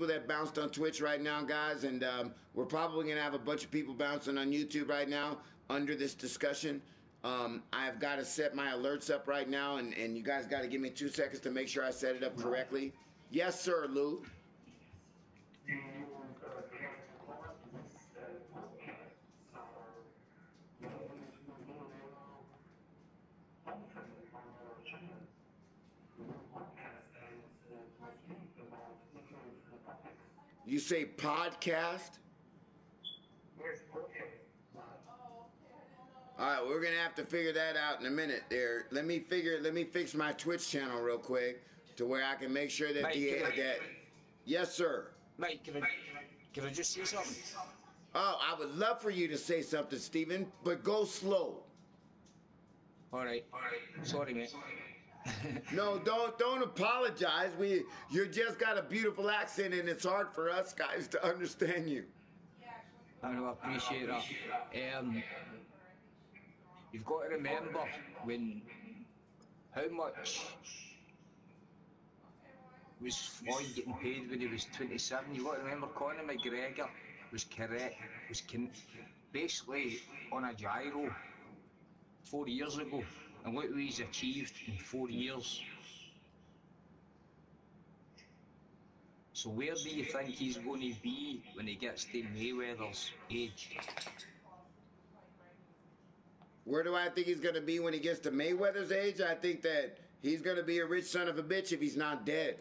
people that bounced on Twitch right now, guys, and we're probably going to have a bunch of people bouncing on YouTube right now under this discussion. I've got to set my alerts up right now, and you guys got to give me 2 seconds to make sure I set it up correctly. Yes, sir, Lou. You say podcast? All right, we're gonna have to figure that out in a minute. There, let me fix my Twitch channel real quick to where I can make sure that Yes, sir. Mate, can I just say something? Oh, I would love for you to say something, Stephen, but go slow. All right. Sorry, mate. No, don't apologize. You just got a beautiful accent, and it's hard for us guys to understand you. I know, I appreciate that. You've got to remember how much was Floyd getting paid when he was 27. You've got to remember Conor McGregor was basically on a gyro 4 years ago, and look what he's achieved in 4 years. So where do you think he's going to be when he gets to Mayweather's age? Where do I think he's going to be when he gets to Mayweather's age? I think that he's going to be a rich son of a bitch if he's not dead.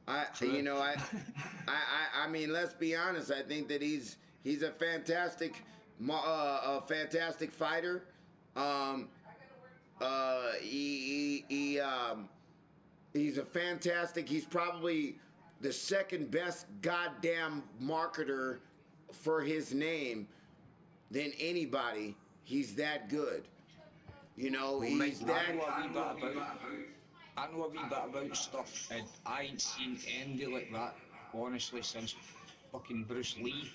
I mean, let's be honest. I think that he's a fantastic fighter. He's a fantastic. He's probably the second best goddamn marketer for his name than anybody. He's that good. You know, he's that. I know a wee bit about stuff, and I ain't seen anything like that, honestly, since fucking Bruce Lee.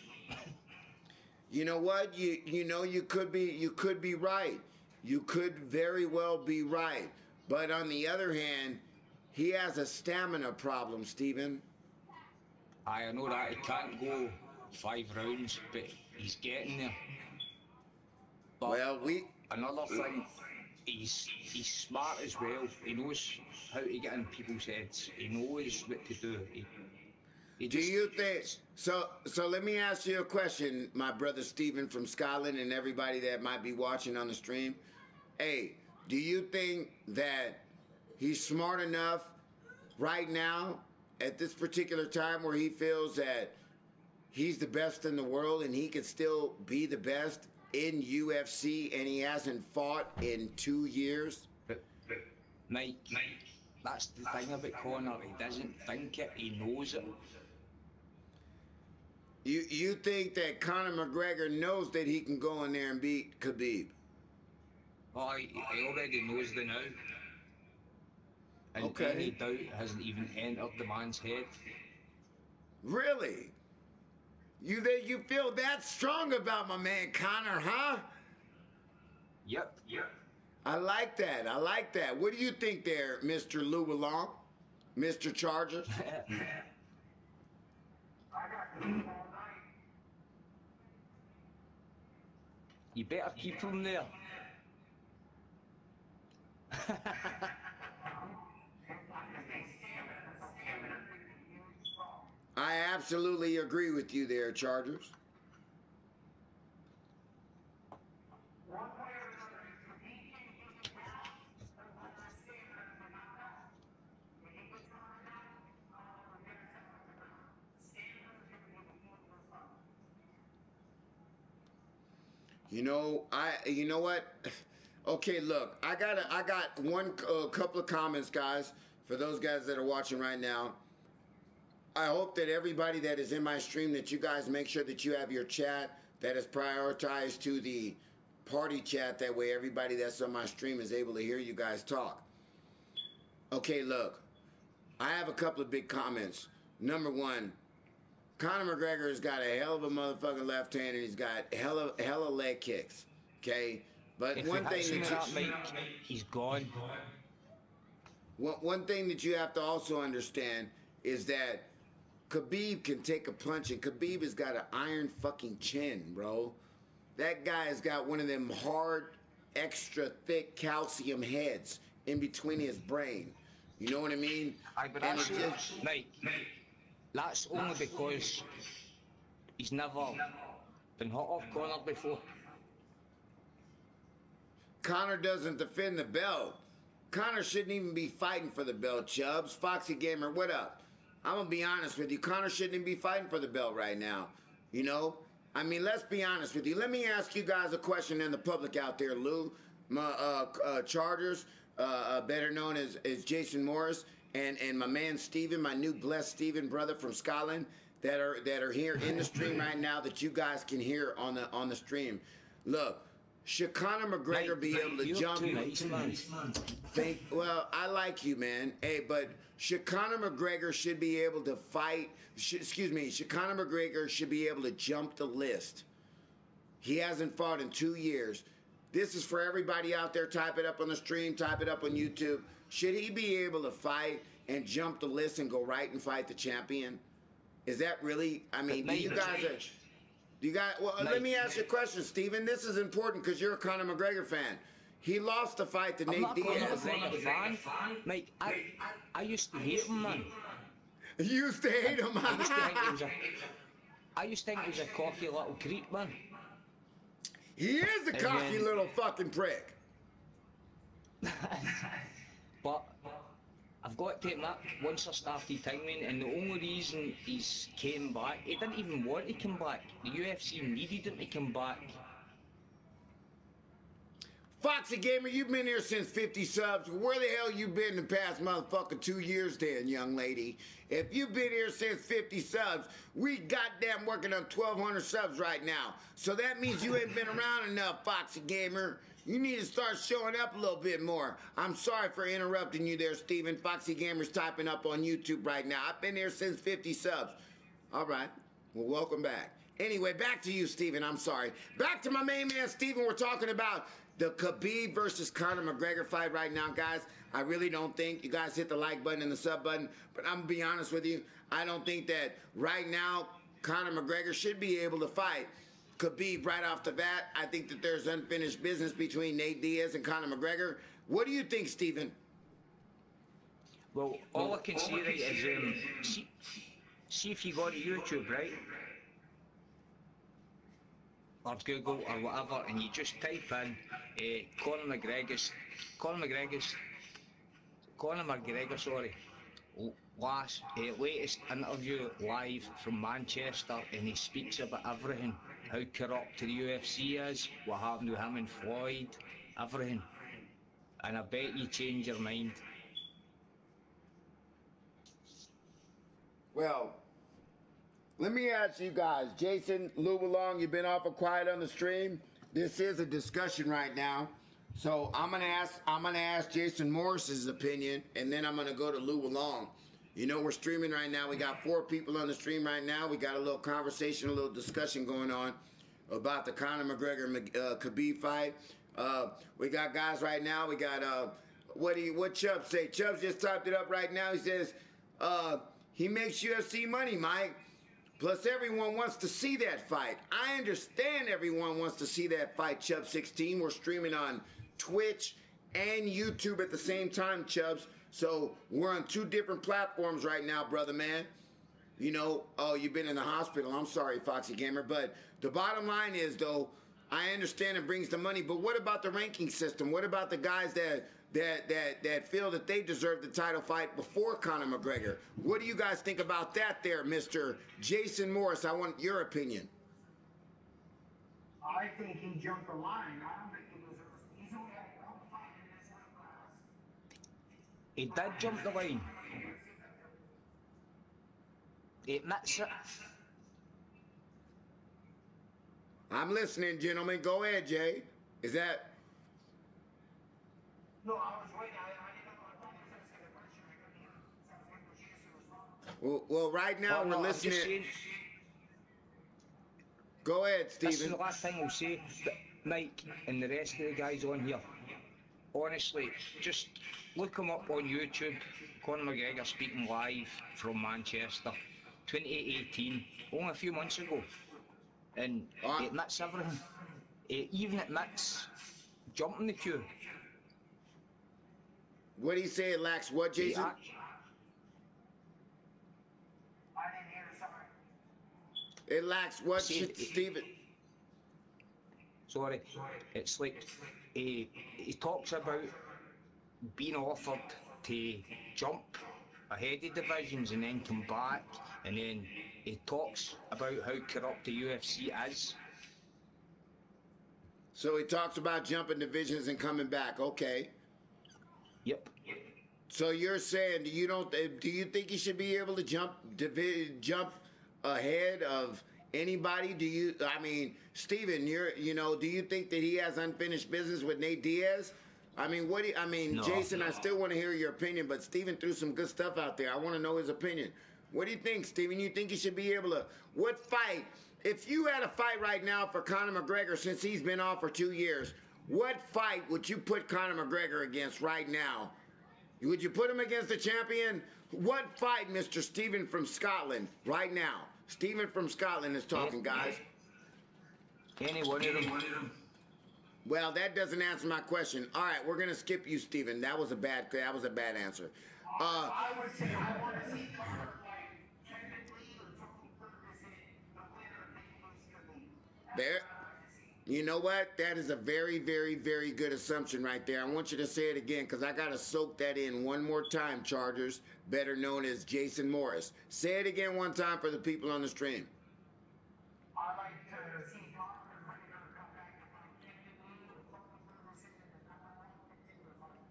You know what? You could be right. You could very well be right. But on the other hand, he has a stamina problem, Stephen. I know that. He can't go 5 rounds, but he's getting there. But another thing, he's smart as well. He knows how to get in people's heads. He knows what to do. Do you think so? Let me ask you a question, my brother Stephen from Scotland, and everybody that might be watching on the stream. Hey, do you think that he's smart enough right now at this particular time where he feels that he's the best in the world and he could still be the best in UFC and he hasn't fought in 2 years? But Mike, that's the thing about Conor. He doesn't think it. He knows it. You think that Conor McGregor knows that he can go in there and beat Khabib? Oh, he already knows the now. And any doubt hasn't even entered the man's head. Really? You feel that strong about my man Conor, huh? Yep. I like that. What do you think there, Mr. Lou Along? Mr. Chargers? You better keep him there. I absolutely agree with you there, Chargers. You know what? Okay, look, I got one couple of comments, guys, for those guys that are watching right now. I hope that everybody that is in my stream, that you guys make sure that you have your chat that is prioritized to the party chat. That way everybody that's on my stream is able to hear you guys talk. Okay, look, I have a couple of big comments. Number one, Conor McGregor has got a hell of a motherfucking left hand and he's got hella leg kicks. Okay? But if one thing that, mate, he's gone. one thing that you have to also understand is that Khabib can take a punch, and Khabib has got an iron fucking chin, bro. That guy has got one of them hard, extra thick calcium heads in between his brain. You know what I mean? Aye, but And it that's just Mike. That's only because he's never been hot off corner before. Conor doesn't defend the belt. Conor shouldn't even be fighting for the belt, Chubbs. Foxy Gamer, what up? I'm going to be honest with you. Conor shouldn't even be fighting for the belt right now. You know? I mean, let's be honest with you. Let me ask you guys a question in the public out there, Lou. My Chargers, better known as Jason Morris, and my man Steven, my new blessed Steven brother from Scotland, that are here in the stream right now that you guys can hear on the stream. Look, should Conor McGregor be able to jump? Too nice, man. Well, I like you, man. Hey, but should Conor McGregor should be able to fight? Should Conor McGregor should be able to jump the list? He hasn't fought in 2 years. This is for everybody out there. Type it up on the stream. Type it up on YouTube. Should he be able to fight and jump the list and go right and fight the champion? Is that really? I mean, do you guys? Well, let me ask you a question, Steven. This is important because you're a Conor McGregor fan. He lost the fight to Nate Diaz. I'm not a McGregor fan. Mike, I used to hate him, man. You used to hate him. I used to think he was a cocky little creep, man. He is a cocky little fucking prick. But I've got to take that once I started timing, and the only reason he's came back, he didn't even want to come back. The UFC needed him to come back. Foxy Gamer, you've been here since 50 subs. Where the hell you been the past motherfucking 2 years then, young lady? If you've been here since 50 subs, we goddamn working on 1,200 subs right now. So that means you ain't been around enough, Foxy Gamer. You need to start showing up a little bit more. I'm sorry for interrupting you there, Steven. Foxy Gamer's typing up on YouTube right now. I've been here since 50 subs. All right. Well, welcome back. Anyway, back to you, Steven. I'm sorry. Back to my main man, Steven. We're talking about the Khabib versus Conor McGregor fight right now, guys. I really don't think you guys hit the like button and the sub button, but I'm going to be honest with you. I don't think that right now Conor McGregor should be able to fight Khabib right off the bat. I think that there's unfinished business between Nate Diaz and Conor McGregor. What do you think, Steven? Well, all I can say, right, is see if you go to YouTube, right? Or Google or whatever, and you just type in Conor McGregor, sorry, latest interview live from Manchester, and he speaks about everything, how corrupt the UFC is, what happened to him and Floyd, everything, and I bet you change your mind. Well, let me ask you guys, Jason, Lou Long, you've been awful quiet on the stream. This is a discussion right now. So I'm gonna ask Jason Morris's opinion, and then I'm gonna go to Lou Long. You know, we're streaming right now. We got 4 people on the stream right now. We got a little conversation, a little discussion going on about the Conor McGregor Khabib fight. We got guys right now. We got what Chubb say? Chubb just typed it up right now. He says he makes UFC money, Mike. Plus, everyone wants to see that fight. I understand everyone wants to see that fight, Chubb16. We're streaming on Twitch and YouTube at the same time, Chubbs. So we're on 2 different platforms right now, brother man. You know, oh, you've been in the hospital. I'm sorry, Foxy Gamer. But the bottom line is, though, I understand it brings the money, but what about the ranking system? What about the guys that feel that they deserve the title fight before Conor McGregor? What do you guys think about that there, Mr. Jason Morris? I want your opinion. I think he jumped the line. I don't think he deserves. He's only had 1 fight in his weight class. He did jump the line. He admits it. I'm listening, gentlemen. Go ahead, Jay. Is that... No, I was waiting. I didn't know. I thought he was going to say the question. I couldn't hear. So I was waiting for Jason to respond. Well, right now we're listening. Go ahead, Steven. This is the last thing I'll say. Mike and the rest of the guys on here, honestly, just look him up on YouTube. Conor McGregor speaking live from Manchester, 2018, only a few months ago, and he admits everything. He even admits jumping the queue. What did he say? It lacks what, Jason? I didn't hear, sorry. It lacks what, Stephen? Sorry, it's like he talks about being offered to jump ahead of divisions and then come back, and then he talks about how corrupt the UFC is. So he talks about jumping divisions and coming back. Okay. Yep. So you're saying do you think he should be able to jump ahead of anybody? I mean, Steven, do you think that he has unfinished business with Nate Diaz? I mean, No. Jason, I still want to hear your opinion, but Steven threw some good stuff out there. I want to know his opinion. What do you think, Steven? You think he should be able to, what fight, if you had a fight right now for Conor McGregor since he's been off for 2 years, what fight would you put Conor McGregor against right now? Would you put him against the champion? What fight, Mr. Stephen from Scotland, right now? Stephen from Scotland is talking, guys. Any one of them. Well, that doesn't answer my question. All right, we're gonna skip you, Stephen. That was a bad answer. I would say I want to see Conor fight Kevin Lee or Tony Ferguson, the winner of Lee. There. You know what? That is a very, very, very good assumption right there. I want you to say it again because I got to soak that in one more time, Chargers, better known as Jason Morris. Say it again one time for the people on the stream. I'd like to see Conor McGregor come back and fight Kevin Lee or Tony Ferguson in the number 1 contender fight.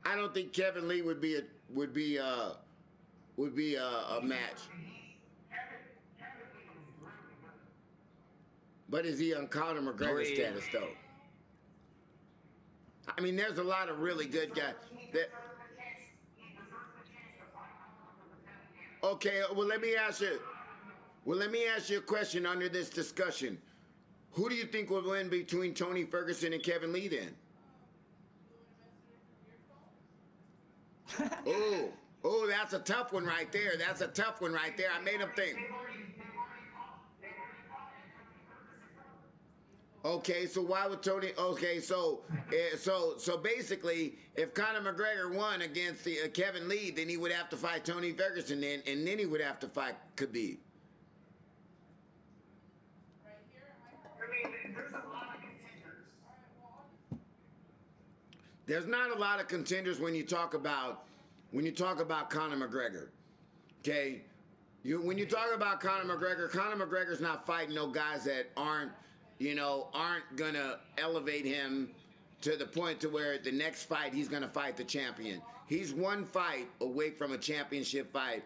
I don't think Kevin Lee would be a match. But is he on Conor McGregor status though? I mean, there's a lot of really good guys. Okay, well let me ask you a question under this discussion. Who do you think will win between Tony Ferguson and Kevin Lee then? Oh, that's a tough one right there. I made him think. Okay, so why would Tony? Okay, so basically, if Conor McGregor won against Kevin Lee, then he would have to fight Tony Ferguson, and then he would have to fight Khabib. I mean, there's a lot of contenders. There's not a lot of contenders when you talk about Conor McGregor. Okay, when you talk about Conor McGregor's not fighting no guys that aren't gonna elevate him to the point to where the next fight he's gonna fight the champion. He's one fight away from a championship fight,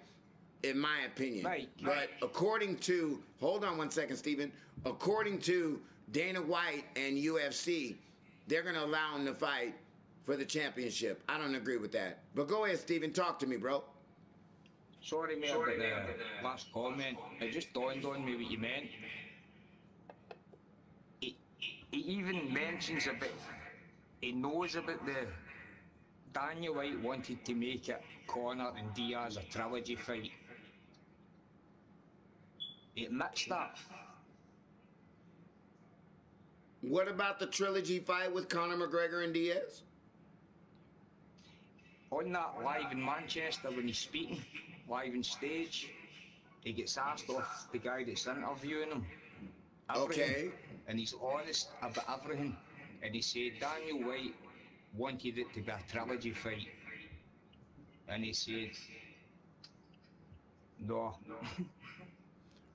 in my opinion. Right. But according to, hold on one second, Stephen. According to Dana White and UFC, they're gonna allow him to fight for the championship. I don't agree with that. But go ahead, Stephen. Talk to me, bro. Sorry, mate, about the last comment. It just dawned on me what you meant. He even mentions a bit, he knows about the, Daniel White wanted to make it Conor and Diaz a trilogy fight. He admits that. What about the trilogy fight with Conor McGregor and Diaz? On that live in Manchester when he's speaking, live on stage, he gets asked off the guy that's interviewing him. Okay. And he's honest about everything. And he said Daniel White wanted it to be a trilogy fight. And he said, no.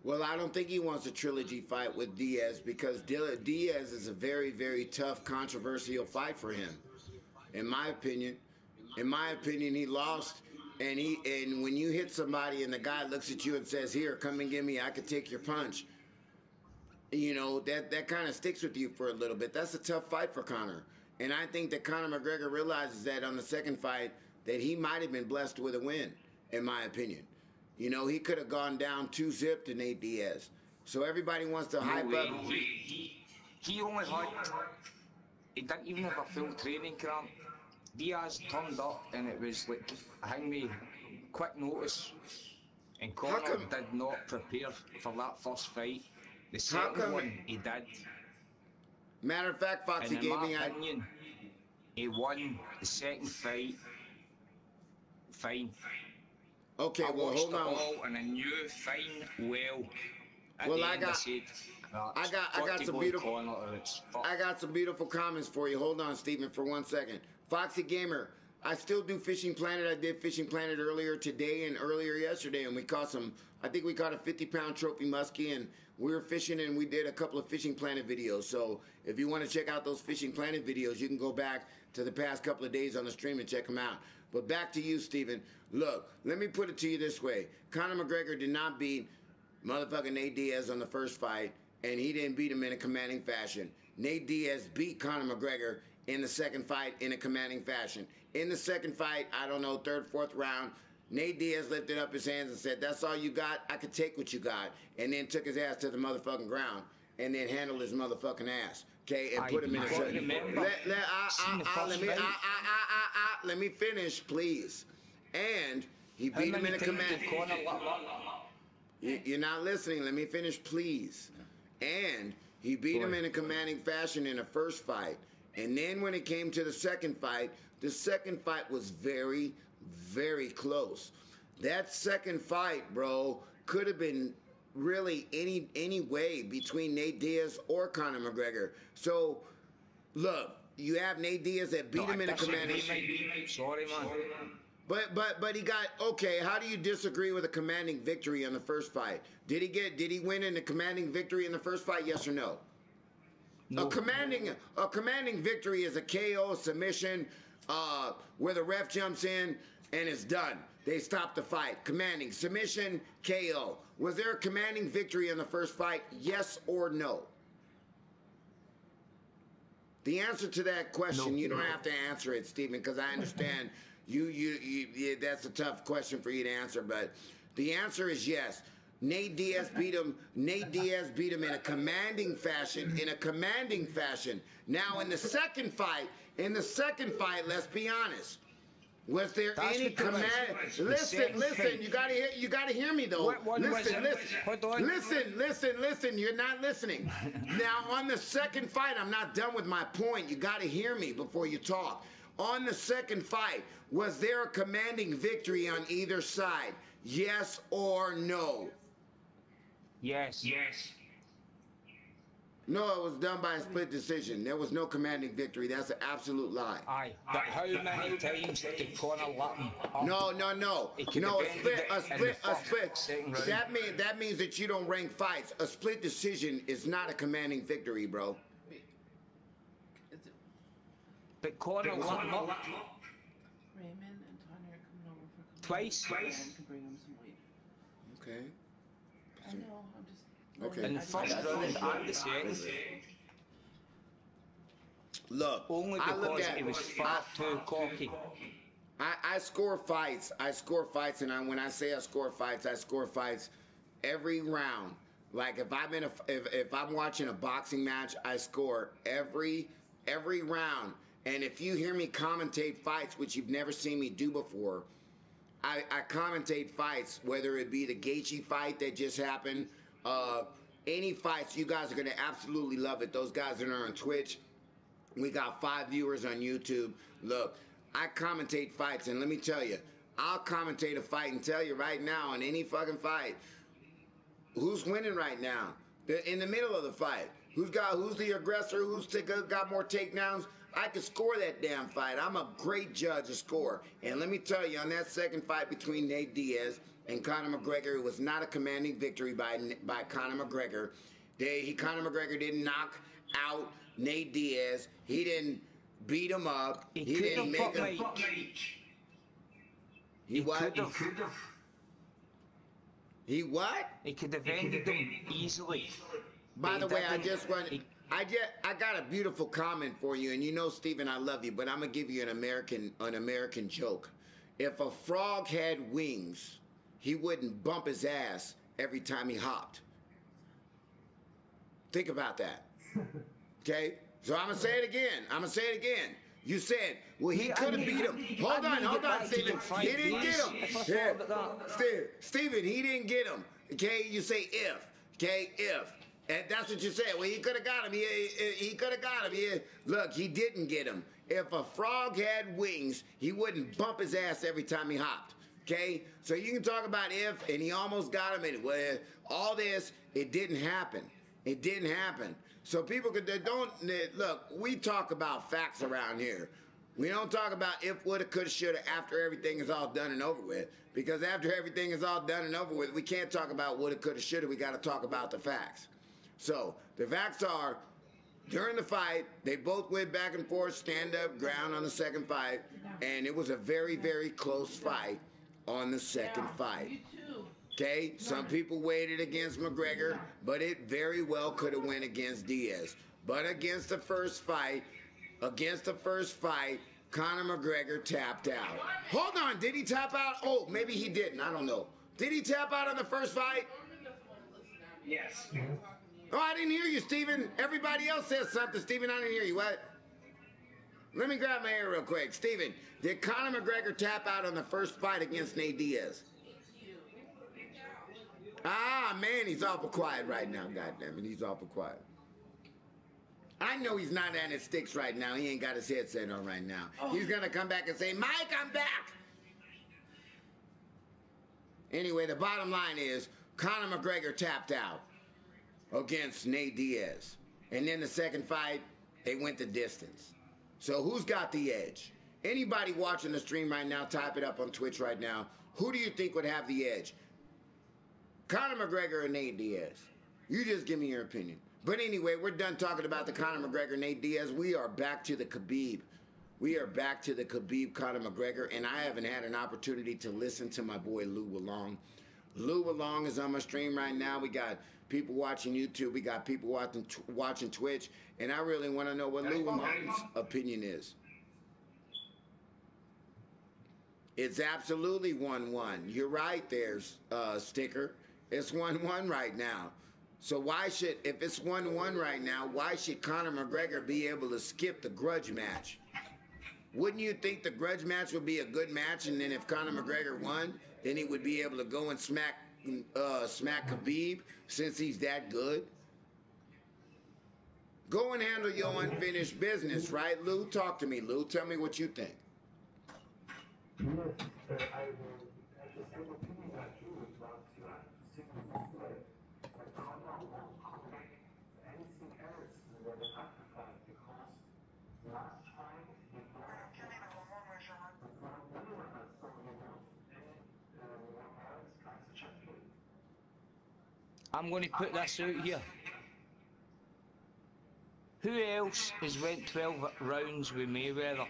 Well, I don't think he wants a trilogy fight with Diaz because Diaz is a very, very tough, controversial fight for him. In my opinion, he lost. And when you hit somebody and the guy looks at you and says, "Here, come and get me. I could take your punch." That kind of sticks with you for a little bit. That's a tough fight for Conor. And I think that Conor McGregor realizes that on the second fight that he might have been blessed with a win, in my opinion. He could have gone down 2-0 to Nate Diaz. So everybody wants to hype up. He only had, he didn't even have a full training camp. Diaz turned up and it was like, hang me, quick notice. And Conor did not prepare for that first fight. The second one, he did. Matter of fact, Foxy and in gave my me... opinion, he won the second fight fine. Okay, well, hold on. All and I knew fine well. At well, the I end, got, I said, I got some beautiful, I got some beautiful comments for you. Hold on, Stephen, for 1 second. Foxy Gamer, I still do Fishing Planet. I did Fishing Planet earlier today and earlier yesterday, and we caught some. I think we caught a 50-pound trophy muskie, and we were fishing, and we did a couple of Fishing Planet videos. So if you want to check out those Fishing Planet videos, you can go back to the past couple of days on the stream and check them out. But back to you, Stephen. Look, let me put it to you this way: Conor McGregor did not beat motherfucking Nate Diaz on the first fight, and he didn't beat him in a commanding fashion. Nate Diaz beat Conor McGregor in the second fight in a commanding fashion. In the second fight, I don't know, third, fourth round, Nate Diaz lifted up his hands and said, "That's all you got? I could take what you got." And then took his ass to the motherfucking ground and then handled his motherfucking ass. Okay, and put him in a certain... Let me finish, please. And he beat him in a commanding... You're not listening. Let me finish, please. And he beat him in a commanding fashion in the first fight. And then when it came to the second fight was very, very close. That second fight, bro, could have been really any way between Nate Diaz or Conor McGregor. So, look, you have Nate Diaz that beat him in a commanding... Sorry, man. But he got... Okay, how do you disagree with a commanding victory in the first fight? Did he win in a commanding victory in the first fight, yes or no? No. A commanding victory is a KO submission where the ref jumps in and it's done. They stop the fight. Commanding submission, KO. Was there a commanding victory in the first fight, yes or no? The answer to that question, you don't have to answer it, Stephen, because I understand you that's a tough question for you to answer, but the answer is yes. Nate Diaz beat him in a commanding fashion, Now in the second fight, let's be honest. Was there any command? Listen, you gotta hear me though. Listen, you're not listening. Now on the second fight, I'm not done with my point. You gotta hear me before you talk. On the second fight, was there a commanding victory on either side? Yes or no? Yes. No, it was done by a split decision. There was no commanding victory. That's an absolute lie. Aye, but how many times did Conor let him up? No. A split. That means that you don't rank fights. A split decision is not a commanding victory, bro. But Conor let him up. Raymond and Tanya are coming over for Twice. To bring him some weed. Okay. I know. I'm just. Okay. In the first round and the second. Look, only because he was far too cocky. I score fights. And when I say I score fights every round. Like if I'm watching a boxing match, I score every round. And if you hear me commentate fights, which you've never seen me do before, I commentate fights, whether it be the Gaethje fight that just happened, any fights. You guys are going to absolutely love it. Those guys that are on Twitch, we got 5 viewers on YouTube. Look, I commentate fights, and let me tell you, I'll commentate a fight and tell you right now in any fucking fight who's winning right now. In the middle of the fight, who's the aggressor, who's got more takedowns. I can score that damn fight. I'm a great judge of score. And let me tell you, on that second fight between Nate Diaz and Conor McGregor, it was not a commanding victory by Conor McGregor. Conor McGregor didn't knock out Nate Diaz. He didn't beat him up. He didn't make him... He what? He what? He could have ended him easily. By the way, I got a beautiful comment for you, and you know, Stephen, I love you, but I'm gonna give you an American joke. If a frog had wings, he wouldn't bump his ass every time he hopped. Think about that. Okay? So I'm gonna say it again. You said, well, he could have beat him. Hold on, Steven. He didn't get him. Yeah. Steven, he didn't get him. Okay, you say if. Okay, if. And that's what you said. Well, he could have got him. He could have got him. Look, he didn't get him. If a frog had wings, he wouldn't bump his ass every time he hopped. Okay, so you can talk about if, and he almost got him. And well, all this, it didn't happen. It didn't happen. So people could look. We talk about facts around here. We don't talk about if, woulda, coulda, shoulda after everything is all done and over with. Because after everything is all done and over with, we can't talk about woulda, coulda, shoulda. We got to talk about the facts. So the facts are, during the fight, they both went back and forth, stand up, ground on the second fight, and it was a very, very close fight on the second fight. Okay, some people weighted against McGregor, but it very well could have went against Diaz. But against the first fight, Conor McGregor tapped out. Hold on, did he tap out? Oh, maybe he didn't. I don't know. Did he tap out on the first fight? Yes. Oh, I didn't hear you, Steven. Everybody else says something. Steven, I didn't hear you. What? Let me grab my ear real quick. Steven, did Conor McGregor tap out on the first fight against Nate Diaz? Ah, man, he's awful quiet right now. God damn it, he's awful quiet. I know he's not at his sticks right now. He ain't got his headset on right now. He's going to come back and say, Mike, I'm back. Anyway, the bottom line is Conor McGregor tapped out against Nate Diaz. And then the second fight, they went the distance. So who's got the edge? Anybody watching the stream right now, type it up on Twitch right now. Who do you think would have the edge? Conor McGregor or Nate Diaz? You just give me your opinion. But anyway, we're done talking about the Conor McGregor, Nate Diaz. We are back to the Khabib. We are back to the Khabib, Conor McGregor, and I haven't had an opportunity to listen to my boy Lou Wallong. Lou Wallong is on my stream right now. We got people watching YouTube. We got people watching Twitch, and I really want to know what Lou Wallong's opinion is. It's absolutely 1-1. You're right there, Sticker. It's 1-1 right now. So why should, if it's 1-1 right now, why should Conor McGregor be able to skip the grudge match? Wouldn't you think the grudge match would be a good match, and then if Conor McGregor won, then he would be able to go and smack Khabib since he's that good? Go and handle your unfinished business, right, Lou? Talk to me, Lou. Tell me what you think. Yes, I will have the same opinion as you, but you have to think of it. But Conor won't correct anything else than the sacrifice because last time he brought I'm going to put this out here. Who else has went 12 rounds with Mayweather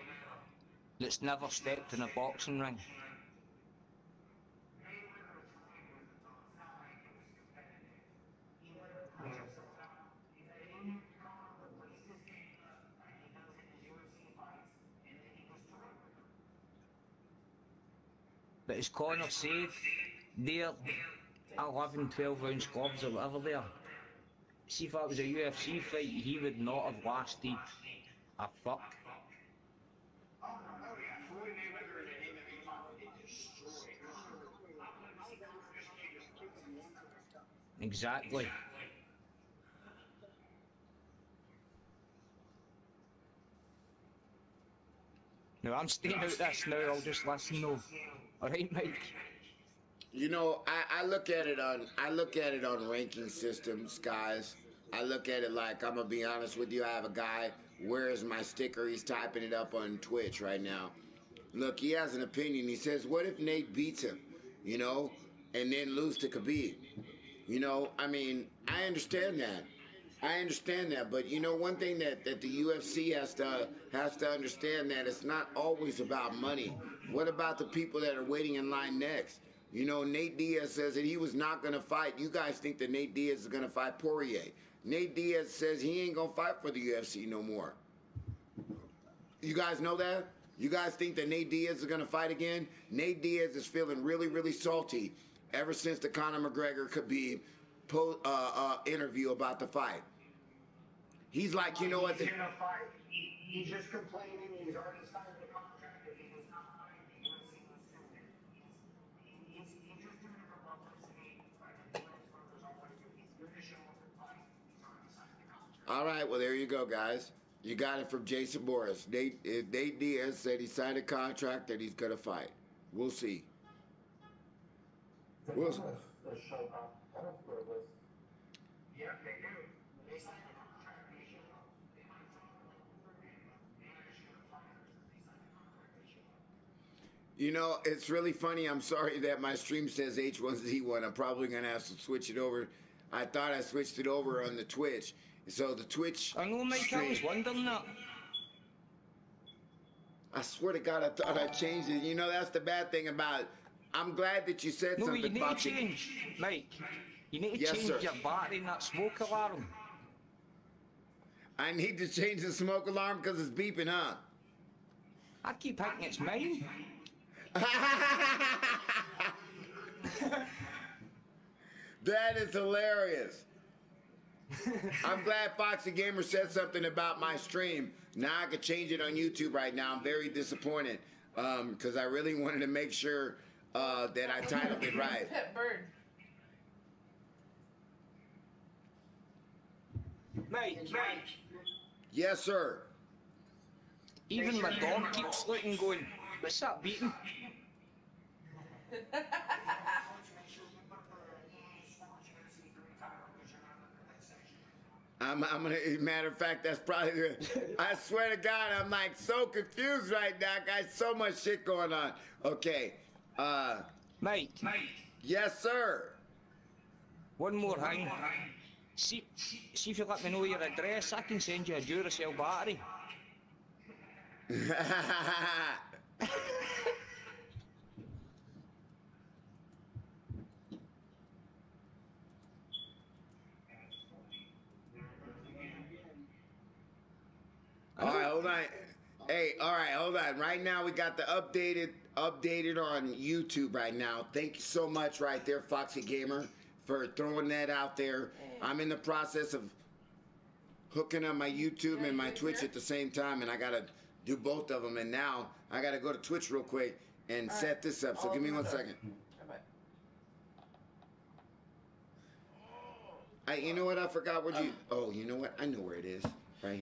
that's never stepped in a boxing ring? But as Conor said, they're 11, 12 rounds gloves or whatever they are. See, if that was a UFC fight, he would not have lasted a fuck. Exactly. Now I'm staying out this now, I'll just listen though. Alright, Mike? You know, I look at it on ranking systems, guys. I look at it like, I'm gonna be honest with you, I have a guy, where is my sticker? He's typing it up on Twitch right now. Look, he has an opinion. He says, what if Nate beats him, you know, and then lose to Khabib? You know, I mean, I understand that. I understand that, but you know, one thing that the UFC has to understand, that it's not always about money. What about the people that are waiting in line next? You know, Nate Diaz says that he was not going to fight. You guys think that Nate Diaz is going to fight Poirier. Nate Diaz says he ain't going to fight for the UFC no more. You guys know that? You guys think that Nate Diaz is going to fight again? Nate Diaz is feeling really, really salty ever since the Conor McGregor Khabib interview about the fight. He's like, you know what? He's gonna fight. He He's just complaining. He's already signed the contract. If he does not find the UFC student, he's just doing it for publicity. Like the US brothers always do. He's going to show up and fight. He's already signed the contract. All right, well, there you go, guys. You got it from Jason Morris. Nate Diaz said he signed a contract that he's going to fight. We'll see. The show up all for this. Yeah, they do. They signed a contract. They show up. They might talk about over him, but they actually are fighters. They signed a contract. They show up. You know, it's really funny. I'm sorry that my stream says H1Z1. I'm probably going to have to switch it over. I thought I switched it over on the Twitch. So the Twitch I know, Mike, I was wondering that. I swear to God, I thought I changed it. You know, that's the bad thing about it. I'm glad that you said No, something. you need about to change, Mike. You need to Yes, change sir. your battery in that smoke alarm. I need to change the smoke alarm because it's beeping, huh? I keep thinking it's mine. That is hilarious. I'm glad Foxy Gamer said something about my stream. Now I can change it on YouTube right now. I'm very disappointed because I really wanted to make sure that I titled it right. Pet bird. Mike, Yes, sir. even my dog keeps looking going, what's that beating? I'm gonna. Matter of fact, that's probably good. I swear to God, I'm like so confused right now, guys. So much shit going on. Okay. Mike, Yes, sir. one more thing. See if you let me know your address, I can send you a Duracell battery. All right, hold on. Hey, all right, hold on. Right now, we got the updated on YouTube right now. Thank you so much right there, Foxy Gamer, for throwing that out there. I'm in the process of hooking up my YouTube and my Twitch at the same time, and I got to do both of them. And now I got to go to Twitch real quick and set this up. So give me 1 second. You know what? I forgot where you... Oh, you know what? I know where it is. Right.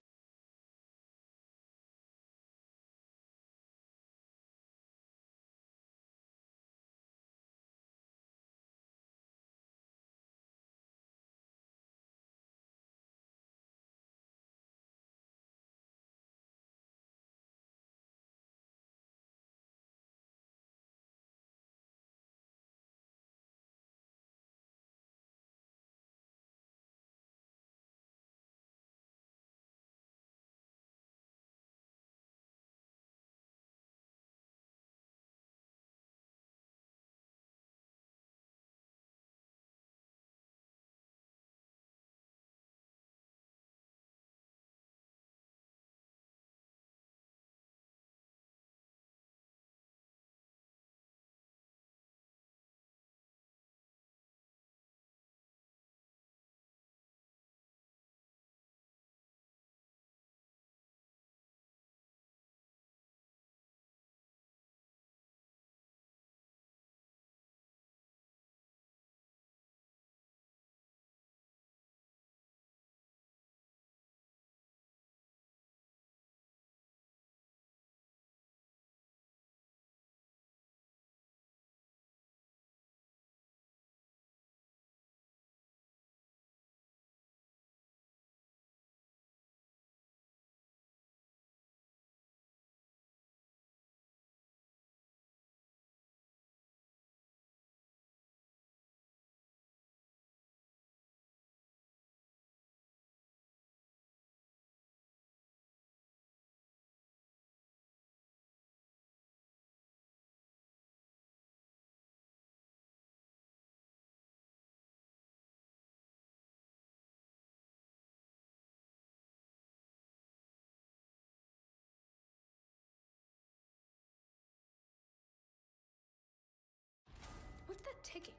What's that ticking?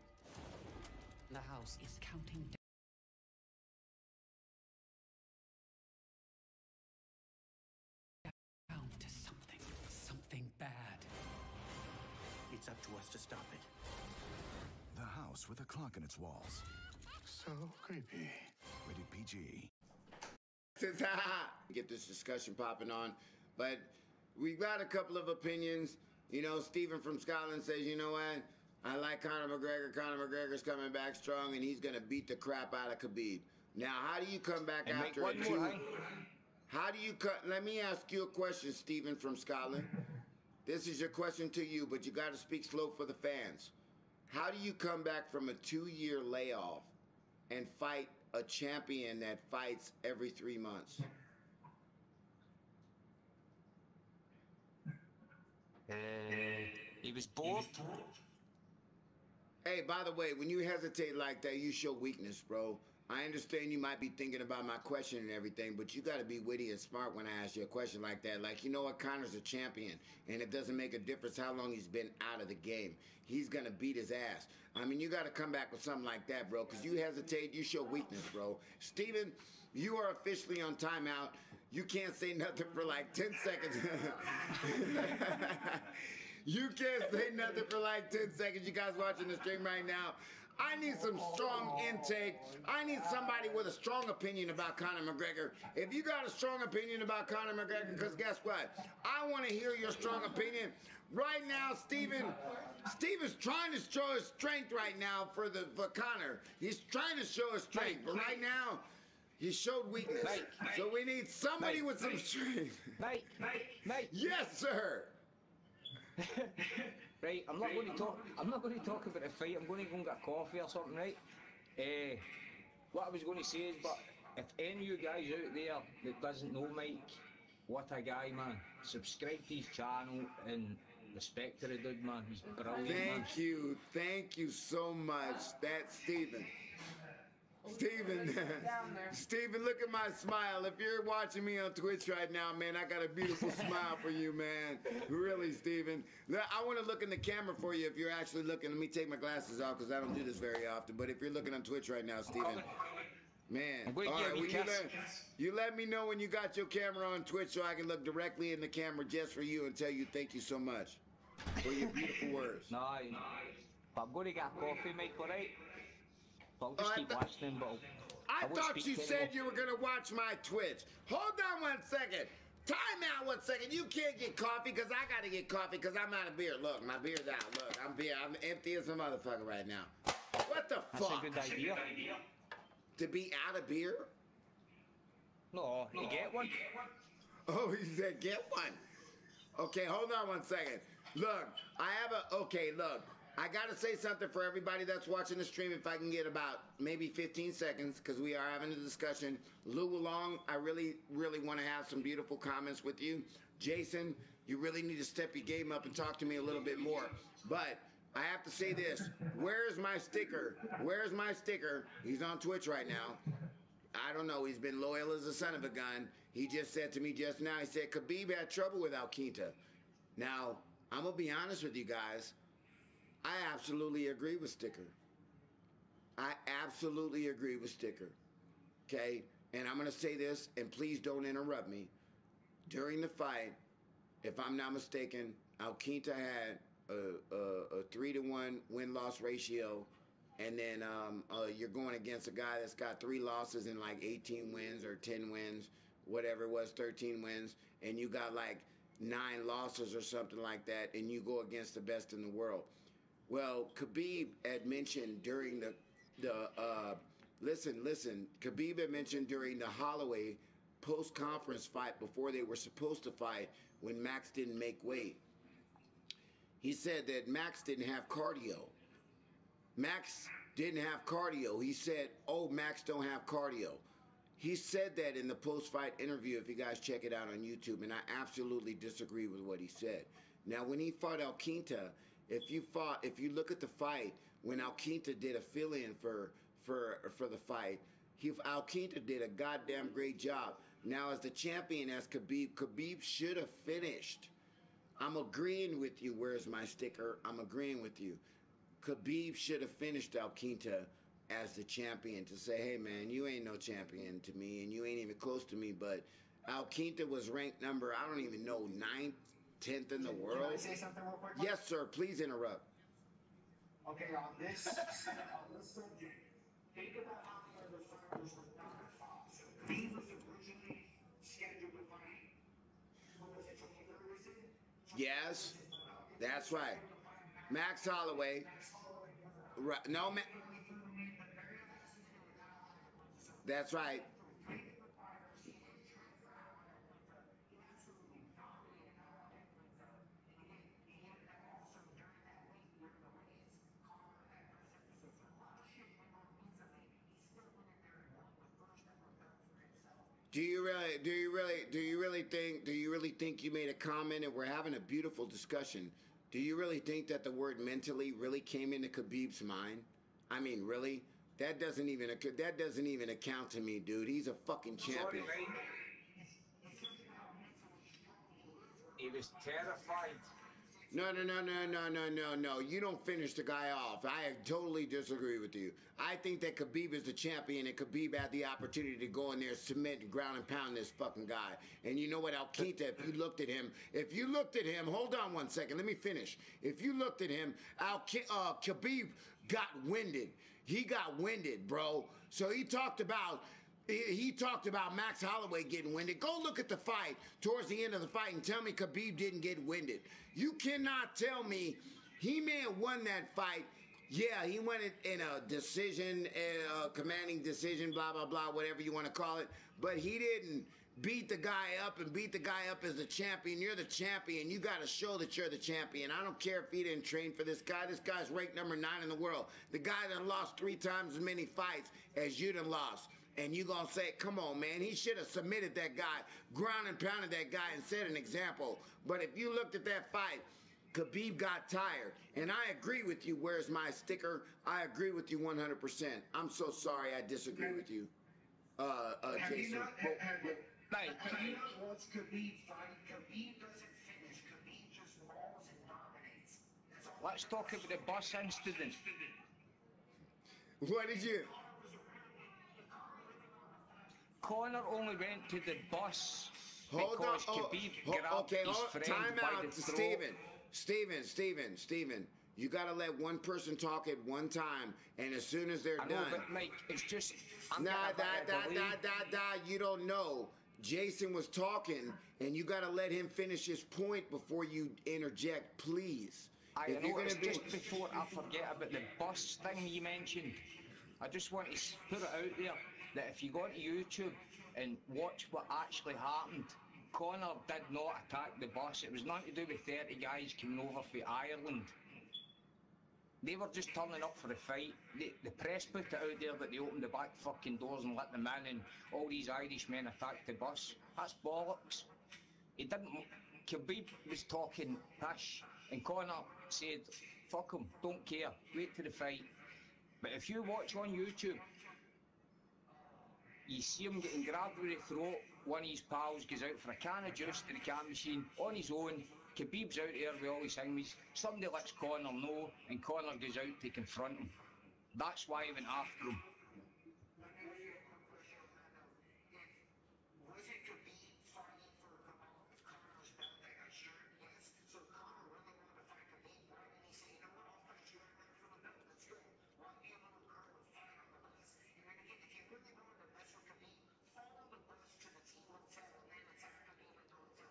The house is counting it's up to us to stop it. The house with a clock in its walls. So creepy. Rated PG. Get this discussion popping on, but we got a couple of opinions. You know, Stephen from Scotland says, you know what? I like Conor McGregor. Conor McGregor's coming back strong, and he's going to beat the crap out of Khabib. Now, how do you come back and after one a more, two? How do you cut? Let me ask you a question, Stephen from Scotland. This is your question to you, but you got to speak slow for the fans. How do you come back from a 2-year layoff and fight a champion that fights every 3 months? He was bored. Hey, by the way, when you hesitate like that, you show weakness, bro. I understand you might be thinking about my question and everything, but you got to be witty and smart when I ask you a question like that. Like, you know what? Conor's a champion, and it doesn't make a difference how long he's been out of the game. He's going to beat his ass. I mean, you got to come back with something like that, bro, because you hesitate, you show weakness, bro. Steven, you are officially on timeout. You can't say nothing for like 10 seconds. You can't say nothing for like 10 seconds. You guys watching the stream right now. I need some strong intake. I need somebody with a strong opinion about Conor McGregor. If you got a strong opinion about Conor McGregor, because guess what? I want to hear your strong opinion. Right now, Steven's trying to show his strength right now for Conor. He's trying to show his strength, but right now, he showed weakness. So we need somebody with some strength. Mate. Yes, sir. Right, I'm not going to talk about the fight. I'm going to go and get coffee or something, right? What I was going to say is, but if any of you guys out there that doesn't know Mike, what a guy, man. Subscribe to his channel and respect to the dude, man. He's brilliant. Thank you so much. That's Steven. Steven, look at my smile. If you're watching me on Twitch right now, man, I got a beautiful smile for you, man. Really, Steven. I want to look in the camera for you if you're actually looking. Let me take my glasses off because I don't do this very often. But if you're looking on Twitch right now, Steven, man. All right, you let me know when you got your camera on Twitch so I can look directly in the camera just for you and tell you thank you so much for your beautiful words. No, I'm going to get a coffee, Mike, all right? I'll just keep listening, but I thought you said you were going to watch my Twitch. Hold on 1 second. Time out 1 second. You can't get coffee because I got to get coffee because I'm out of beer. Look, my beer's out. Look, I'm empty as a motherfucker right now. What the fuck? That's a good idea. To be out of beer? No, you get one. Oh, he said get one. Okay, hold on 1 second. Look, I got to say something for everybody that's watching the stream if I can get about maybe 15 seconds because we are having a discussion. Lou Long, I really, really want to have some beautiful comments with you. Jason, you really need to step your game up and talk to me a little bit more. But I have to say this. Where's my sticker? He's on Twitch right now. I don't know. He's been loyal as a son of a gun. He just said to me just now, he said, Khabib had trouble with Alquinta. Now, I'm going to be honest with you guys. I absolutely agree with Sticker. Okay? And I'm going to say this, and please don't interrupt me. During the fight, if I'm not mistaken, Alquinta had a 3-to-1 win-loss ratio. And then you're going against a guy that's got 3 losses and like 18 wins or 10 wins, whatever it was, 13 wins. And you got like 9 losses or something like that. And you go against the best in the world. Well, Khabib had mentioned during Khabib had mentioned during the Holloway post-conference fight before they were supposed to fight when Max didn't make weight. He said that Max didn't have cardio. He said, oh, Max don't have cardio. He said that in the post-fight interview, if you guys check it out on YouTube, and I absolutely disagree with what he said. Now, when he fought Alquinta, if you look at the fight, when Alquinta did a fill-in for the fight, Alquinta did a goddamn great job. Now, as the champion, as Khabib should have finished. I'm agreeing with you. Where's my sticker? I'm agreeing with you. Khabib should have finished Alquinta as the champion to say, hey, man, you ain't no champion to me, and you ain't even close to me. But Alquinta was ranked number, I don't even know, 9th, 10th in the world. Can I say something real quick? Yes, sir. Please interrupt. Okay, on this subject, think about how the other fighters were not fought. So he was originally scheduled to fight. What was it, 23rd, was it? Yes, that's right. Max Holloway. Right. No, that's right. Do you really think you made a comment and we're having a beautiful discussion? Do you really think that the word mentally really came into Khabib's mind? I mean, really? That doesn't even account to me, dude. He's a fucking champion. Sorry, mate. He was terrified. No. You don't finish the guy off. I totally disagree with you. I think that Khabib is the champion, and Khabib had the opportunity to go in there, submit, and ground and pound this fucking guy. And you know what, Alquita, if you looked at him, hold on one second, let me finish. If you looked at him, Khabib got winded. He got winded, bro. So he talked about Max Holloway getting winded. Go look at the fight towards the end of the fight and tell me Khabib didn't get winded. You cannot tell me he may have won that fight. Yeah, he won it in a decision, a commanding decision, blah, blah, blah, whatever you want to call it. But he didn't beat the guy up as the champion. You're the champion. You got to show that you're the champion. I don't care if he didn't train for this guy. This guy's ranked number 9 in the world. The guy that lost 3 times as many fights as you done lost. And you gonna say, come on, man, he should have submitted that guy, ground and pounded that guy and set an example. But if you looked at that fight, Khabib got tired. And I agree with you. Where's my sticker? I agree with you 100%. I'm so sorry I disagree with you, Jason. Have you not watched Khabib fight? Khabib doesn't finish. Khabib just mauls and dominates. Let's talk about the bus incident. What did you... Conor only went to the bus Hold because on. Khabib grabbed his friend time by out, the throat. Steven. You got to let one person talk at one time, and as soon as they're I know, done. but Mike, it's just I'm You don't know. Jason was talking, and you got to let him finish his point before you interject, please. I know it's just before I forget about the bus thing you mentioned. I just want to put it out there that if you go onto YouTube and watch what actually happened, Conor did not attack the bus. It was nothing to do with 30 guys coming over from Ireland. They were just turning up for the fight. The press put it out there that they opened the back fucking doors and let them in and all these Irishmen attacked the bus. That's bollocks. He didn't... Khabib was talking pish and Conor said, fuck him, don't care, wait till the fight. But if you watch on YouTube, you see him getting grabbed with the throat, one of his pals goes out for a can of juice to the can machine on his own, Khabib's out there with all his things, somebody lets Conor know and Conor goes out to confront him. That's why he went after him. Was it Khabib fighting for Conor's belt that got shirt? Yes. So Conor really wanted to fight Khabib, right? And he said, you know what, I'll fight you right for the belt. Let's go. Why be a little girl and fight on the bus? And then again, if you really wanted to mess with Khabib, follow the bus to the team hotel and then attack Khabib at the hotel.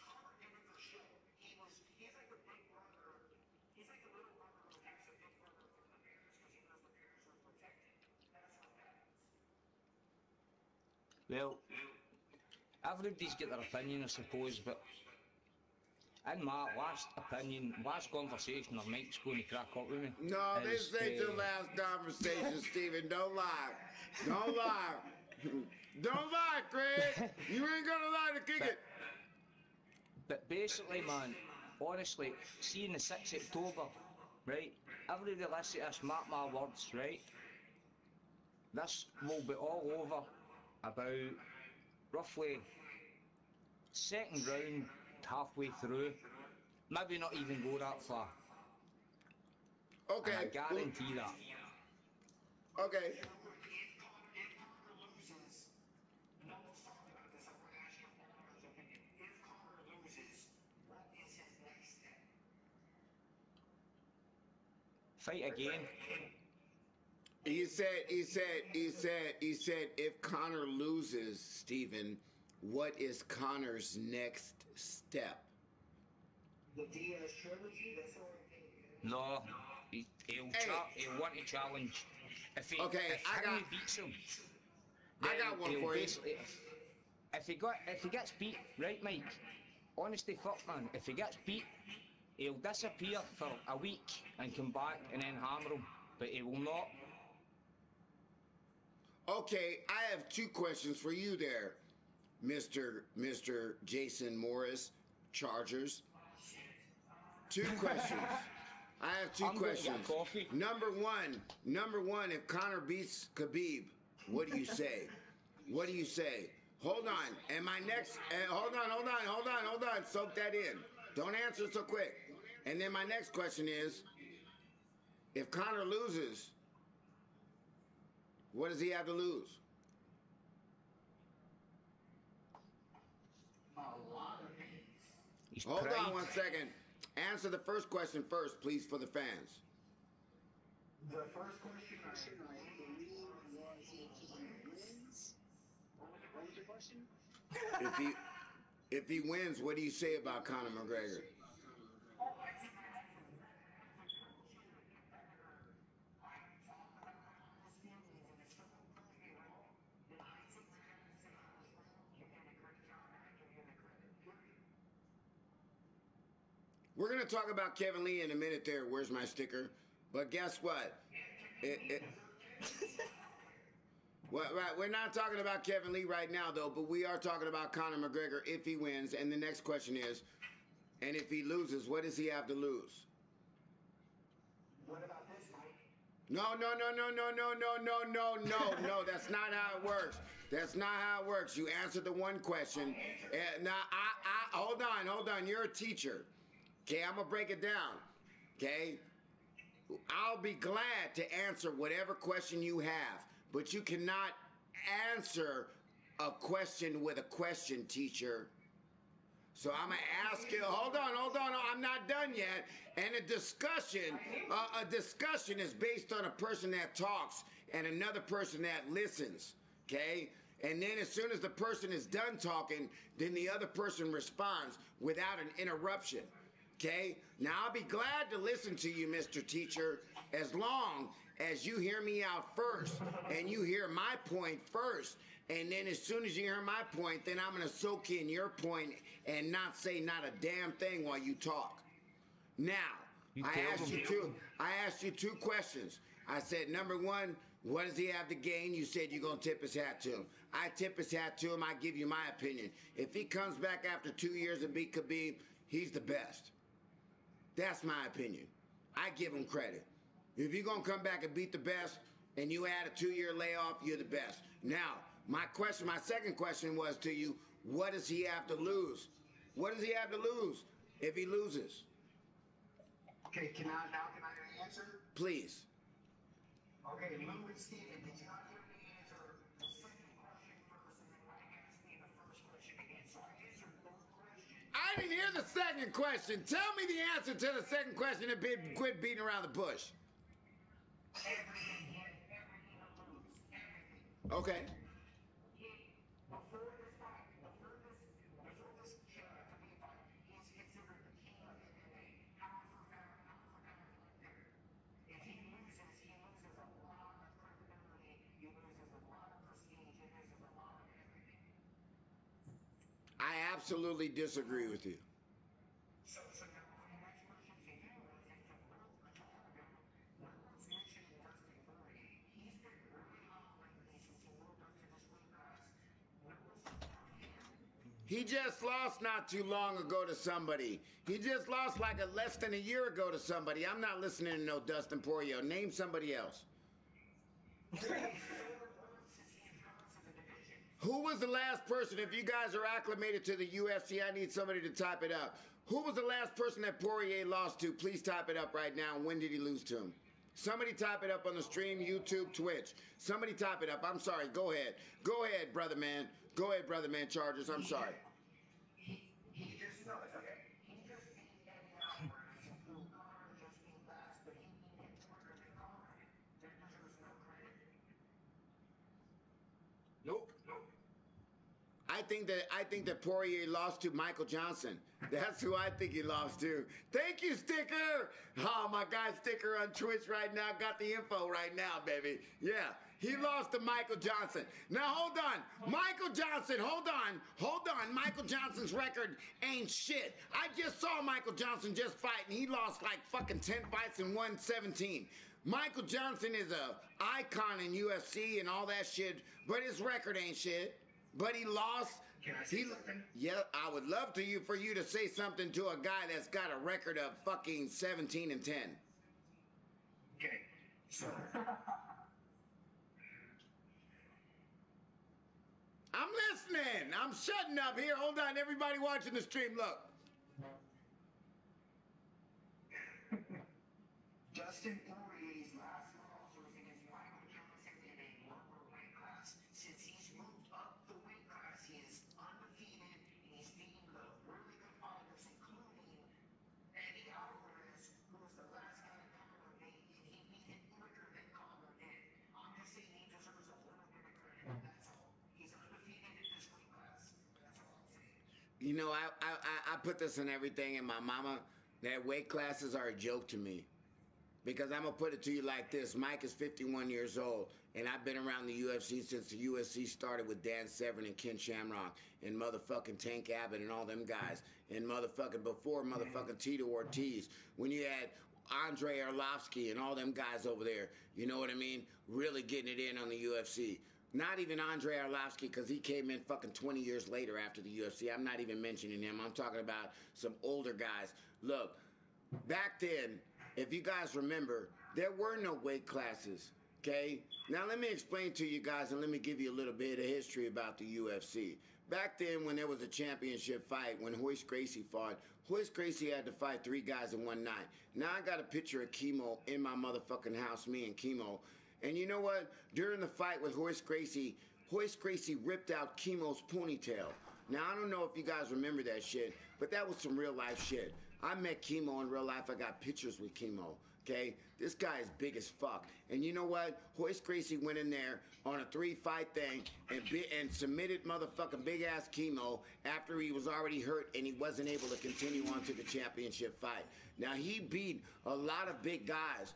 Conor did it for show. He's like a big brother. He's like a little brother who has a big brother from the parents because he knows the parents were protected. That's what happens. Well, everybody's got their opinion, I suppose, but in my last conversation, or Mike's going to crack up with me. No, this ain't the last conversation, Steven. Don't lie. Don't lie. Don't lie, Craig. You ain't gonna lie to kick it. But basically, man, honestly, seeing the 6th October, right? Everybody listen to this, mark my words, right? This will be all over about roughly second round, halfway through. Maybe not even go that far. Okay. And I guarantee that. Okay. If Conor loses, what is Fight again. He said, if Conor loses, Stephen, what is Conor's next step? The Diaz trilogy, that's all No, he'll want to challenge. If Henry beats him, I got one for you. If he gets beat, right, Mike? Honestly, fuck man, if he gets beat, he'll disappear for a week and come back and then hammer him, but he will not. Okay, I have two questions for you there, Mr. Jason Morris, Chargers. Two questions. I have two questions. Number one, if Conor beats Khabib, what do you say? What do you say? Hold on. And my next, hold on. Soak that in. Don't answer so quick. And then my next question is, if Conor loses, what does he have to lose? Hold on 1 second. Answer the first question first, please, for the fans. The first question I believe was if he wins. What was your question? If he wins, what do you say about Conor McGregor? We're going to talk about Kevin Lee in a minute there. Where's my sticker? But guess what? Well, right, we're not talking about Kevin Lee right now, though, but we are talking about Conor McGregor if he wins. And the next question is, and if he loses, what does he have to lose? What about this, Mike? No. That's not how it works. That's not how it works. You answered the one question. Now, hold on. You're a teacher. Okay, I'm going to break it down. Okay? I'll be glad to answer whatever question you have, but you cannot answer a question with a question, teacher. So I'm going to ask you, hold on, I'm not done yet. And a discussion is based on a person that talks and another person that listens, okay? And then as soon as the person is done talking, then the other person responds without an interruption. Okay, now I'll be glad to listen to you, Mr. Teacher, as long as you hear me out first and you hear my point first. And then as soon as you hear my point, then I'm going to soak in your point and not say not a damn thing while you talk. Now, I asked you two questions. I said, number one, what does he have to gain? You said you're going to tip his hat to him. I tip his hat to him. I give you my opinion. If he comes back after 2 years and beat Khabib, he's the best. That's my opinion. I give him credit. If you're going to come back and beat the best and you add a 2-year layoff, you're the best. Now, my second question was to you, what does he have to lose? What does he have to lose if he loses? Okay, can I answer? Please. Okay, Lou and Steven, did you not hear me answer the second question first and then ask me the first question again? So I answered both questions. I didn't hear the second question. Tell me the answer to the second question and quit beating around the bush. Everything. Okay. Before this fight, before this Khabib fight, he's considered the king of MMA. Pound for pound right there. If he loses a lot of credibility, he loses a lot of prestige, he loses a lot of everything. I absolutely disagree with you. So now my next question to you is, if the world retirement, no one's mentioning Dustin Poirier. He's been really hot lately since he moved up to this weight class. No one's talking about him. He just lost not too long ago to somebody. He just lost like less than a year ago to somebody. I'm not listening to no Dustin Poirier. Name somebody else. Who was the last person, if you guys are acclimated to the UFC, I need somebody to type it up. Who was the last person that Poirier lost to? Please type it up right now. When did he lose to him? Somebody type it up on the stream, YouTube, Twitch. Somebody type it up. I'm sorry. Go ahead. Go ahead, brother man. Go ahead, brother man, Chargers. I'm sorry. He just, okay. He just beat Eddie Alvarez, who just beat last, but he beat him 20 think that Poirier lost to Michael Johnson. That's who I think he lost to. Thank you, Sticker. Oh, my guy Sticker on Twitch right now got the info right now, baby. Yeah, he lost to Michael Johnson. Now hold on, Michael Johnson. Hold on. Michael Johnson's record ain't shit. I just saw Michael Johnson just fight, and he lost like fucking 10 fights and won 17. Michael Johnson is a icon in UFC and all that shit, but his record ain't shit. But he lost. Can I say something? Yeah, I would love for you to say something to a guy that's got a record of fucking 17 and 10. Okay, so I'm listening. I'm shutting up here. Hold on, everybody watching the stream, look. Dustin Poirier's last loss was against Michael Johnson in a lower weight class. Since he's moved up the weight class, he is undefeated, and he's beaten the really good fighters, including Eddie Alvarez, who was the last guy to Conor beat, and he beat him quicker than Conor did. I'm just saying he deserves a little bit of credit, that's all. He's undefeated in this weight class. That's all I'm saying. You know, I put this in everything, and my mama, that weight classes are a joke to me. Because I'm going to put it to you like this. Mike is 51 years old, and I've been around the UFC since the UFC started with Dan Severn and Ken Shamrock and motherfucking Tank Abbott and all them guys. And motherfucking before motherfucking Tito Ortiz. When you had Andre Arlovsky and all them guys over there, you know what I mean? Really getting it in on the UFC. Not even Andre Arlovsky, because he came in fucking 20 years later after the UFC. I'm not even mentioning him. I'm talking about some older guys. Look, back then, if you guys remember, there were no weight classes, okay? Now, let me explain to you guys, and let me give you a little bit of history about the UFC. Back then, when there was a championship fight, when Royce Gracie fought, Royce Gracie had to fight 3 guys in one night. Now, I got a picture of Chemo in my motherfucking house, me and Chemo. And you know what? During the fight with Royce Gracie ripped out Chemo's ponytail. Now, I don't know if you guys remember that shit, but that was some real life shit. I met Chemo in real life. I got pictures with Chemo, okay? This guy is big as fuck. And you know what? Royce Gracie went in there on a 3-fight thing and submitted motherfucking big-ass Chemo after he was already hurt and he wasn't able to continue on to the championship fight. Now, he beat a lot of big guys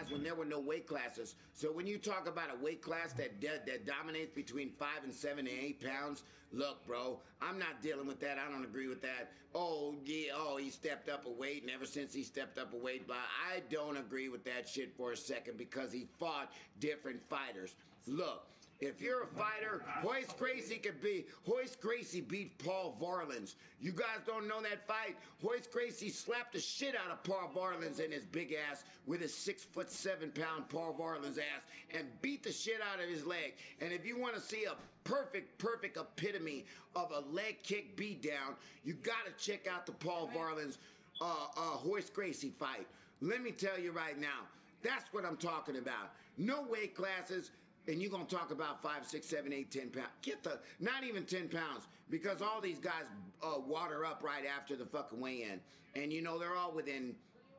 when there were no weight classes. So when you talk about a weight class that dominates between 5 and 7 and 8 pounds, look, bro, I'm not dealing with that. I don't agree with that. Oh, yeah, he stepped up a weight, and ever since he stepped up a weight, blah, I don't agree with that shit for a second because he fought different fighters. Look, if you're a fighter, Royce Gracie beat Paul Varelans. You guys don't know that fight? Royce Gracie slapped the shit out of Paul Varelans in his big ass with his 6'7" Paul Varelans ass and beat the shit out of his leg. And if you want to see a perfect epitome of a leg kick beat down, you got to check out the Paul Varelans Royce Gracie fight. Let me tell you right now, that's what I'm talking about. No weight classes. And you're going to talk about 5, 6, 7, 8, 10 pounds. Not even 10 pounds, because all these guys water up right after the fucking weigh-in. And, you know, they're all within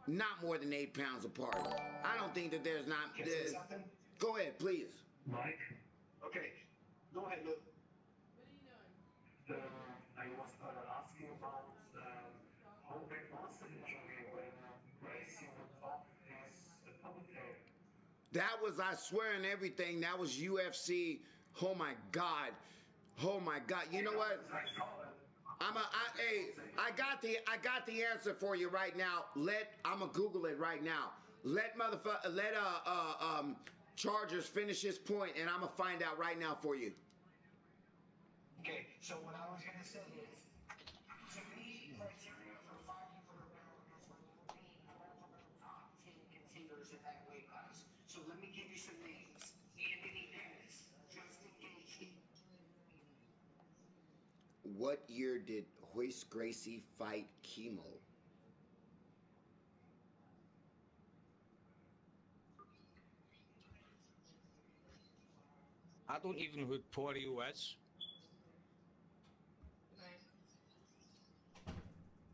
not more than 8 pounds apart. I don't think that there's not... Can I say something? Go ahead, please. Mike, Okay, go ahead, Luke. I was asking about how big was the injury when Gracie would off his ponytail. That was, I swear on everything, that was UFC. Oh my God. You know what? I got the answer for you right now. I'm gonna Google it right now. Let Chargers finish his point, and I'm gonna find out right now for you. Okay, so what I was going to say is, to me, criteria for fighting for a belt is when you beat multiple top 10 contenders in that weight class. So let me give you some names. Anthony Dennis, Justin Gaethje. What year did Royce Gracie fight Chemo? I don't even know who Poirier is.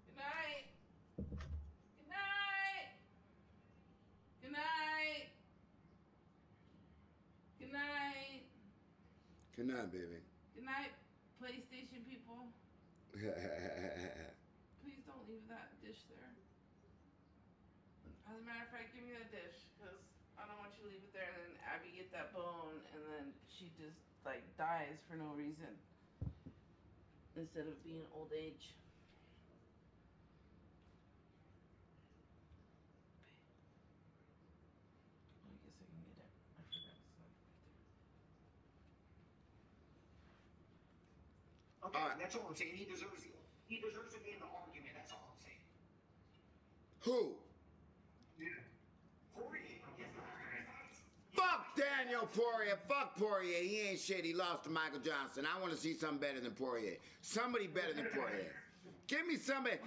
Good night. Good night. Good night. Good night. Good night, baby. Good night, PlayStation people. Please don't leave that dish there. As a matter of fact, give me that dish, because I don't want you to leave it there and then Abby get that bone and then she just like dies for no reason. Instead of being old age. I guess I can get it. I forgot it's not right there. Okay, that's all I'm saying. He deserves to be in the argument. That's all I'm saying. Who? Yeah. Poirier. Fuck Daniel Poirier. Fuck Poirier. He ain't shit. He lost to Michael Johnson. I want to see something better than Poirier. Somebody better than Poirier. Give me somebody.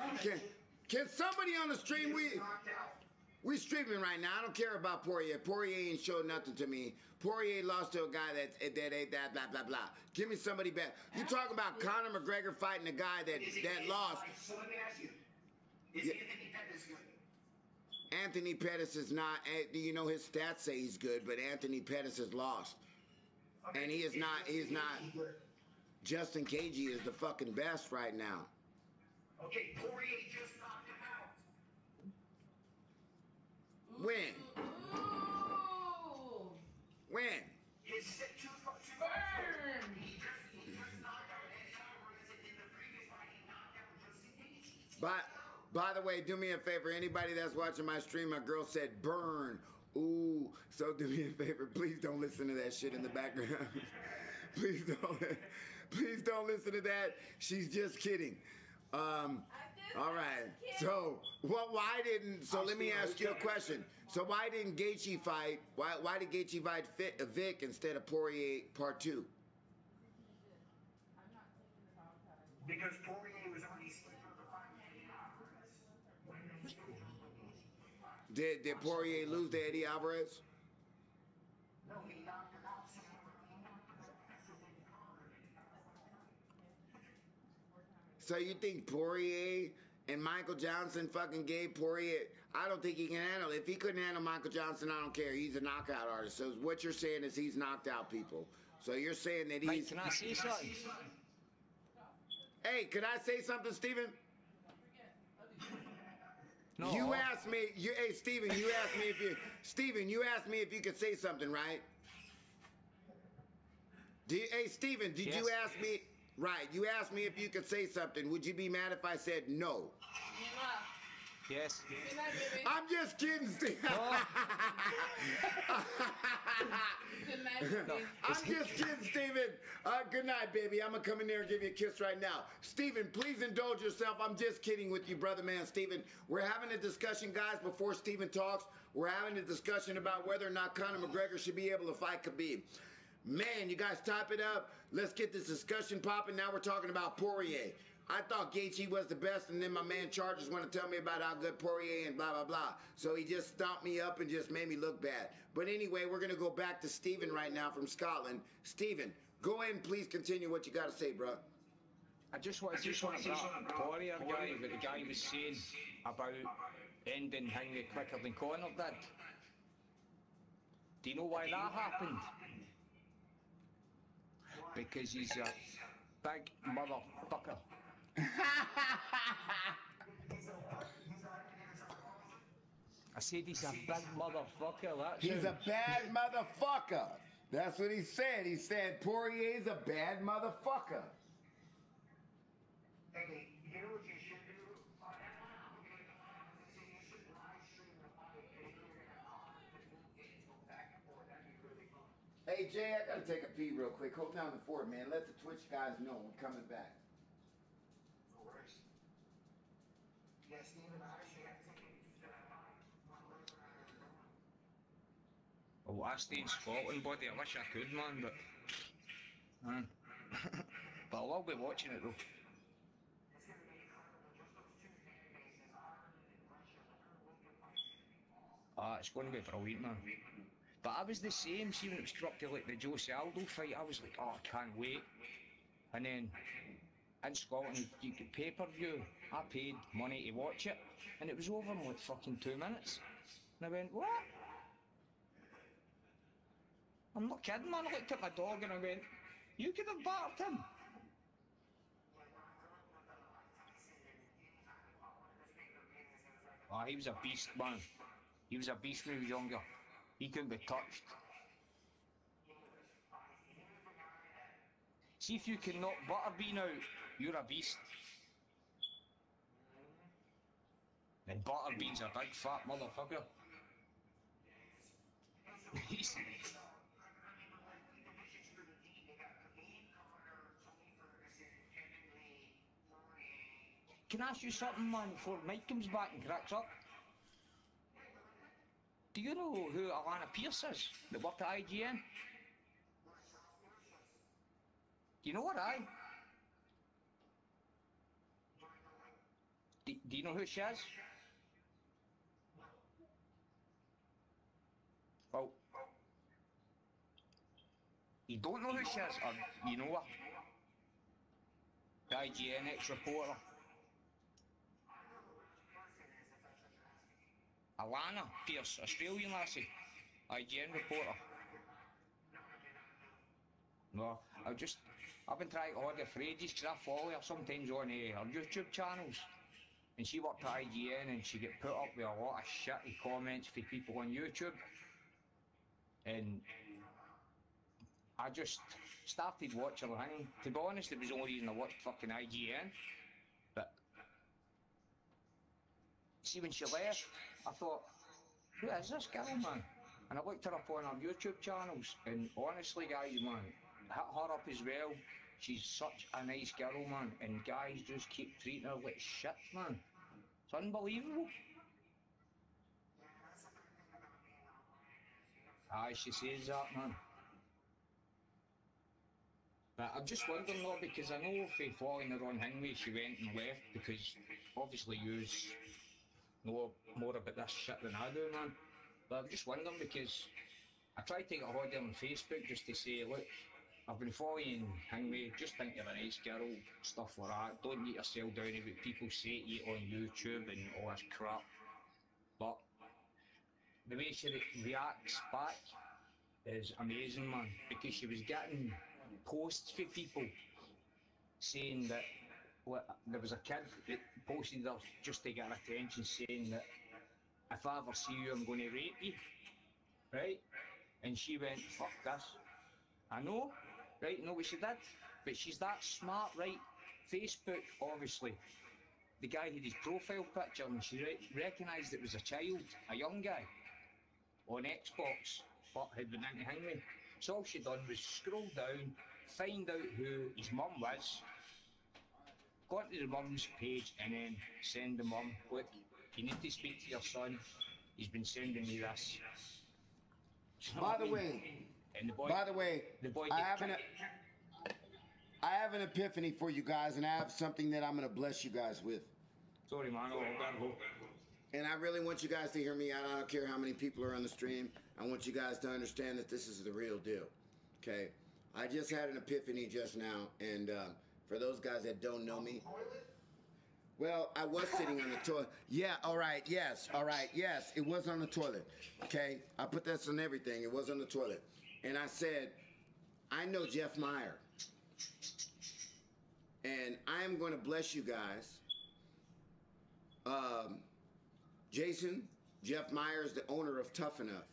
Can somebody on the stream? We streaming right now. I don't care about Poirier. Poirier ain't showed nothing to me. Poirier lost to a guy that ain't that blah blah blah. Give me somebody better. You talk about Conor McGregor fighting a guy that lost. So let me ask you. Is Anthony Pettis good? Anthony Pettis is not. You know his stats say he's good, but Anthony Pettis has lost, and he is not. He is not. Justin Cagey is the fucking best right now. Okay, Poirier just knocked him out. When? Ooh. When? His two Burn. He just knocked out Eddie Alvarez in the previous fight. He knocked out Justin Cagey. By the way, do me a favor. Anybody that's watching my stream, my girl said burn. Ooh, so do me a favor. Please don't listen to that shit in the background. Please don't listen to that. She's just kidding. All right. So why didn't? So let me ask you a question. So why didn't Gaethje fight? Why did Gaethje fight Vic instead of Poirier Part 2? Because Poirier was already sleeping on the fight. Did Poirier lose to Eddie Alvarez? No, he knocked him out. So you think Poirier and Michael Johnson fucking gave Poirier? I don't think he can handle it. If he couldn't handle Michael Johnson, I don't care. He's a knockout artist. So what you're saying is he's knocked out people. So you're saying that he's... Mike, can I say something? Hey, can I say something, Steven? No. You asked me. Hey, Steven, you asked me if you... Steven, you asked me if you could say something, right? Hey, Steven, did you ask me... Right, you asked me if you could say something. Would you be mad if I said no? Yes. Good night, baby. I'm just kidding, Steve. Good night, baby. I'm just kidding, Steven. Good night, baby. I'm going to come in there and give you a kiss right now. Steven, please indulge yourself. I'm just kidding with you, brother man, Steven. We're having a discussion, guys, before Steven talks. We're having a discussion about whether or not Conor McGregor should be able to fight Khabib. Man, you guys type it up. Let's get this discussion popping. Now we're talking about Poirier. I thought Gaethje was the best, and then my man Chargers want to tell me about how good Poirier and blah, blah, blah. So he just stomped me up and just made me look bad. But anyway, we're going to go back to Stephen right now from Scotland. Stephen, go ahead and please continue what you got to say, bro. I just want to say about Poirier guy, what the guy was saying about ending Hanging quicker than Conor did. Do you know why that happened? Because he's a big motherfucker. I said he's a big motherfucker. He's a bad motherfucker. That's what he said. He said Poirier's a bad motherfucker. Hey, you know what you should do? You should live stream the fight and you're gonna go back and forth. That'd be really fun. Hey Jay, I gotta take a pee real quick. Hold down the fort, man. Let the Twitch guys know we're coming back. No worries. Yeah, Steven, I actually have to take it. Oh, I stay in Scotland, buddy. I wish I could, man, but... Man. But I'll be watching it, though. It's going to be brilliant, man. But I was the same, see when it was struck to like the Jose Aldo fight, I was like, oh, I can't wait. And then, in Scotland, you could pay-per-view. I paid money to watch it, and it was over in like fucking 2 minutes. And I went, what? I'm not kidding, man. I looked at my dog and I went, you could have battered him. Oh, he was a beast, man. He was a beast when he was younger. He couldn't be touched. See if you can knock Butterbean out, you're a beast. And Butterbean's a big fat motherfucker. Can I ask you something, man, before Mike comes back and cracks up? Do you know who Alana Pierce is, that worked at IGN? Do you know her, aye? Do you know who she is? Well, you don't know who she is, or you know her? The IGN ex-reporter. Alana Pierce, Australian lassie, IGN reporter. No, I've been trying to order for ages because I follow her sometimes on her YouTube channels. And she worked at IGN and she get put up with a lot of shitty comments from people on YouTube. And I just started watching her thing. To be honest, it was the only reason I watched fucking IGN. But see, when she left, I thought, who is this girl, man? And I looked her up on her YouTube channels, and honestly, guys, man, hit her up as well. She's such a nice girl, man, and guys just keep treating her like shit, man. It's unbelievable. Aye, she says that, man. But I'm just wondering though, because I know if following her on Hingway, she went and left because obviously yous know more about this shit than I do, man. But I'm just wondering because I tried to get a hold of her on Facebook just to say, look, I've been following Hingway, just think you're a nice girl, stuff like that. Don't get yourself down to what people say to you on YouTube and all this crap. But the way she reacts back is amazing, man, because she was getting posts for people saying that there was a kid that posted her just to get her attention, saying that if I ever see you, I'm going to rape you, right? And she went, fuck this. I know, right? Know what she did? But she's that smart, right? Facebook, obviously, the guy had his profile picture and she recognised it was a child, a young guy, on Xbox, but had been into Hangman. So all she done was scroll down, find out who his mum was, go to the mum's page and then send the mum, look, you need to speak to your son, he's been sending me this. You know By what the I mean? way, And the boy I did have an epiphany for you guys, and I have something that I'm going to bless you guys with. Sorry, man, I gotta go. And I really want you guys to hear me out. I don't care how many people are on the stream. I want you guys to understand that this is the real deal. Okay? I just had an epiphany just now, and for those guys that don't know me, well, I was sitting on the toilet. Yeah, all right, yes, it was on the toilet. Okay? I put this on everything. It was on the toilet. And I said, I know Jeff Meyer. And I am going to bless you guys. Jason, Jeff Meyer is the owner of Tough Enough.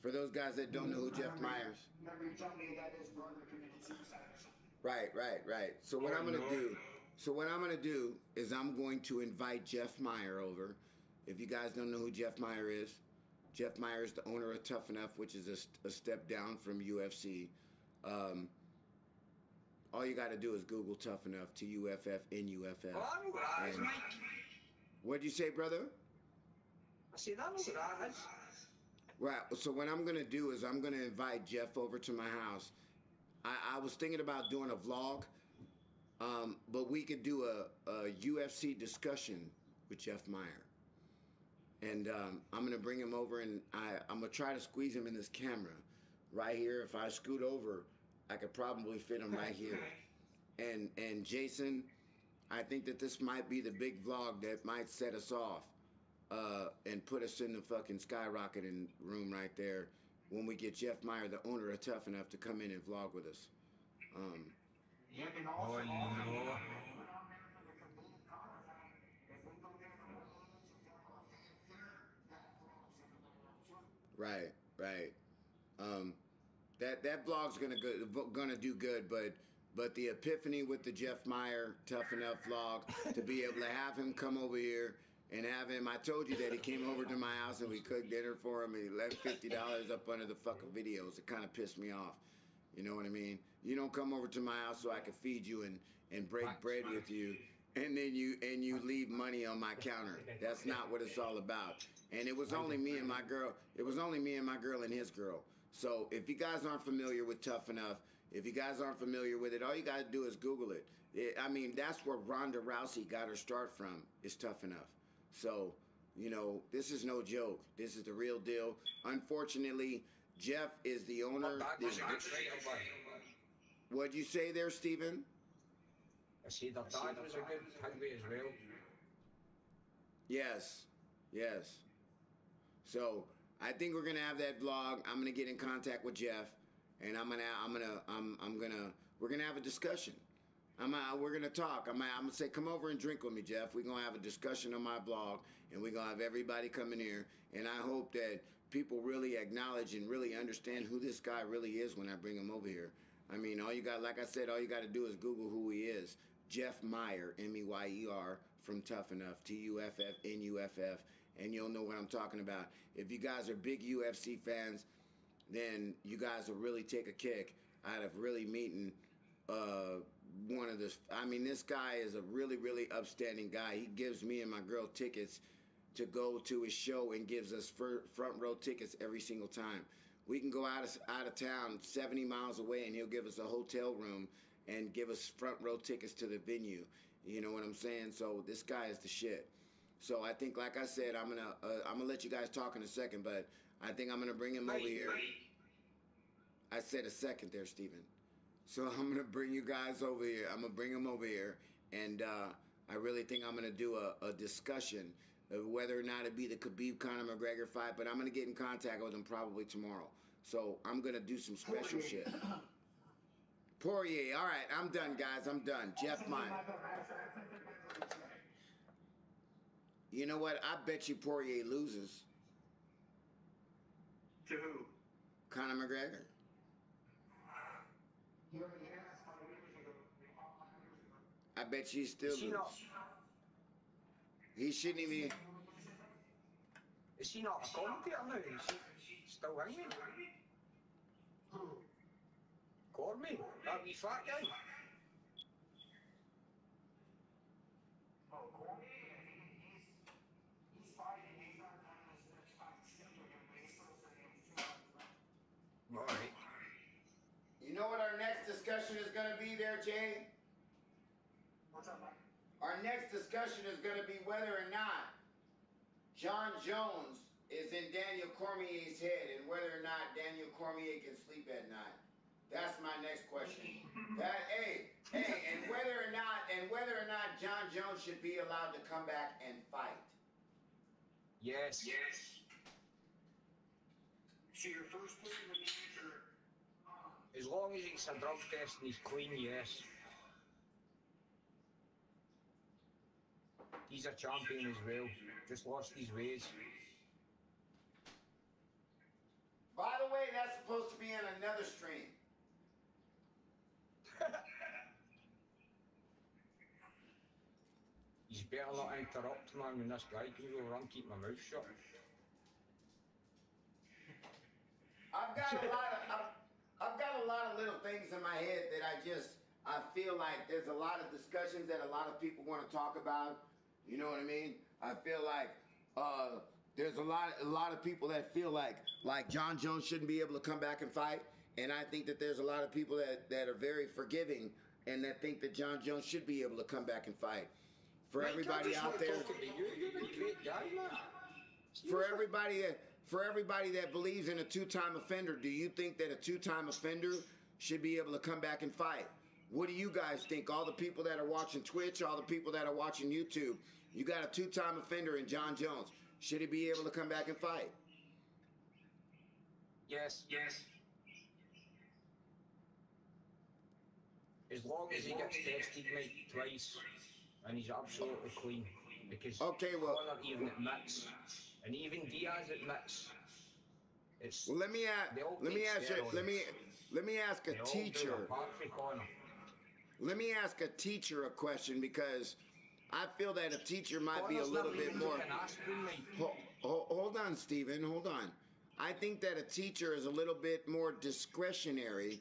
For those guys that don't know who Jeff Myers. Remember you told me that his brother committed suicide or something. Right. So what I'm gonna do is I'm going to invite Jeff Meyer over. If you guys don't know who Jeff Meyer is, Jeff Meyer is the owner of Tough Enough, which is a step down from UFC. All you got to do is Google Tough Enough, TUFFNUFF. Oh, I know what that is, Mike. What'd you say, brother? I said, I know what that is. Right, so what I'm going to do is I'm going to invite Jeff over to my house. I was thinking about doing a vlog, but we could do a UFC discussion with Jeff Meyer. And I'm going to bring him over, and I'm going to try to squeeze him in this camera right here. If I scoot over, I could probably fit him right here. And Jason, I think that this might be the big vlog that might set us off. And put us in the fucking skyrocketing room right there when we get Jeff Meyer, the owner of Tough Enough, to come in and vlog with us. Oh no. Right, right. Um, that vlog's gonna do good, but the epiphany with the Jeff Meyer Tough Enough vlog to be able to have him come over here and have him. I told you that he came over to my house and we cooked dinner for him and he left $50 up under the fucking videos. It kind of pissed me off. You know what I mean? You don't come over to my house so I can feed you and break bread with you, and then you leave money on my counter. That's not what it's all about. And it was only me and my girl. It was only me and my girl and his girl. So if you guys aren't familiar with Tough Enough, if you guys aren't familiar with it, all you got to do is Google it. I mean, that's where Ronda Rousey got her start from, is Tough Enough. So, you know, this is no joke. This is the real deal. Unfortunately, Jeff is the owner. What'd you say there, Stephen? I said their dad was a good piggy as well. Yes, yes. So I think we're gonna have that vlog. I'm gonna get in contact with Jeff, and we're gonna have a discussion. We're gonna talk. I'm gonna say, come over and drink with me, Jeff. We're gonna have a discussion on my blog, and we're gonna have everybody come in here. And I hope that people really acknowledge and really understand who this guy really is when I bring him over here. I mean, like I said, all you got to do is Google who he is. Jeff Meyer, Meyer, from Tough Enough, TUFFNUFF, and you'll know what I'm talking about. If you guys are big UFC fans, then you guys will really take a kick out of really meeting one of the. I mean, this guy is a really, really upstanding guy. He gives me and my girl tickets to go to his show and gives us front row tickets every single time. We can go out of town 70 miles away and he'll give us a hotel room and give us front row tickets to the venue. You know what I'm saying? So this guy is the shit. So I think, like I said, I'm gonna let you guys talk in a second, but I think I'm gonna bring him over here. I said a second there, Stephen. So I'm gonna bring you guys over here. I'm gonna bring him over here, and I really think I'm gonna do a discussion of whether or not it be the Khabib Conor McGregor fight. But I'm gonna get in contact with him probably tomorrow. So I'm gonna do some special shit. Poirier. All right, I'm done, guys. I'm done. Jeff Meyer. You know what? I bet you Poirier loses. To who? Conor McGregor. I bet you still lose. He shouldn't even. Is he not a commentator now? Is he still hanging? Cormier, that wee fat guy. Oh, Cormier, he's fighting. He's not done his next fight scheduled yet, but he's still saying he's 2 months left. All right. You know what our next discussion is going to be there, Jay? What's up, Mike? Our next discussion is going to be whether or not John Jones is in Daniel Cormier's head and whether or not Daniel Cormier can sleep at night. That's my next question. And whether or not John Jones should be allowed to come back and fight. Yes. Yes. So your first pick would be your... As long as it's a drug test and he's clean, yes. He's a champion as well. Just lost his ways. By the way, that's supposed to be in another stream. He's better not interrupt, man, when this guy comes over. I'm keeping my mouth shut. I've got a lot of little things in my head that I feel like there's a lot of discussions that a lot of people want to talk about. You know what I mean? I feel like there's a lot of people that feel like John Jones shouldn't be able to come back and fight, and I think that there's a lot of people that are very forgiving and that think that John Jones should be able to come back and fight. For everybody out there, You're a great guy, man. for everybody that believes in a two-time offender, do you think that a two-time offender should be able to come back and fight? What do you guys think? All the people that are watching Twitch, all the people that are watching YouTube, you got a two-time offender in John Jones. Should he be able to come back and fight? Yes. Yes. As long as he gets tested, mate, twice, and he's absolutely clean. Because Okay, well, Conor even admits, and even Diaz admits, It's Well, let me ask a teacher. Let me ask a teacher a question, because I feel that a teacher might be a little bit more. Hold on, Stephen. Hold on. I think that a teacher is a little bit more discretionary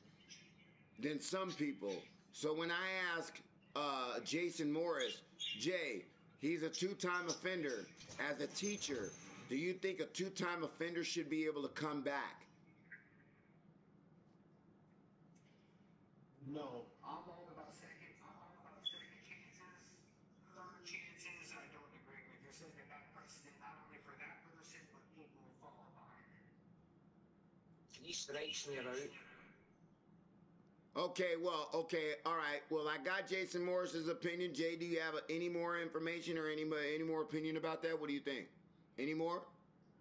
than some people. So when I ask Jason Morris, Jay, he's a two-time offender. As a teacher, do you think a two-time offender should be able to come back? No. I'm all about second chances. Third chances, I don't agree with. You're setting a bad precedent not only for that person, but people who follow behind it. 3 strikes and you're out. Okay, all right. Well, I got Jason Morris's opinion. Jay, do you have any more information or any more opinion about that? What do you think? Any more?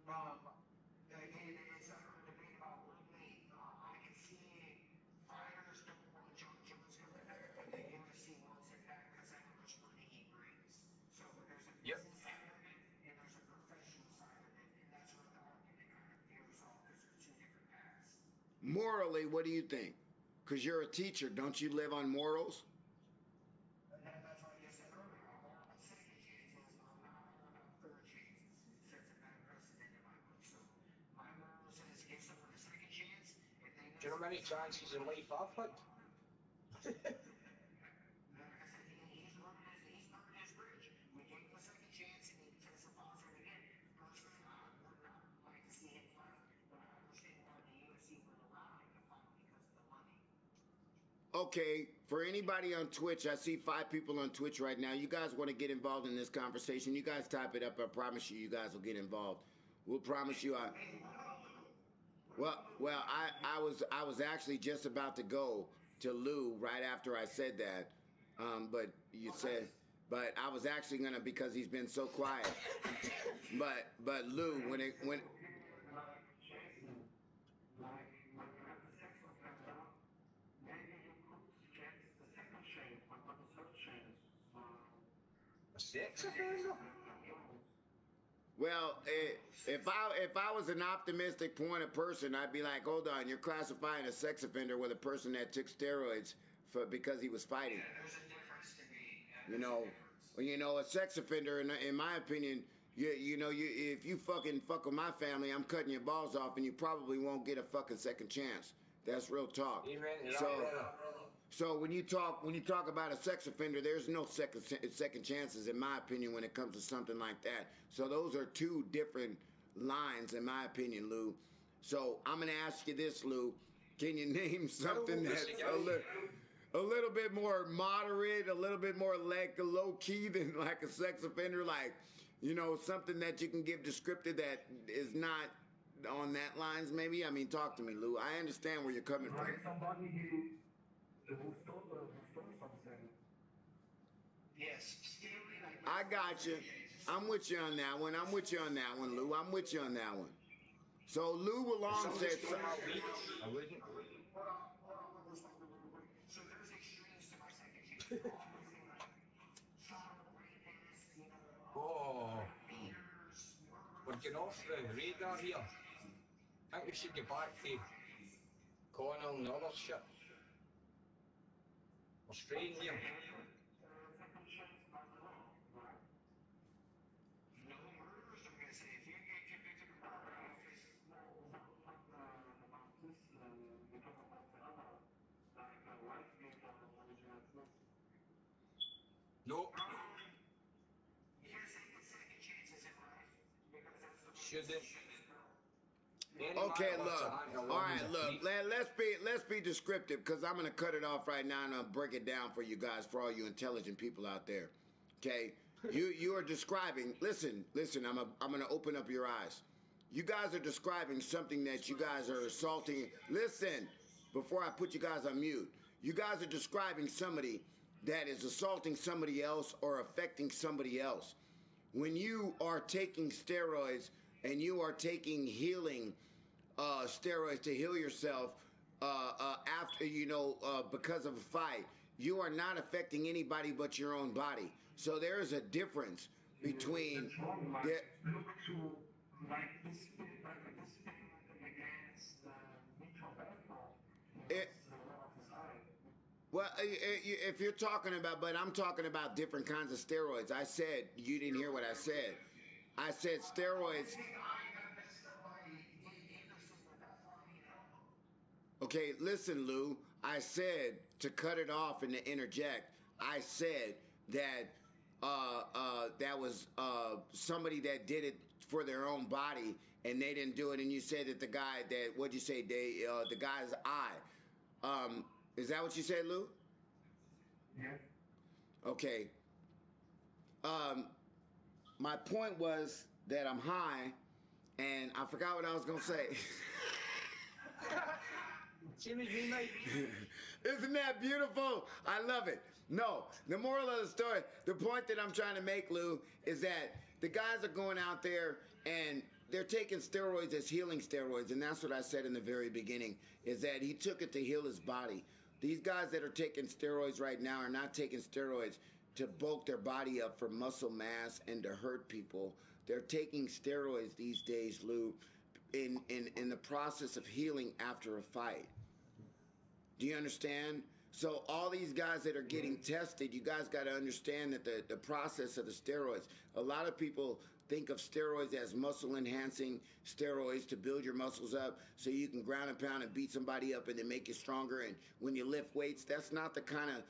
Again, it's not a debate about Woodley. I can see fighters don't want John Jones coming back, but the UFC wants him back because of how much money he brings. So there's a business side of it and there's a professional side of it, and that's where the argument kind of veers off, because there's two different paths. Morally, what do you think? Because you're a teacher, don't you live on morals? That's like I said earlier. I'm all about second chances, but I'm not all about third chances. It sets a bad precedent in my book. So my moral says give someone a second chance. If they Do you know how many chances in life I've had? like I said, he's burned his bridge. We gave him a second chance and he tested positive again. Personally, I would not like to see him fight, but I understand why the UFC would allow him to fight because of the money. Okay, for anybody on Twitch, I see 5 people on Twitch right now. You guys want to get involved in this conversation, you guys type it up. I promise you guys will get involved. We'll promise you. I was actually just about to go to Lou right after I said that, but you said, but I was actually gonna, because he's been so quiet. But Lou, when A sex offender? well, if I was an optimistic point of person, I'd be like, hold on, you're classifying a sex offender with a person that took steroids because he was fighting. Yeah, there's a difference to me. You know, a sex offender, in my opinion, if you fucking fuck with my family, I'm cutting your balls off, and you probably won't get a fucking second chance. That's real talk. Amen. So when you talk about a sex offender, there's no second chances, in my opinion, when it comes to something like that. So those are two different lines, in my opinion, Lou. So I'm gonna ask you this, Lou. Can you name something that's a little bit more moderate, a little bit more like low key than like a sex offender, like, something that you can give descriptive that is not on that lines, maybe? I mean, talk to me, Lou. I understand where you're coming from. Like somebody who stole something. Yes, stealing. I got you. I'm with you on that one. Lou. I'm with you on that one. So Lou Wallong said I wouldn't. So there's extremes to my second chance. Oh, we're getting off the radar here. I think we should get back to Connell and other shit. We're straying here. No murders, I'm going to say. If you get convicted of murder, you face No. You can't say the second chances in life because that's the Shouldn't. Okay, look. All right, look. Let's be descriptive, because I'm gonna cut it off right now and I'll break it down for you guys, for all you intelligent people out there. Okay, you are describing. Listen. I'm gonna open up your eyes. You guys are describing something that you guys are assaulting. Listen, before I put you guys on mute, you guys are describing somebody that is assaulting somebody else or affecting somebody else. When you are taking steroids and you are taking healing steroids to heal yourself after, because of a fight, you are not affecting anybody but your own body. So there is a difference between Look to like this thing again Well, if you're talking about, but I'm talking about different kinds of steroids. I said, you didn't hear what I said. I said steroids. Okay, listen, Lou. I said, to cut it off and to interject, I said that that was somebody that did it for their own body and they didn't do it. And you said that the guy that, what'd you say, the guy's eye. Is that what you said, Lou? Yeah. Okay. My point was that I'm high, and I forgot what I was gonna say. Same as me, mate. Isn't that beautiful? I love it. No, the moral of the story, the point that I'm trying to make, Lou, is that the guys are going out there and they're taking steroids as healing steroids, and that's what I said in the very beginning, is that he took it to heal his body. These guys that are taking steroids right now are not taking steroids to bulk their body up for muscle mass and to hurt people. They're taking steroids these days, Lou, in the process of healing after a fight. Do you understand? So all these guys that are getting tested, you guys got to understand that the process of the steroids, a lot of people think of steroids as muscle enhancing steroids to build your muscles up so you can ground and pound and beat somebody up and then make you stronger. And when you lift weights, that's not the kind of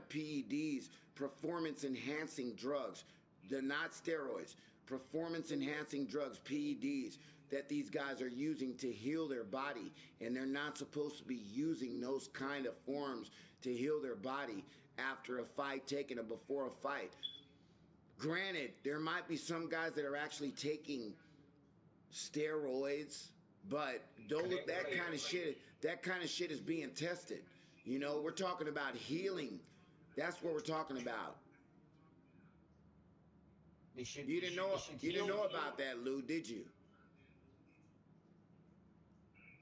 PEDs, performance enhancing drugs. They're not steroids. Performance enhancing drugs, PEDs, that these guys are using to heal their body, and they're not supposed to be using those kind of forms to heal their body after a fight, taking them before a fight. Granted, there might be some guys that are actually taking steroids, but that kind of shit is being tested. You know, we're talking about healing. That's what we're talking about. You didn't know about that, Lou, did you?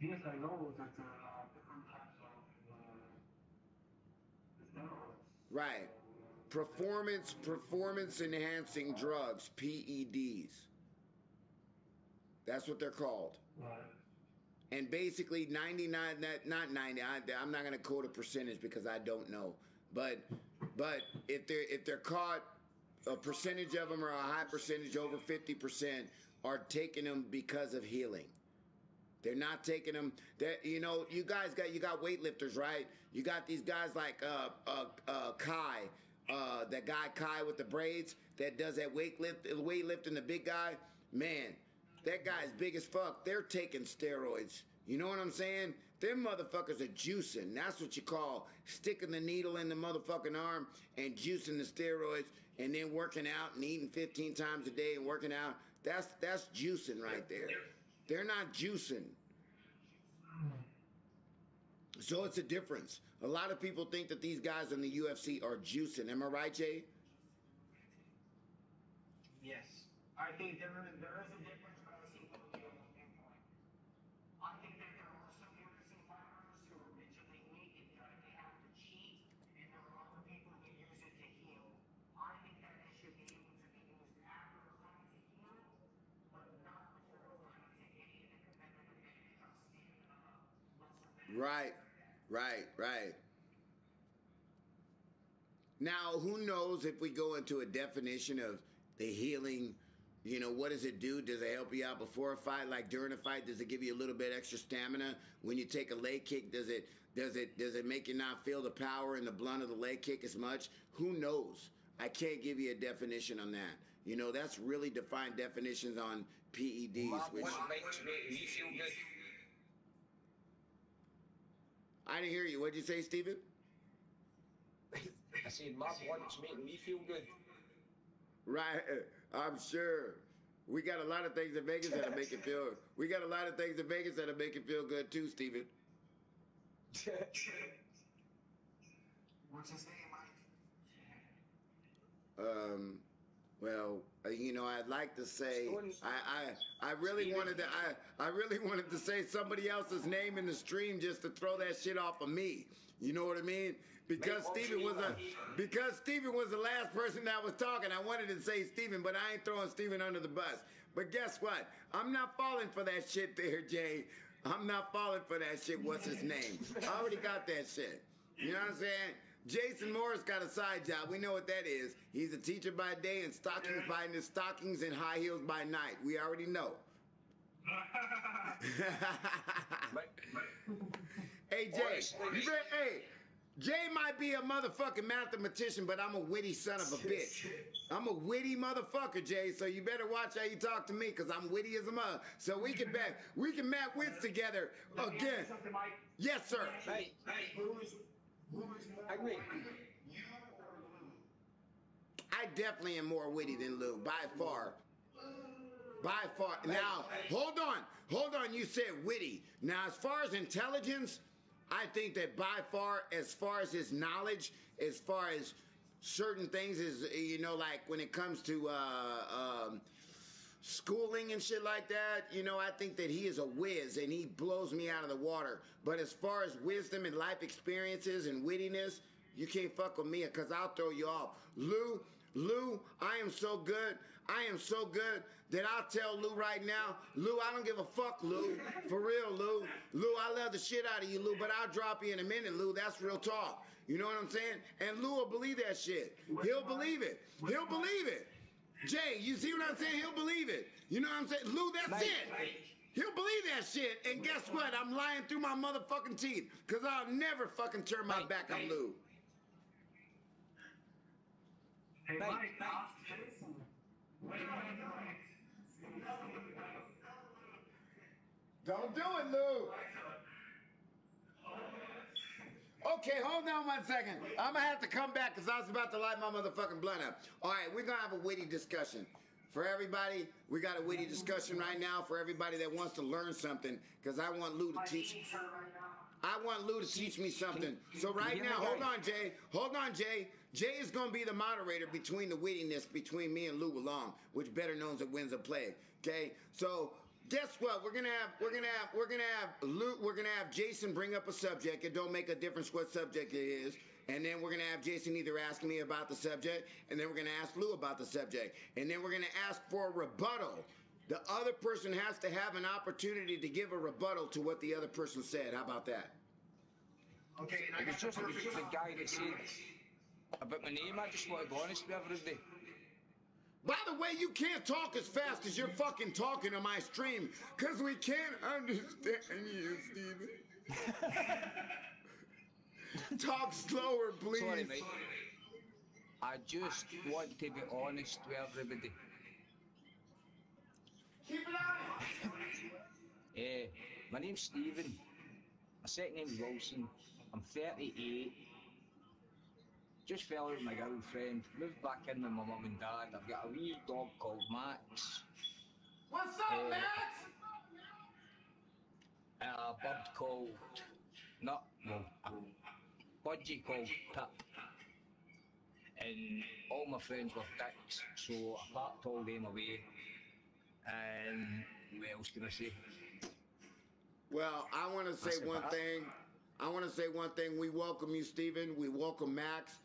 Yes, I know that there are different types of steroids. Right. Performance enhancing drugs, PEDs. That's what they're called. Right. And basically 99, not 90, I'm not going to quote a percentage because I don't know. But if they're caught, a percentage of them, or a high percentage, over 50%, are taking them because of healing. They're not taking them. You know, you got weightlifters, right? You got these guys like Kai, that guy Kai with the braids that does that weightlifting, the big guy. Man, that guy's big as fuck. They're taking steroids. You know what I'm saying? Them motherfuckers are juicing. That's what you call sticking the needle in the motherfucking arm and juicing the steroids, and then working out and eating 15 times a day and working out. That's juicing right there. They're not juicing. So it's a difference. A lot of people think that these guys in the UFC are juicing. Am I right, Jay? Yes. I think there is a difference, but I see what you're looking for. I think that there are some UFC fighters who are mentally weak and feel like they have to cheat, and there are other people who use it to heal. I think that it should be able to be used after a fight to heal, but not before a fight to gain a competitive advantage on stamina, muscle mass. Right. Now, who knows if we go into a definition of the healing, you know, what does it do? Does it help you out before a fight? Like during a fight, does it give you a little bit extra stamina? When you take a leg kick, does it make you not feel the power and the blunt of the leg kick as much? Who knows? I can't give you a definition on that. You know, that's really defined definitions on PEDs. What makes me feel good? I didn't hear you. What'd you say, Stephen? I said my blunt's making me feel good. Right, I'm sure. We got a lot of things in Vegas that'll make it feel. We got a lot of things in Vegas that'll make it feel good too, Stephen. What's his name, Mike? Well, you know, I'd like to say I really wanted to say somebody else's name in the stream just to throw that shit off of me. You know what I mean? Because Stephen was the last person that was talking. I wanted to say Stephen, but I ain't throwing Stephen under the bus. But guess what? I'm not falling for that shit there, Jay. I'm not falling for that shit. What's his name? I already got that shit. You know what I'm saying? Jason Morris got a side job. We know what that is. He's a teacher by day and stockings and high heels by night. We already know. Hey Jay, Jay might be a motherfucking mathematician, but I'm a witty son of a bitch. I'm a witty motherfucker, Jay. So you better watch how you talk to me, because I'm witty as a mother. So we can map wits together again. Yes, sir. Hey. Agree. I definitely am more witty than Lou, by far. By far. Now, hold on. You said witty. Now, as far as intelligence, I think that by far, as far as his knowledge, as far as certain things, is, you know, like when it comes to schooling and shit like that, you know, I think that he is a whiz and he blows me out of the water. But as far as wisdom and life experiences and wittiness, you can't fuck with me, because I'll throw you off. Lou, I am so good that I'll tell Lou right now, Lou, I don't give a fuck, Lou. For real, Lou. Lou, I love the shit out of you, Lou, but I'll drop you in a minute, Lou. That's real talk. You know what I'm saying? And Lou will believe that shit. He'll believe it. He'll believe it. Jay, you see what I'm saying? He'll believe it. You know what I'm saying? Lou, that's it. He'll believe that shit. And guess what? I'm lying through my motherfucking teeth, because I'll never fucking turn my back on Lou. Hey, Mike, ask Jason. What am I doing? Don't do it, Lou. Okay, hold on 1 second. I'm going to have to come back, because I was about to light my motherfucking blunt up. All right, we're going to have a witty discussion. For everybody, we got a witty discussion right now for everybody that wants to learn something, because I want Lou to teach me something. So right now, hold on, Jay. Jay is going to be the moderator between the wittiness between me and Lou along, which better known as wins a play. Okay? So guess what? We're gonna have Jason bring up a subject. It don't make a difference what subject it is. And then we're gonna have Jason either ask me about the subject, and then we're gonna ask Lou about the subject, and then we're gonna ask for a rebuttal. The other person has to have an opportunity to give a rebuttal to what the other person said. How about that? Okay, and I was just the guy that said about my name. I just want to be honest with everybody. By the way, you can't talk as fast as you're fucking talking on my stream, because we can't understand you, Steven. Talk slower, please. Sorry, mate. I just want to be honest with everybody. Keep it on. My name's Stephen. My second name's Wilson. I'm 38. Just fell out with my girlfriend. Moved back in with my mum and dad. I've got a wee dog called Max. What's up, Max? A bird called... a budgie called Pip. And all my friends were dicks, so I packed all them away. And what else can I say? Well, I want to say one thing. We welcome you, Stephen. We welcome Max.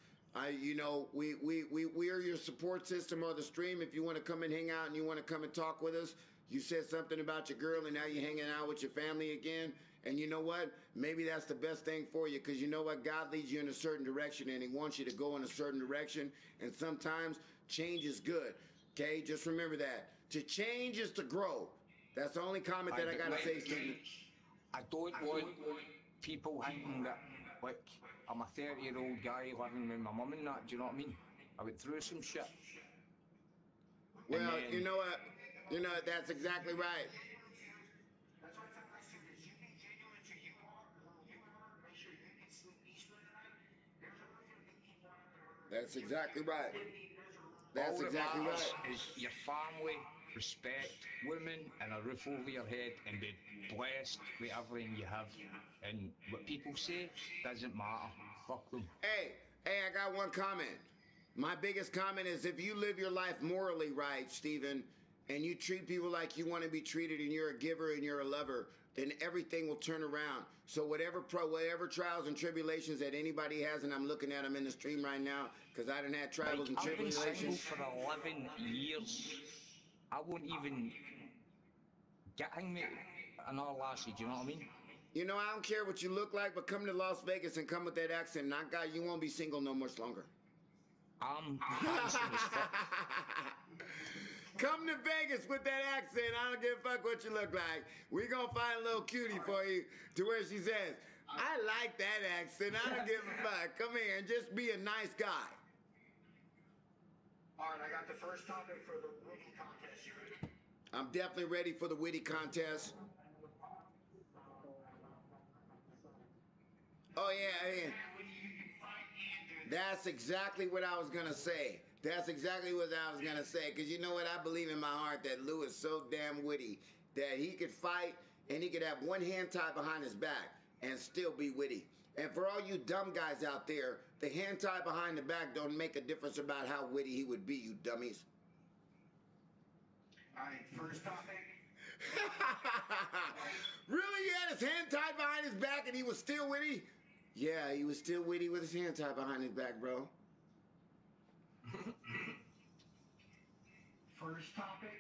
We are your support system on the stream. If you want to come and hang out and you want to come and talk with us, you said something about your girl and now you're hanging out with your family again. And you know what? Maybe that's the best thing for you, because you know what? God leads you in a certain direction and he wants you to go in a certain direction. And sometimes change is good. Okay? Just remember that. To change is to grow. That's the only comment that I got to say, Stephen. I don't want people thinking that, like, I'm a 30-year-old guy living with my mum and that, do you know what I mean? I went through some shit. Well, then, you know what? That's exactly right. That's exactly right. That's exactly right. Is your family, respect women, and a roof over your head, and be blessed with everything you have. And what people say doesn't matter. Fuck them. Hey, I got one comment. My biggest comment is, if you live your life morally right, Stephen, and you treat people like you want to be treated, and you're a giver and you're a lover, then everything will turn around. So whatever trials and tribulations that anybody has, and I'm looking at them in the stream right now, because I didn't have trials and tribulations. I've been single for 11 years. I won't even get me another lassie, do you know what I mean? You know, I don't care what you look like, but come to Las Vegas and come with that accent. Not guy, you won't be single no much longer. I'm handsome as fuck. Come to Vegas with that accent. I don't give a fuck what you look like. We gonna find a little cutie for you to where she says, I like that accent. I don't give a fuck. Come here and just be a nice guy. All right, I got the first topic for the witty contest. You ready? I'm definitely ready for the witty contest. Oh, yeah. That's exactly what I was going to say. That's exactly what I was going to say. Because you know what? I believe in my heart that Lou is so damn witty that he could fight and he could have one hand tied behind his back and still be witty. And for all you dumb guys out there, the hand tied behind the back don't make a difference about how witty he would be, you dummies. All right, first topic. Really? He had his hand tied behind his back and he was still witty? Yeah, he was still witty with his hand tied behind his back, bro. First topic.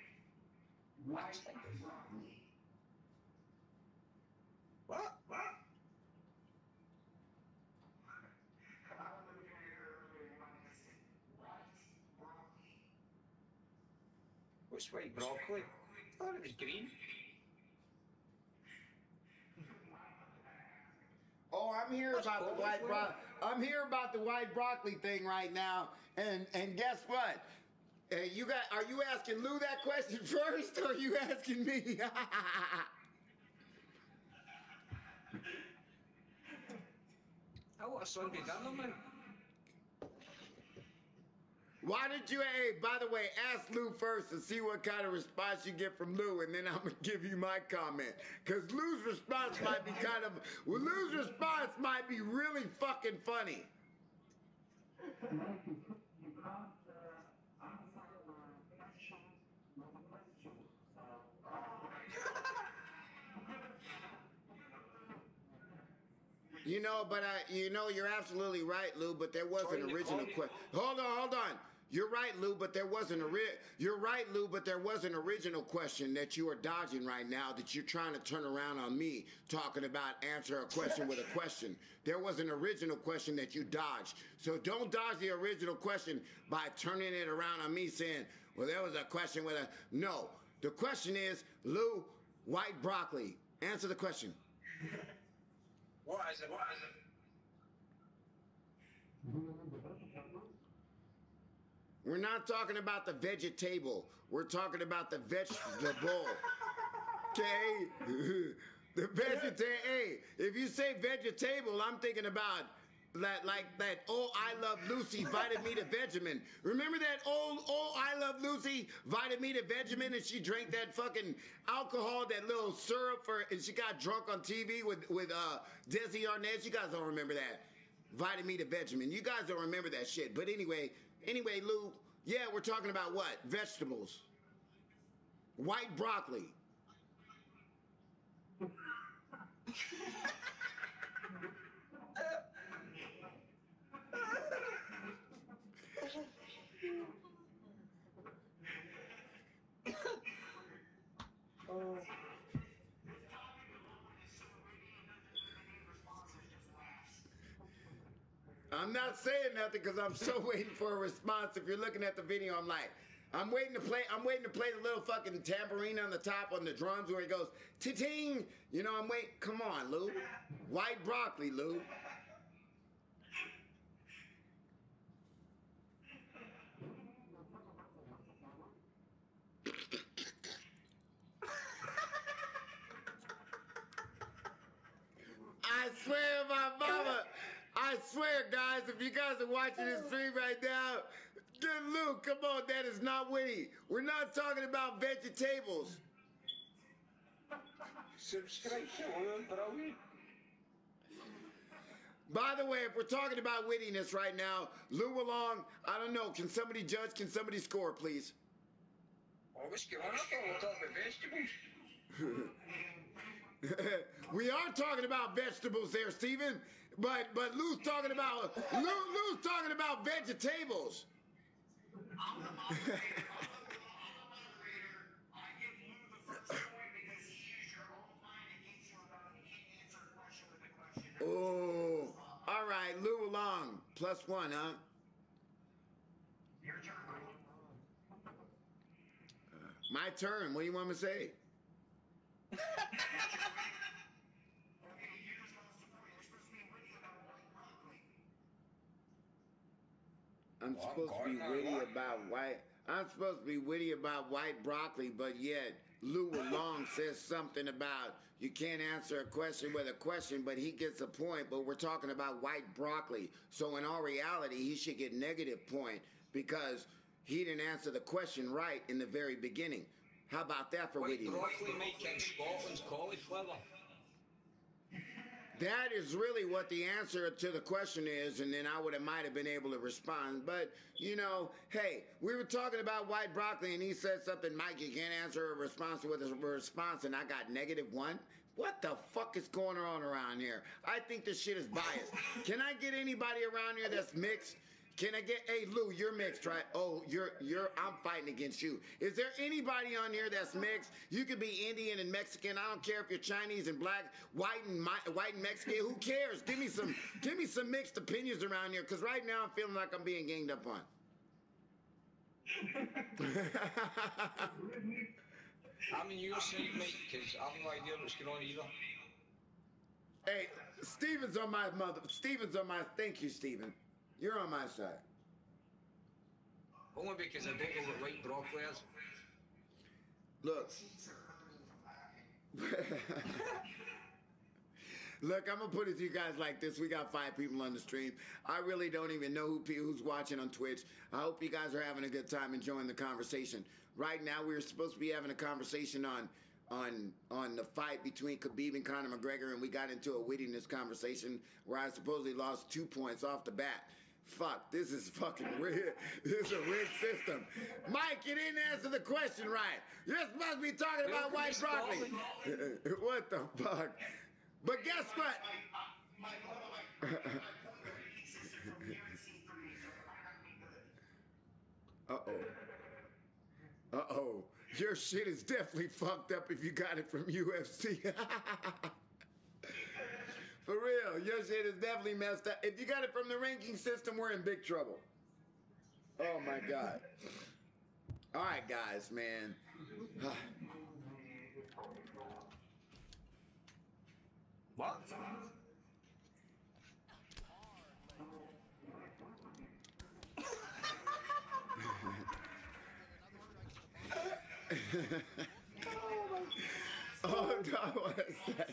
White broccoli. What? What's white broccoli? I thought it was green. Oh, I'm here about the white broccoli. I'm here about the white broccoli thing right now. And guess what? You got? Are you asking Lou that question first, or are you asking me? I want a Sunday dinner, man. Why did you? Hey, by the way, ask Lou first and see what kind of response you get from Lou, and then I'm gonna give you my comment. Cause Lou's response might be Lou's response might be really fucking funny. You can't answer my question with a question. You know, but you're absolutely right, Lou. But there was an original question. Hold on. You're right, Lou. But there was an original question that you are dodging right now. That you're trying to turn around on me, talking about answer a question with a question. There was an original question that you dodged. So don't dodge the original question by turning it around on me, saying, "Well, there was a question with a." No, the question is, Lou, white broccoli. Answer the question. What is it? We're not talking about the vegetable. We're talking about the vegetable. Okay? The vegetable. Hey, if you say vegetable, I'm thinking about that Oh I Love Lucy Vitamin Vegemin. Remember that old Oh I Love Lucy Vitamin Vegemin, and she drank that fucking alcohol, that little syrup and she got drunk on TV with Desi Arnaz. You guys don't remember that. Vitamin Vegemin. You guys don't remember that shit. But anyway, Lou, yeah, we're talking about what? Vegetables. White broccoli. I'm not saying nothing because I'm still waiting for a response. If you're looking at the video, I'm waiting to play the little fucking tambourine on the top on the drums where it goes ting. You know, I'm waiting. Come on, Lou. White broccoli, Lou. I swear, my mama. I swear, guys, if you guys are watching this stream right now, good Lou, come on, that is not witty. We're not talking about vegetables. Subscribe to brilliant. By the way, if we're talking about wittiness right now, Lou Along, I don't know, can somebody judge? Can somebody score, please? Oh, what's going on? I thought we were talking about vegetables. We are talking about vegetables there, Steven, but Lou's talking about Lou's talking about vegetables. I'm the moderator. I give you the first point because you use your own mind and gives you about an answer +1, huh? Your turn. My turn. What do you want me to say? Okay, you're supposed to be witty about white broccoli. I'm supposed to be witty about white. I'm supposed to be witty about white broccoli, but yet Lou Long says something about you can't answer a question with a question, but he gets a point. But we're talking about white broccoli, so in all reality, he should get negative point because he didn't answer the question right in the very beginning. How about that for white wittiness? broccoli make in Scotland's cauliflower. That is really what the answer to the question is, and then I might have been able to respond. But, you know, hey, we were talking about white broccoli, and he said something, Mike, you can't answer a response with a response, and I got -1? What the fuck is going on around here? I think this shit is biased. Can I get anybody around here that's mixed? Can I get, hey Lou, you're mixed, right? Oh, I'm fighting against you. Is there anybody on here that's mixed? You could be Indian and Mexican. I don't care if you're Chinese and black, white and Mexican. Who cares? Give me some mixed opinions around here, because right now I'm feeling like I'm being ganged up on. I'm in your side, Mike, because I have no idea what's going on either. Hey, Steven's on my thank you, Steven. You're on my side. Only because I don't know what white broccoli is. Look. Look, I'm going to put it to you guys like this. We got 5 people on the stream. I really don't even know who's watching on Twitch. I hope you guys are having a good time enjoying the conversation. Right now, we're supposed to be having a conversation on the fight between Khabib and Conor McGregor, and we got into a wittiness conversation where I supposedly lost 2 points off the bat. Fuck, this is fucking rigged. This is a rigged system. Mike, you didn't answer the question right. You're supposed to be talking about white broccoli. What the fuck? But guess what? Uh-oh. Uh-oh. Your shit is definitely fucked up if you got it from UFC. For real, your shit is definitely messed up. If you got it from the ranking system, we're in big trouble. Oh my God. All right, guys, man. What? Oh, no, what's that?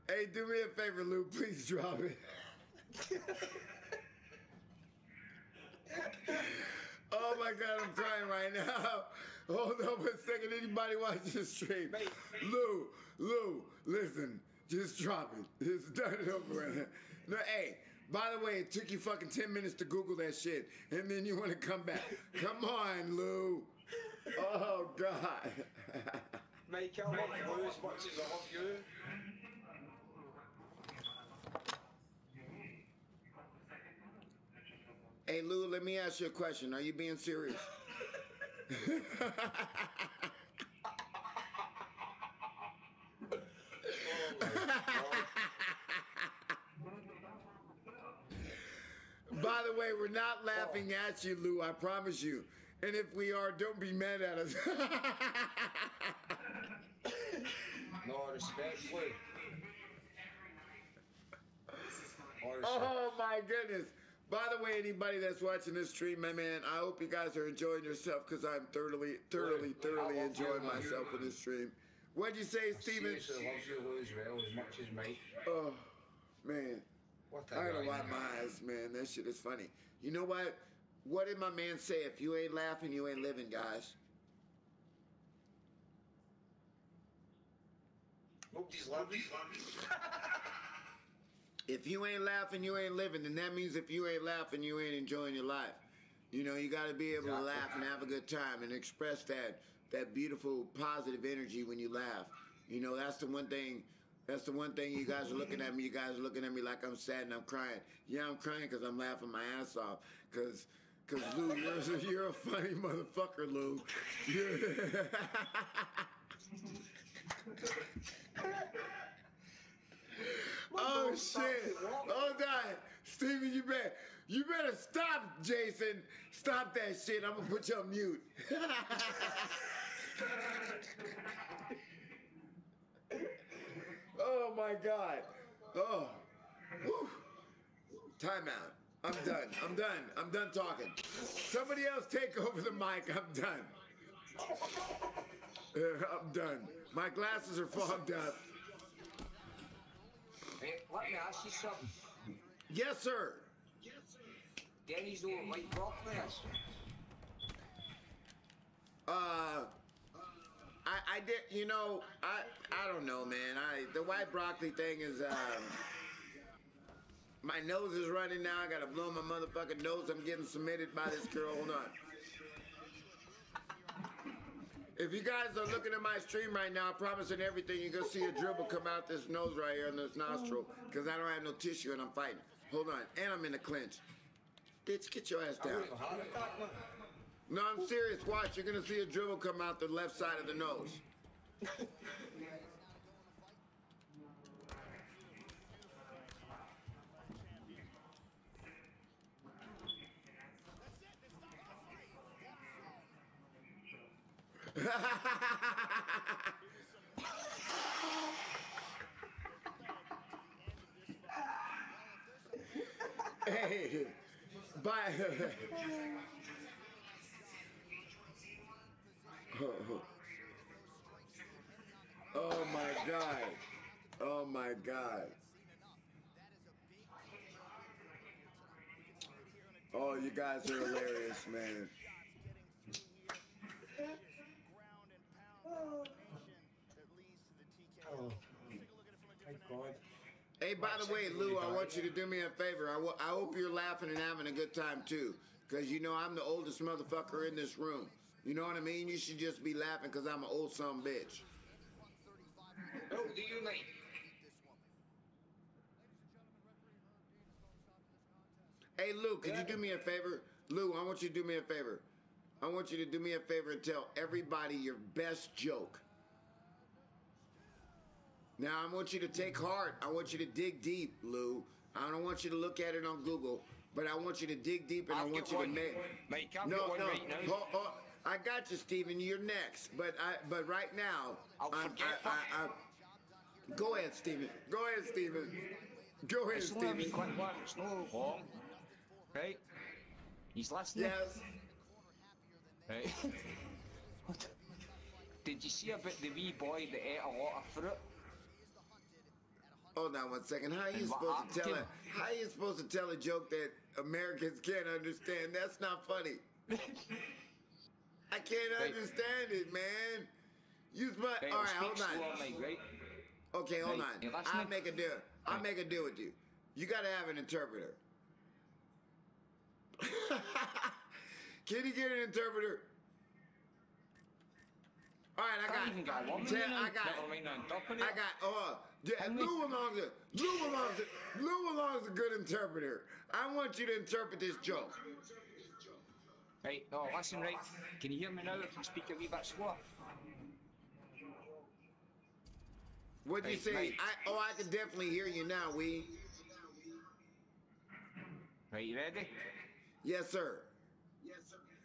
Hey, do me a favor, Lou. Please drop it. Oh my God, I'm crying right now. Hold on a second. Anybody watching the stream? Lou, listen. Just drop it. Just turn it over. No, hey, by the way, it took you fucking 10 minutes to Google that shit, and then you want to come back. Come on, Lou. Oh God. Mike, I love Lou as much as I love you. Hey, Lou, let me ask you a question. Are you being serious? By the way, we're not laughing at you, Lou, I promise you. And if we are, don't be mad at us. No, respectfully. Oh my goodness. By the way, anybody that's watching this stream, my man, I hope you guys are enjoying yourself, because I'm thoroughly enjoying myself in this stream. What'd you say, Steven? I seriously love you, Lou, as well, as much as Mike. Oh, man. What a I gotta guy, wipe my eyes, man. That shit is funny. You know what? What did my man say? If you ain't laughing, you ain't living, guys. Nobody's living. If you ain't laughing, you ain't living. And that means if you ain't laughing, you ain't enjoying your life. You know, you got to be able to laugh and have a good time and express that beautiful, positive energy when you laugh. You know, that's the one thing. That's the one thing you guys are looking at me. You guys are looking at me like I'm sad and I'm crying. Yeah, I'm crying because I'm laughing my ass off. Because Lou, you're a funny motherfucker, Lou. Oh shit! Hold on, Steven, you better stop, Jason. Stop that shit. I'm gonna put you on mute. Oh my god. Oh. Whew. Time out. I'm done. I'm done. I'm done talking. Somebody else take over the mic. I'm done. I'm done. My glasses are fogged up. Hey, let me ask you something. Yes, sir. Denny's don't like broccoli. I did, you know, I don't know, man. The white broccoli thing is, my nose is running now. I gotta blow my motherfucking nose. I'm getting submitted by this girl. Hold on. If you guys are looking at my stream right now, promising everything, you're gonna see a dribble come out this nose right here and this nostril, because I don't have no tissue and I'm fighting. Hold on, and I'm in the clinch. Bitch, get your ass down. No, I'm serious. Watch, you're gonna see a dribble come out the left side of the nose. Hey, bye. Oh my god. Oh my god. Oh, you guys are hilarious, man. Oh, my God. Hey, by the way, Lou, I want you to do me a favor. I hope you're laughing and having a good time, too. Because, you know, I'm the oldest motherfucker in this room. You know what I mean? You should just be laughing because I'm an old son bitch. Oh, do you, mate? Hey, Lou, could you do me a favor? Lou, I want you to do me a favor. I want you to do me a favor and tell everybody your best joke. Now, I want you to take heart. I want you to dig deep, Lou. I don't want you to look at it on Google, but I want you to dig deep and I want you to make. Mate, I've got one right now. I got you, Steven. You're next. But right now, I'll forget go ahead, Steven. Go ahead, Steven. Go ahead, It's only a wee Steven. quick one. It's no long. Right? He's listening. Yes. Right. What? Did you see about the wee boy that ate a lot of fruit? Hold on 1 second. How are you supposed to tell it? How are you supposed to tell a joke that Americans can't understand? That's not funny. I can't understand it, man. Right, all right, hold on. Right? Okay, hold on. I'll make a deal. I'll Right. make a deal with you. You gotta have an interpreter. Can you get an interpreter? All right, I got it. Lou belongs a good interpreter. I want you to interpret this joke. Right, no, listen, right. Can you hear me now if I speak a wee bit slower? What'd you say? Right. I can definitely hear you now, Wee. Right, you ready? Yes, sir.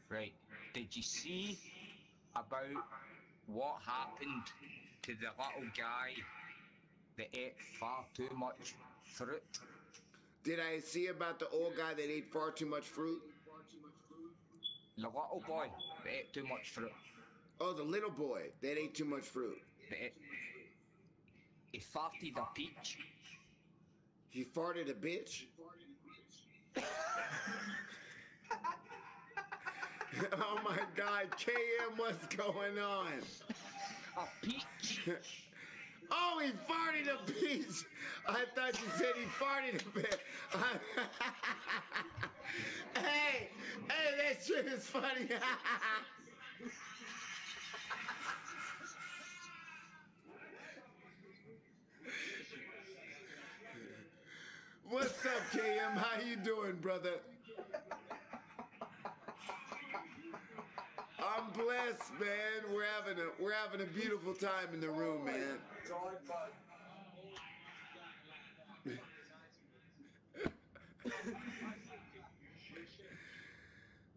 Right. Did you see about what happened to the little guy that ate far too much fruit? Did I see about the old guy that ate far too much fruit? The little boy that ate too much fruit. Oh, the little boy that ate too much fruit. He farted a peach. He farted a bitch? Oh my God, KM, what's going on? A peach? Oh, he farted a peach. I thought you said he farted a bit. Hey, that shit is funny. What's up, KM? How you doing, brother? I'm blessed, man. We're having a beautiful time in the room, man.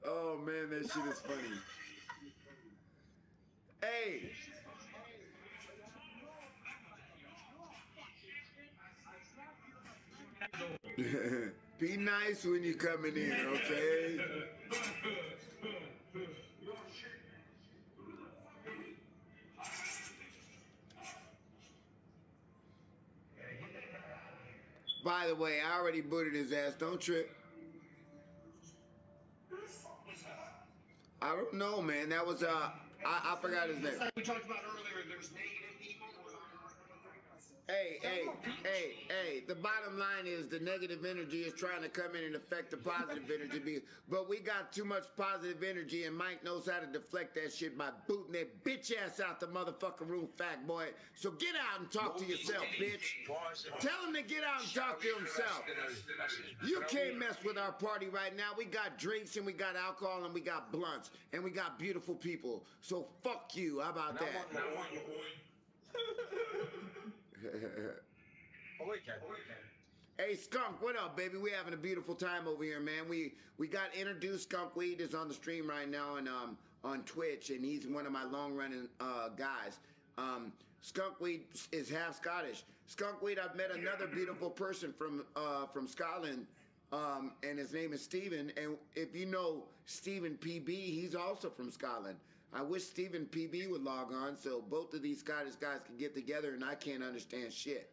Oh man, that shit is funny. Hey. Be nice when you're coming in, okay? By the way, I already booted his ass. Don't trip. I don't know, man. That was I forgot his name. We talked about earlier. There's negative people. Hey. The bottom line is the negative energy is trying to come in and affect the positive energy. But we got too much positive energy, and Mike knows how to deflect that shit by booting that bitch ass out the motherfucking room, fat boy. So get out and talk to yourself, bitch. Tell him to get out and talk to himself. You can't mess with our party right now. We got drinks and we got alcohol and we got blunts and we got beautiful people. So fuck you. How about that? Hey Skunk, what up, baby? We having a beautiful time over here, man. We got introduced. Skunk Weed is on the stream right now and on Twitch, and he's one of my long running guys. Skunk Weed is half Scottish. Skunk Weed, I've met another beautiful person from Scotland, and his name is Stephen. And if you know Stephen PB, he's also from Scotland. I wish Stephen PB would log on so both of these Scottish guys could get together, and I can't understand shit.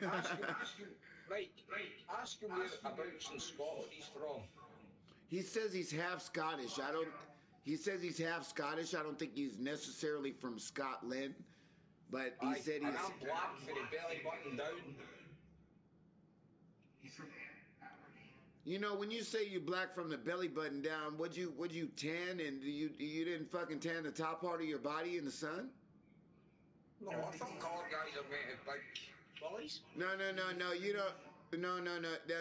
ask him whereabouts in Scotland he's from. He says he's half Scottish. He says he's half Scottish. I don't think he's necessarily from Scotland, but he said he's. I'm black for the belly button down. He's from You know, when you say you black from the belly button down, would you tan, and you didn't fucking tan the top part of your body in the sun? No, I thought colored guys are made of big bullies. No, you don't.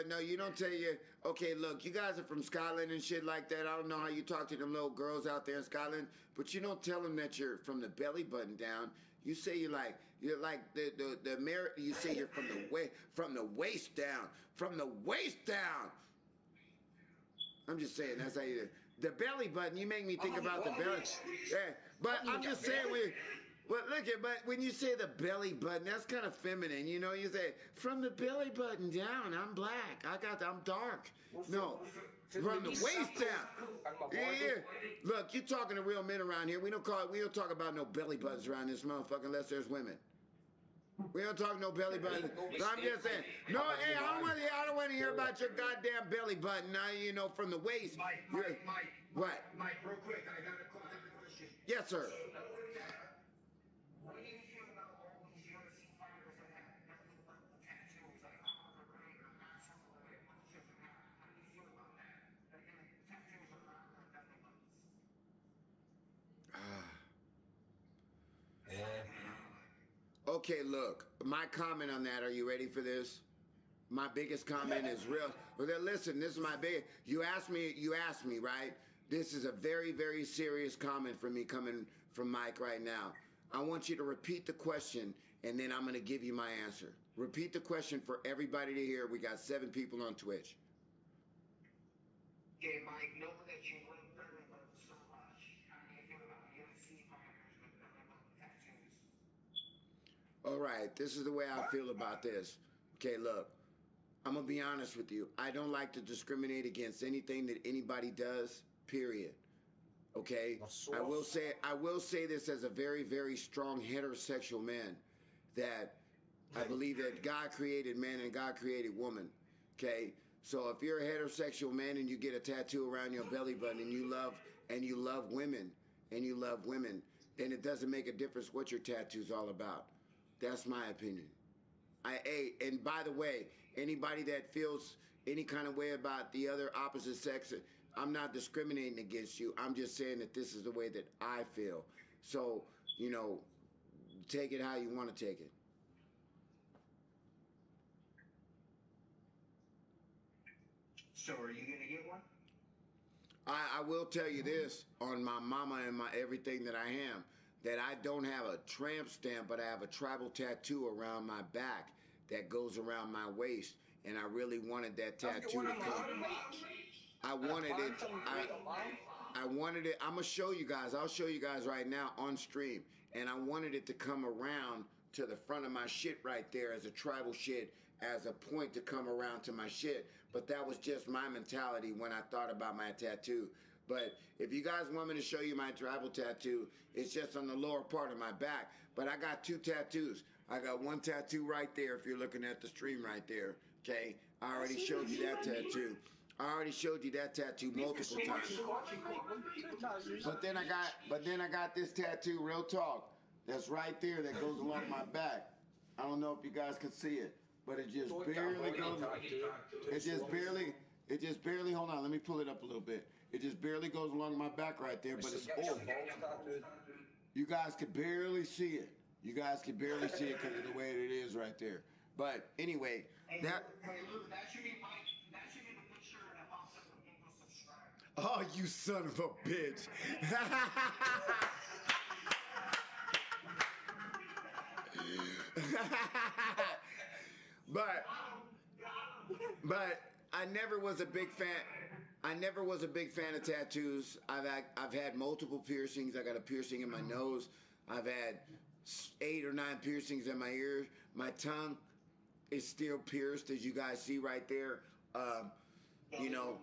No, you don't tell you. Okay, look, you guys are from Scotland and shit like that. I don't know how you talk to them little girls out there in Scotland, but you don't tell them that you're from the belly button down. You say you're like the American. You say you're from the waist down, from the waist down. I'm just saying that's how you. The belly button. You make me think about the belly. Yeah, but I'm just saying but when you say the belly button, that's kind of feminine. You know, you say from the belly button down, I'm black. I'm dark. No, from the waist down. Yeah. Look, you're talking to real men around here. We don't talk about no belly buttons around this motherfucker unless there's women. We don't talk no belly button. I'm just saying. No, hey, I don't want to hear about your goddamn belly button. Now you know from the waist. Mike. What? Mike, real quick, I got a question. Yes, sir. What do you feel about all these UFC fighters that have nothing but tattoos, like Conor McGregor, Max Holloway, How do you feel about that? Like, tattoos are not nothing but Okay, look, my comment on that, are you ready for this? My biggest comment is real. Well, then listen, this is my big, you asked me, right? This is a very, very serious comment from me coming from Mike right now. I want you to repeat the question, and then I'm going to give you my answer. Repeat the question for everybody to hear. We got 7 people on Twitch. Okay, Mike, knowing that you love belly buttons so much, how do you feel about UFC fighters with belly button tattoos? All right, this is the way I feel about this. Okay, look, I'm going to be honest with you. I don't like to discriminate against anything that anybody does, period. Okay? I will say this as a very, very strong heterosexual man, that I believe that God created man and God created woman. Okay? So if you're a heterosexual man and you get a tattoo around your belly button and you love women, then it doesn't make a difference what your tattoo's all about. That's my opinion. And by the way, anybody that feels any kind of way about the other opposite sex, I'm not discriminating against you. I'm just saying that this is the way that I feel. So, you know, take it how you want to take it. So are you going to get one? I will tell you this on my mama and my everything that I am, that I don't have a tramp stamp, but I have a tribal tattoo around my back that goes around my waist, and I really wanted that tattoo to come. I wanted it. I wanted it. I'm gonna show you guys. I'll show you guys right now on stream, and I wanted it to come around to the front of my shit right there as a tribal shit, as a point to come around to my shit. But that was just my mentality when I thought about my tattoo. But if you guys want me to show you my tribal tattoo, it's just on the lower part of my back. But I got 2 tattoos. I got one tattoo right there if you're looking at the stream right there. Okay? I already showed you that tattoo. I already showed you that tattoo multiple times. But then I got this tattoo, real talk, that's right there that goes along my back. I don't know if you guys can see it, but it just barely goes. It just barely. Hold on, let me pull it up a little bit. It just barely goes along my back right there, but it's old. You guys could barely see it. You guys could barely see it because of the way it is right there. But anyway, that. Hey, Luke, that should be the picture that pops up when people subscribe. Oh, you son of a bitch. but I never was a big fan. I never was a big fan of tattoos. I've had multiple piercings. I got a piercing in my nose. I've had 8 or 9 piercings in my ears. My tongue is still pierced, as you guys see right there. You know,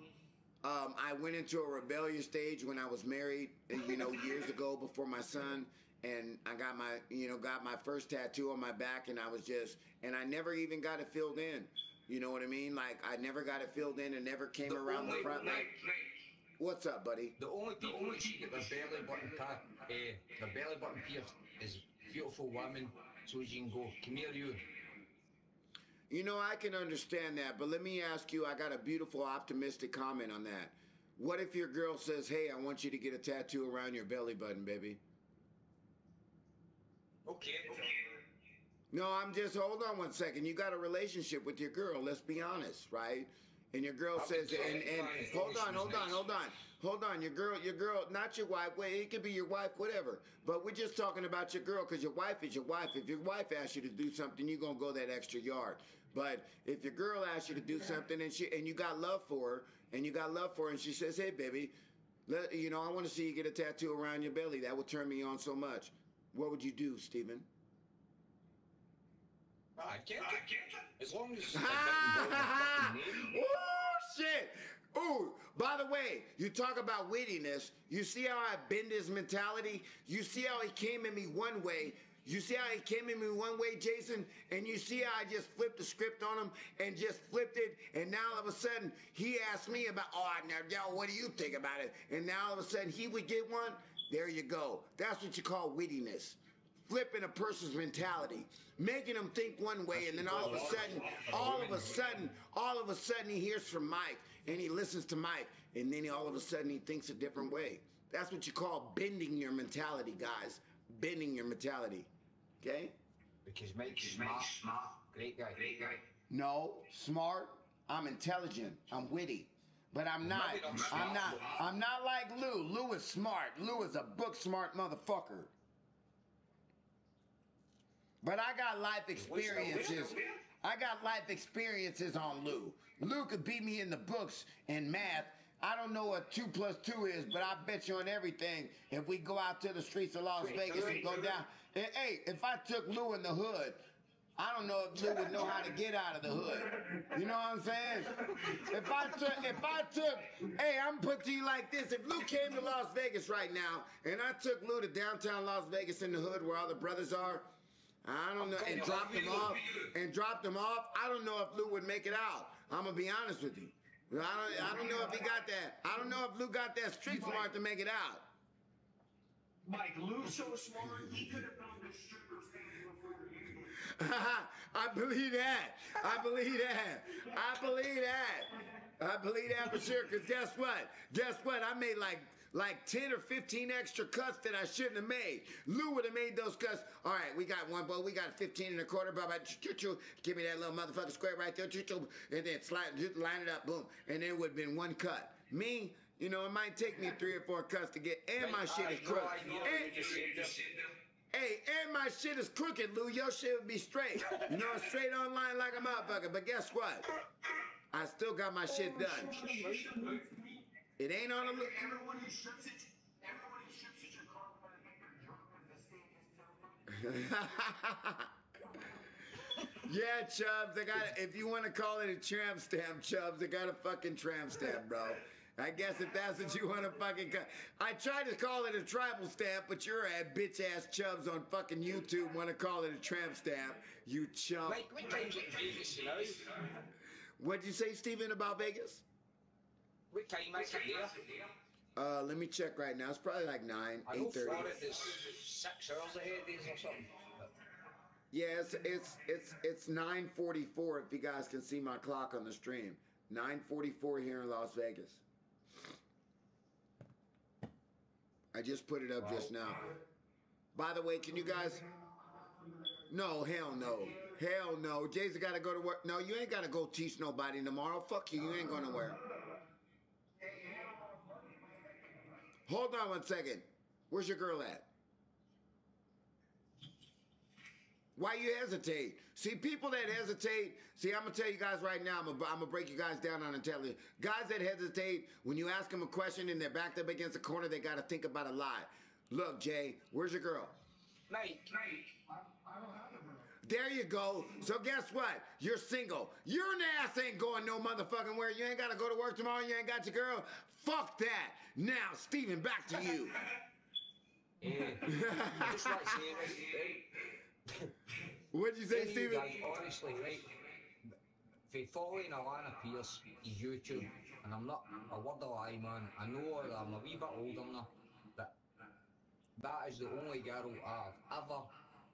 I went into a rebellious stage when I was married, you know, years ago before my son, and I got my first tattoo on my back, and I never even got it filled in. You know what I mean? Like, I never got it filled in and never came around the front. What's up, buddy? The only people that see get their belly button pierced is beautiful women, so as you can go, come here, you. You know, I can understand that, but let me ask you, I got a beautiful, optimistic comment on that. What if your girl says, hey, I want you to get a tattoo around your belly button, baby? Okay. No, hold on one second. You got a relationship with your girl, let's be honest, right? And your girl says, and hold on, your girl, not your wife, well, it could be your wife, whatever. But we're just talking about your girl, because your wife is your wife. If your wife asks you to do something, you're going to go that extra yard. But if your girl asks you to do something and you got love for her, and she says, hey, baby, I want to see you get a tattoo around your belly. That would turn me on so much. What would you do, Stephen? I can't. As long as. Oh shit! Ooh, by the way, you talk about wittiness. You see how I bend his mentality? You see how he came at me one way? You see how he came at me one way, Jason? And you see how I just flipped the script on him and just flipped it? And now all of a sudden, he asked me about, now, what do you think about it? And now all of a sudden, he would get one? There you go. That's what you call wittiness. Flipping a person's mentality, making them think one way, and then all of a sudden he hears from Mike, and he listens to Mike, and then all of a sudden he thinks a different way. That's what you call bending your mentality, guys. Bending your mentality. Okay? Because Mike's smart. Great guy. No, smart. I'm intelligent. I'm witty. But I'm not like Lou. Lou is smart. Lou is a book smart motherfucker. But I got life experiences. I got life experiences on Lou. Lou could beat me in the books and math. I don't know what 2 + 2 is, but I bet you on everything. If we go out to the streets of Las Vegas and go down, hey, if I took Lou in the hood, I don't know if Lou would know how to get out of the hood. You know what I'm saying? If I took, hey, I'm put to you like this. If Lou came to Las Vegas right now, and I took Lou to downtown Las Vegas in the hood where all the brothers are, I don't know, and dropped them off, I don't know if Lou would make it out. I'm going to be honest with you. I don't know if he got that. I don't know if Lou got that street smart to make it out. Mike, Lou's so smart, he could have gone to strippers before you did. I believe that. I believe that for sure, because guess what? I made like 10 or 15 extra cuts that I shouldn't have made. Lou would have made those cuts. All right, we got one, but we got 15 1/4. Give me that little motherfucking square right there. And then line it up, boom. And it would have been one cut. Me, You know, it might take me 3 or 4 cuts to get, and my shit is crooked. Hey, and my shit is crooked, Lou. Your shit would be straight. You know, straight online like a motherfucker. But guess what? I still got my shit done. It ain't on a look. Everyone who ships it should call for the maker drunk with the steak is Yeah, Chubbs, if you want to call it a tramp stamp, Chubbs, I got a fucking tramp stamp, bro. I guess if that's what you want to fucking I tried to call it a tribal stamp, but you're a bitch-ass Chubbs on fucking YouTube want to call it a tramp stamp, you chump. Mike, what time's it in Vegas now? What'd you say, Steven, about Vegas? What time is it there? Let me check right now. It's probably like 9, 8:30. I know Florida's 6 hours ahead of these or something. Yeah, it's 9:44 if you guys can see my clock on the stream. 9:44 here in Las Vegas. I just put it up just now. By the way, can you guys... No, hell no. Hell no. Jay's got to go to work. No, you ain't got to go teach nobody tomorrow. Fuck you. You ain't going nowhere. Hold on 1 second. Where's your girl at? Why you hesitate? See, people that hesitate, see, I'm going to tell you guys right now, I'm going to break you guys down on intelligence. Guys that hesitate, when you ask them a question and they're backed up against a corner, they got to think about a lie. Look, Jay, where's your girl? Mike. There you go. So guess what? You're single. Your ass ain't going no motherfucking where. You ain't got to go to work tomorrow. You ain't got your girl. Fuck that. Now, Steven, back to you. I just like saying this, right? What'd you say, Steven? Guys, honestly, right? For following Alana Pierce, YouTube, and I'm not a word of lie, man. I know that I'm a wee bit older now, but that is the only girl I've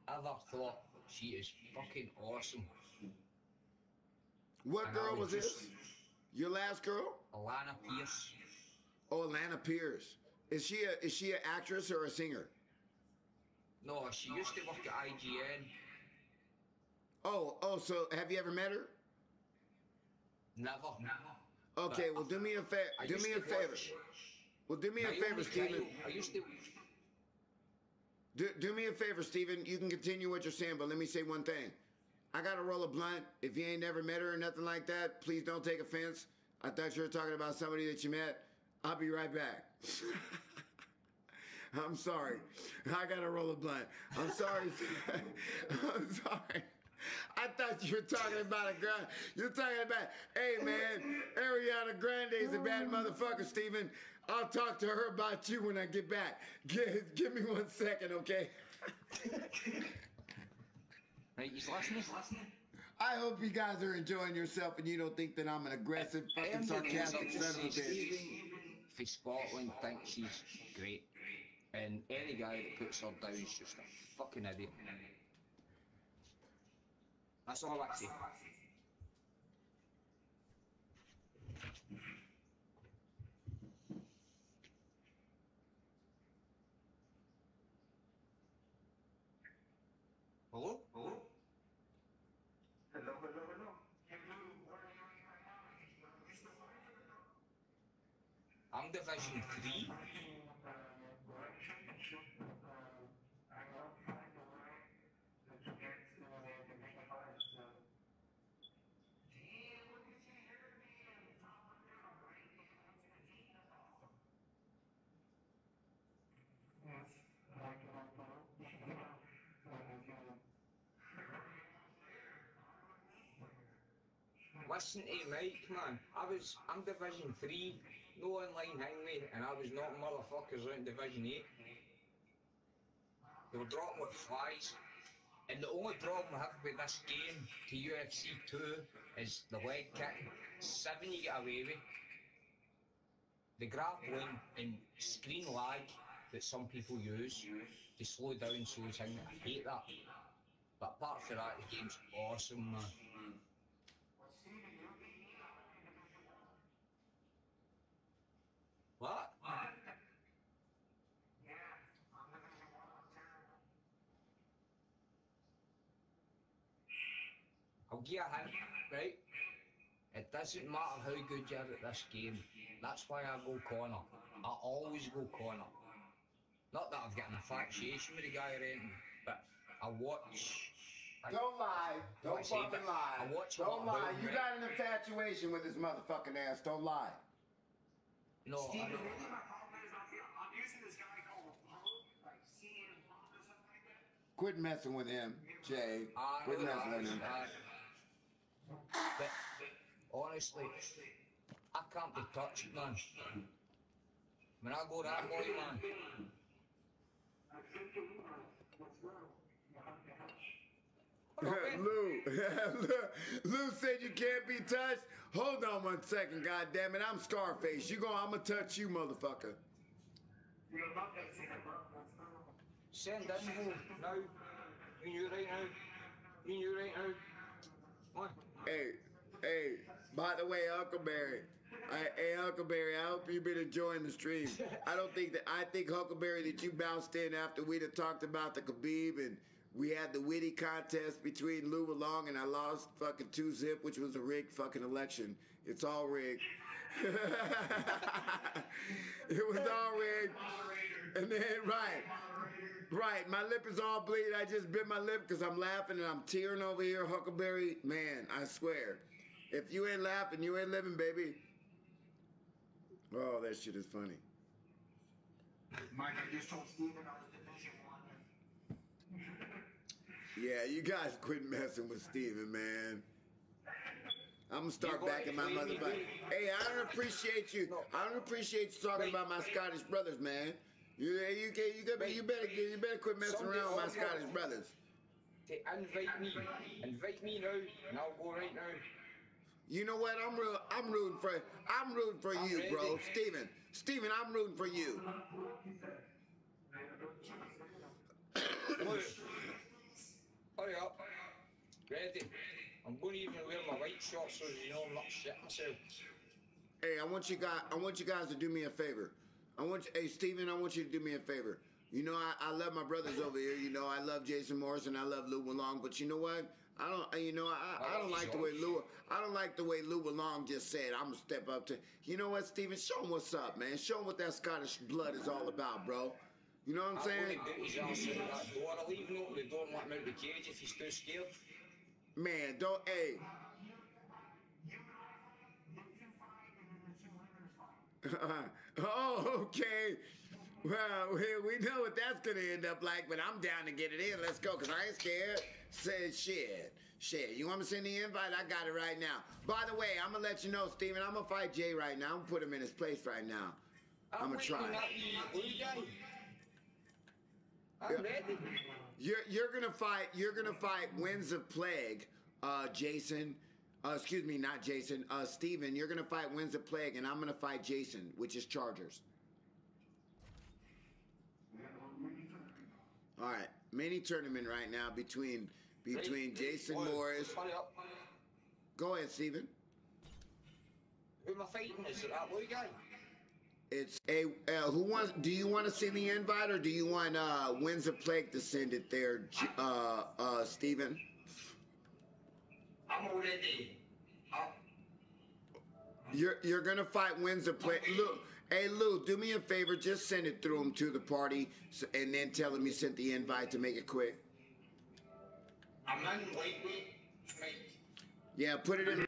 ever thought she is fucking awesome. What girl was this? Your last girl? Alana Pierce. Oh, Alana Pierce. Is she an actress or a singer? No, she used to work at IGN. Oh, so have you ever met her? Never. Okay, well, do me a favor. Do me a favor. Well, do me a favor, Steven. I used to... Do me a favor, Steven. You can continue what you're saying, but let me say one thing. I got to roll a blunt. If you ain't never met her or nothing like that, please don't take offense. I thought you were talking about somebody that you met. I'll be right back. I'm sorry. I got to roll a blunt. I'm sorry. I'm sorry. I thought you were talking about a girl. You're talking about, hey, man, Ariana Grande's a bad motherfucker, Steven. I'll talk to her about you when I get back. Give me 1 second, okay? Right, he's listening. I hope you guys are enjoying yourself and you don't think that I'm an aggressive, fucking sarcastic son of a bitch. For Scotland thinks she's great. And any guy that puts her down is just a fucking idiot. That's all I say. Hello? Hello? Hello? I'm Division 3. Listen to Mike, man. I'm Division 3, no online hang me, and I was knocking motherfuckers out in Division 8. They were dropping with flies. And the only problem I have with this game to UFC 2 is the leg kick. 7 you get away with. The grappling and screen lag that some people use to slow down slows things. I hate that. But apart from that, the game's awesome, man. What? I'll give you a hint, right? It doesn't matter how good you are at this game. That's why I go Connor. I always go Connor. Not that I've got an infatuation with the guy or anything, but I watch. Don't lie. Don't fucking lie. I watch Don't lie. You right? got an infatuation with this motherfucking ass. Don't lie. No, Steve, I maybe know. my problem is I'm using this guy called Punk, like CM Punk or something like that. Quit messing with him, Jay. Quit messing with him. But honestly, I can't be touched, man. When I go that way, man. Lou, Lou said you can't be touched. Hold on 1 second, goddamn it! I'm Scarface. I'm gonna touch you, motherfucker. Send info now. You right now. You right now. What? Hey, by the way, Huckleberry. Hey, Huckleberry, I hope you've been enjoying the stream. I think, Huckleberry, that you bounced in after we'd have talked about the Khabib and we had the witty contest between Lou Long and I lost fucking 2-zip, which was a rigged fucking election. It's all rigged. It was all rigged. And then, right, my lip is all bleeding. I just bit my lip because I'm laughing and I'm tearing over here, Huckleberry. Man, I swear. If you ain't laughing, you ain't living, baby. Oh, that shit is funny. Mike, I just told Steven I was Division 1. Yeah, you guys quit messing with Steven, man. I'm gonna start backing my motherfucker. Hey, I don't appreciate you. I don't appreciate you talking about my Scottish brothers, man. You better quit messing around with my Scottish brothers. Invite me now, and I'll go right now. You know what? I'm rooting for you, bro. Steven, I'm rooting for you. Hurry up. Ready. I'm going to even wear my white shorts so you know I'm not shitting myself. Hey, I want you guys to do me a favor. Hey, Steven, I want you to do me a favor. You know, I love my brothers over here. You know, I love Jason Morrison. I love Lou Long. But you know what? I don't like the way Lou Long just said. I'm gonna step up to. You know what, Steven? Show him what's up, man. Show him what that Scottish blood is all about, bro. You know what I'm saying? I'm going to get his ass out that door. I'll leave him open the door and let him out of the cage if he's too scared. Man, don't. Hey. Oh, okay. Well, we know what that's gonna end up like, but I'm down to get it in. Let's go, cause I ain't scared. Said shit. You want me to send the invite? I got it right now. By the way, I'm gonna let you know, Steven, I'm gonna fight Jay right now. I'm gonna put him in his place right now. I'm gonna try. I'm ready. You're gonna fight Winds of Plague, Jason. Excuse me, not Jason. Steven, you're gonna fight Winds of Plague, and I'm gonna fight Jason, which is Chargers. All right, mini tournament right now between Jason Morris. Go ahead, Steven. Who am I fighting? Is it that blue guy? It's a who wants? Do you want to send the invite, or do you want Winds of Plague to send it there, Steven? I'm already. You're gonna fight Winds of Plague. Look, hey Lou, do me a favor, just send it through him to the party, and then tell him you sent the invite to make it quick. I'm not in lightweight. Yeah, put it in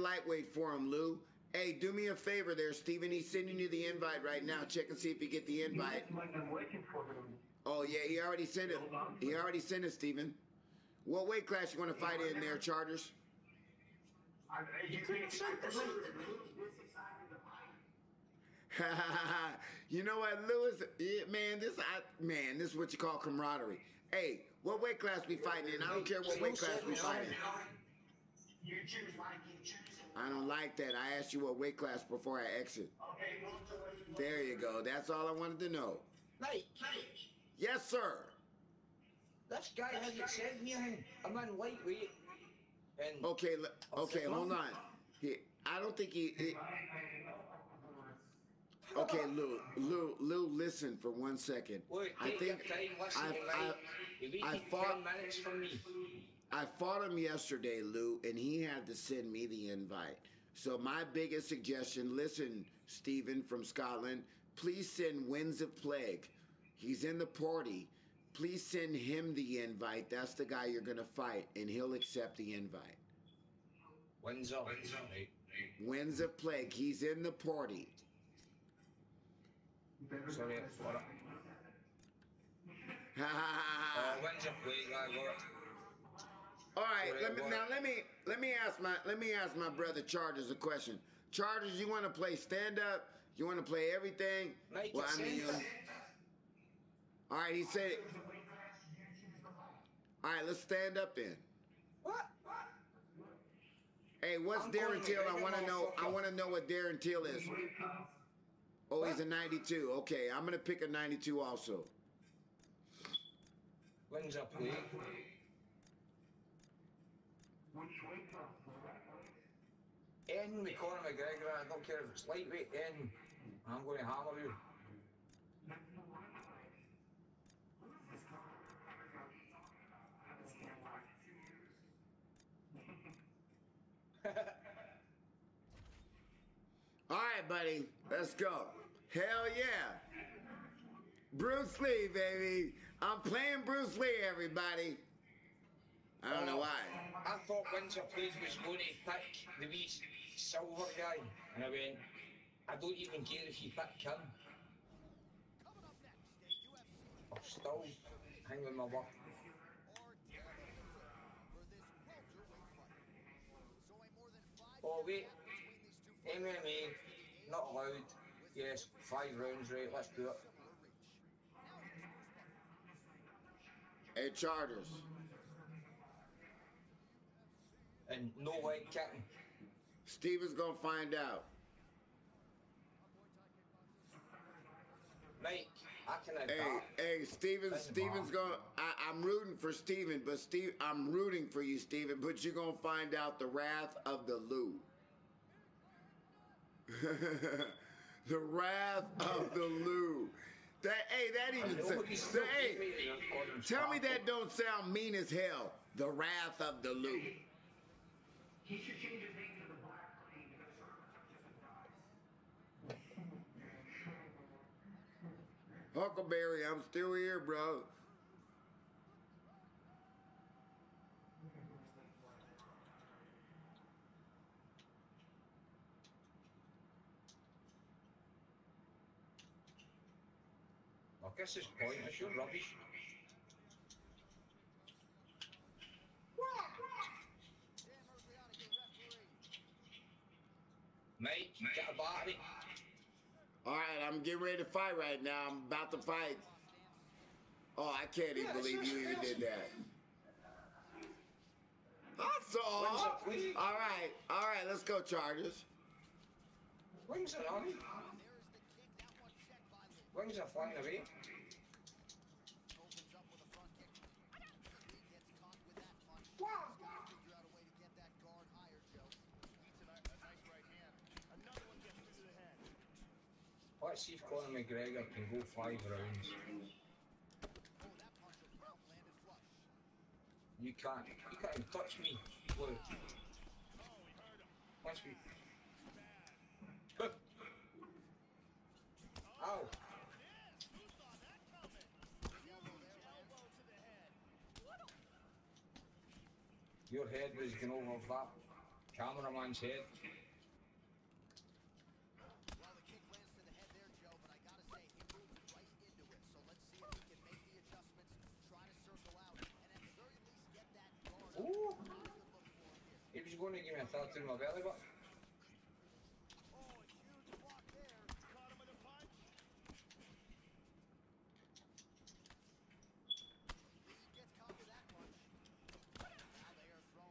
lightweight for him, Lou. Hey, do me a favor there, Steven. He's sending you the invite right now. Check and see if you get the invite. I'm waiting for him. Oh yeah, he already sent it. He already sent it, Steven. What weight class you want to fight in there, Chargers? You know what, Lewis? Yeah, man, this is what you call camaraderie. Hey, what weight class we fighting in? I don't care what weight class we fighting. You choose, Mike. You choose. I don't like that. I asked you what weight class before I exit. There you go. That's all I wanted to know. Mike. Yes, sir. This guy hasn't said anything. I'm in lightweight. Okay, hold on. I don't think he. Okay, Lou, listen for 1 second. Wait, I think I fought 10 minutes from me. I fought him yesterday, Lou, and he had to send me the invite. So my biggest suggestion, listen, Stephen from Scotland, please send Winds of Plague. He's in the party. Please send him the invite. That's the guy you're going to fight, and he'll accept the invite. Winds of Plague. Winds of Plague. He's in the party. Sorry, what? Oh, Winds of Plague. I got it. All right, let me ask my brother Chargers a question. Chargers, you want to play stand up? You want to play everything? Mike, well, I mean, all right. He said. All right, let's stand up then. What? Hey, what's Darren Till? I want to know. I want to know what Darren Till is. Oh, he's a 92. Okay, I'm gonna pick a 92 also. Winds of Plague. N with Conor McGregor, I don't care if it's lightweight, N. I'm going to hammer you. All right, buddy, let's go. Hell yeah. Bruce Lee, baby. I'm playing Bruce Lee, everybody. I don't know why. I thought Winds of Plague was going to pick the wee silver guy, and I went, I don't even care if you pick him. I'm still hanging my work. Oh wait, MMA, not allowed. Yes, 5 rounds, right, let's do it. Hey, Chargers. And no leg kicking. Steven's gonna find out. Mike, I can adapt. Hey, Steven's gonna. I'm rooting for Steven, but I'm rooting for you, Steven. But you're gonna find out the wrath of the Lou. The wrath of the Lou. That even says. Hey, tell me that don't sound mean as hell. The wrath of the Lou. He should change his name to the Black Lane because just Huckleberry, I'm still here, bro. I guess it's pointless, you're rubbish. Mate, get a battery. Alright, I'm getting ready to fight right now. I'm about to fight. Oh, I can't even believe you even did that. That's all. Alright, let's go, Chargers. Wings are on. Wings are flying away. Let's see if Conor McGregor can go 5 rounds. You can't even touch me, Blue. Watch me. Ow. Your head was going over that cameraman's head. Ooh. He was going to give me a third in my belly button.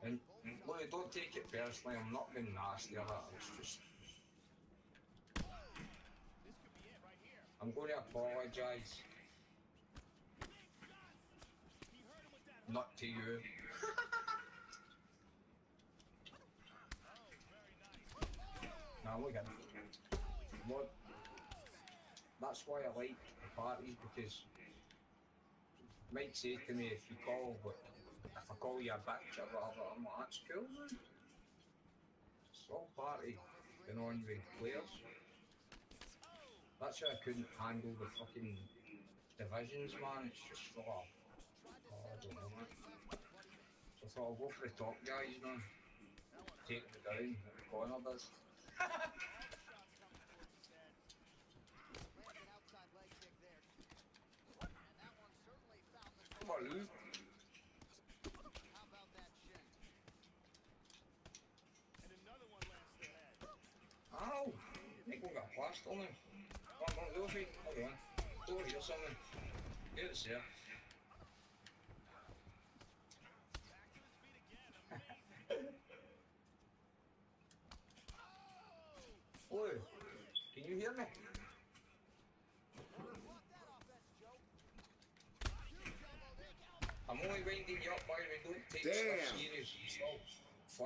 And look, don't take it personally, I'm not being nasty or that, it's just... I'm going to apologise. Not to you. Now look at him. Look, that's why I like the parties, because Mike said to me, if you call, but if I call you a bitch or whatever, I'm like, that's cool, man. all party going on with players. That's why I couldn't handle the fucking divisions, man. It's just full of, oh, I don't know, man. So I thought I'll go for the top guys, man. Take me down like Connor does. Come on, Lou. Ow! I think we got a plaster on him. Come on, Luffy. Hold on. Door here, something. Get it, sir. Oi, can you hear me? I'm only winding you up, by the way. Don't take stuff serious. It's all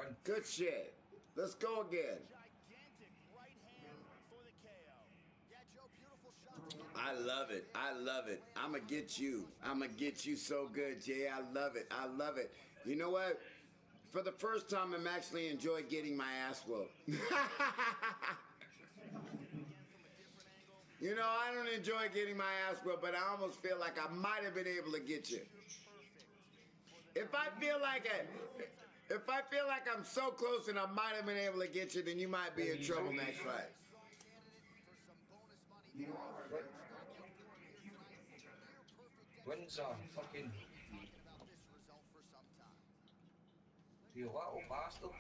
fun. Good shit. Let's go again. I love it. I love it. I'ma get you. I'ma get you so good, Jay. I love it. I love it. You know what? For the first time, I'm actually enjoying getting my ass whooped. You know, I don't enjoy getting my ass whooped, but I almost feel like I might have been able to get you. If I feel like I'm so close and I might have been able to get you, then you might be in trouble next fight. Wins are fucking... You little bastard.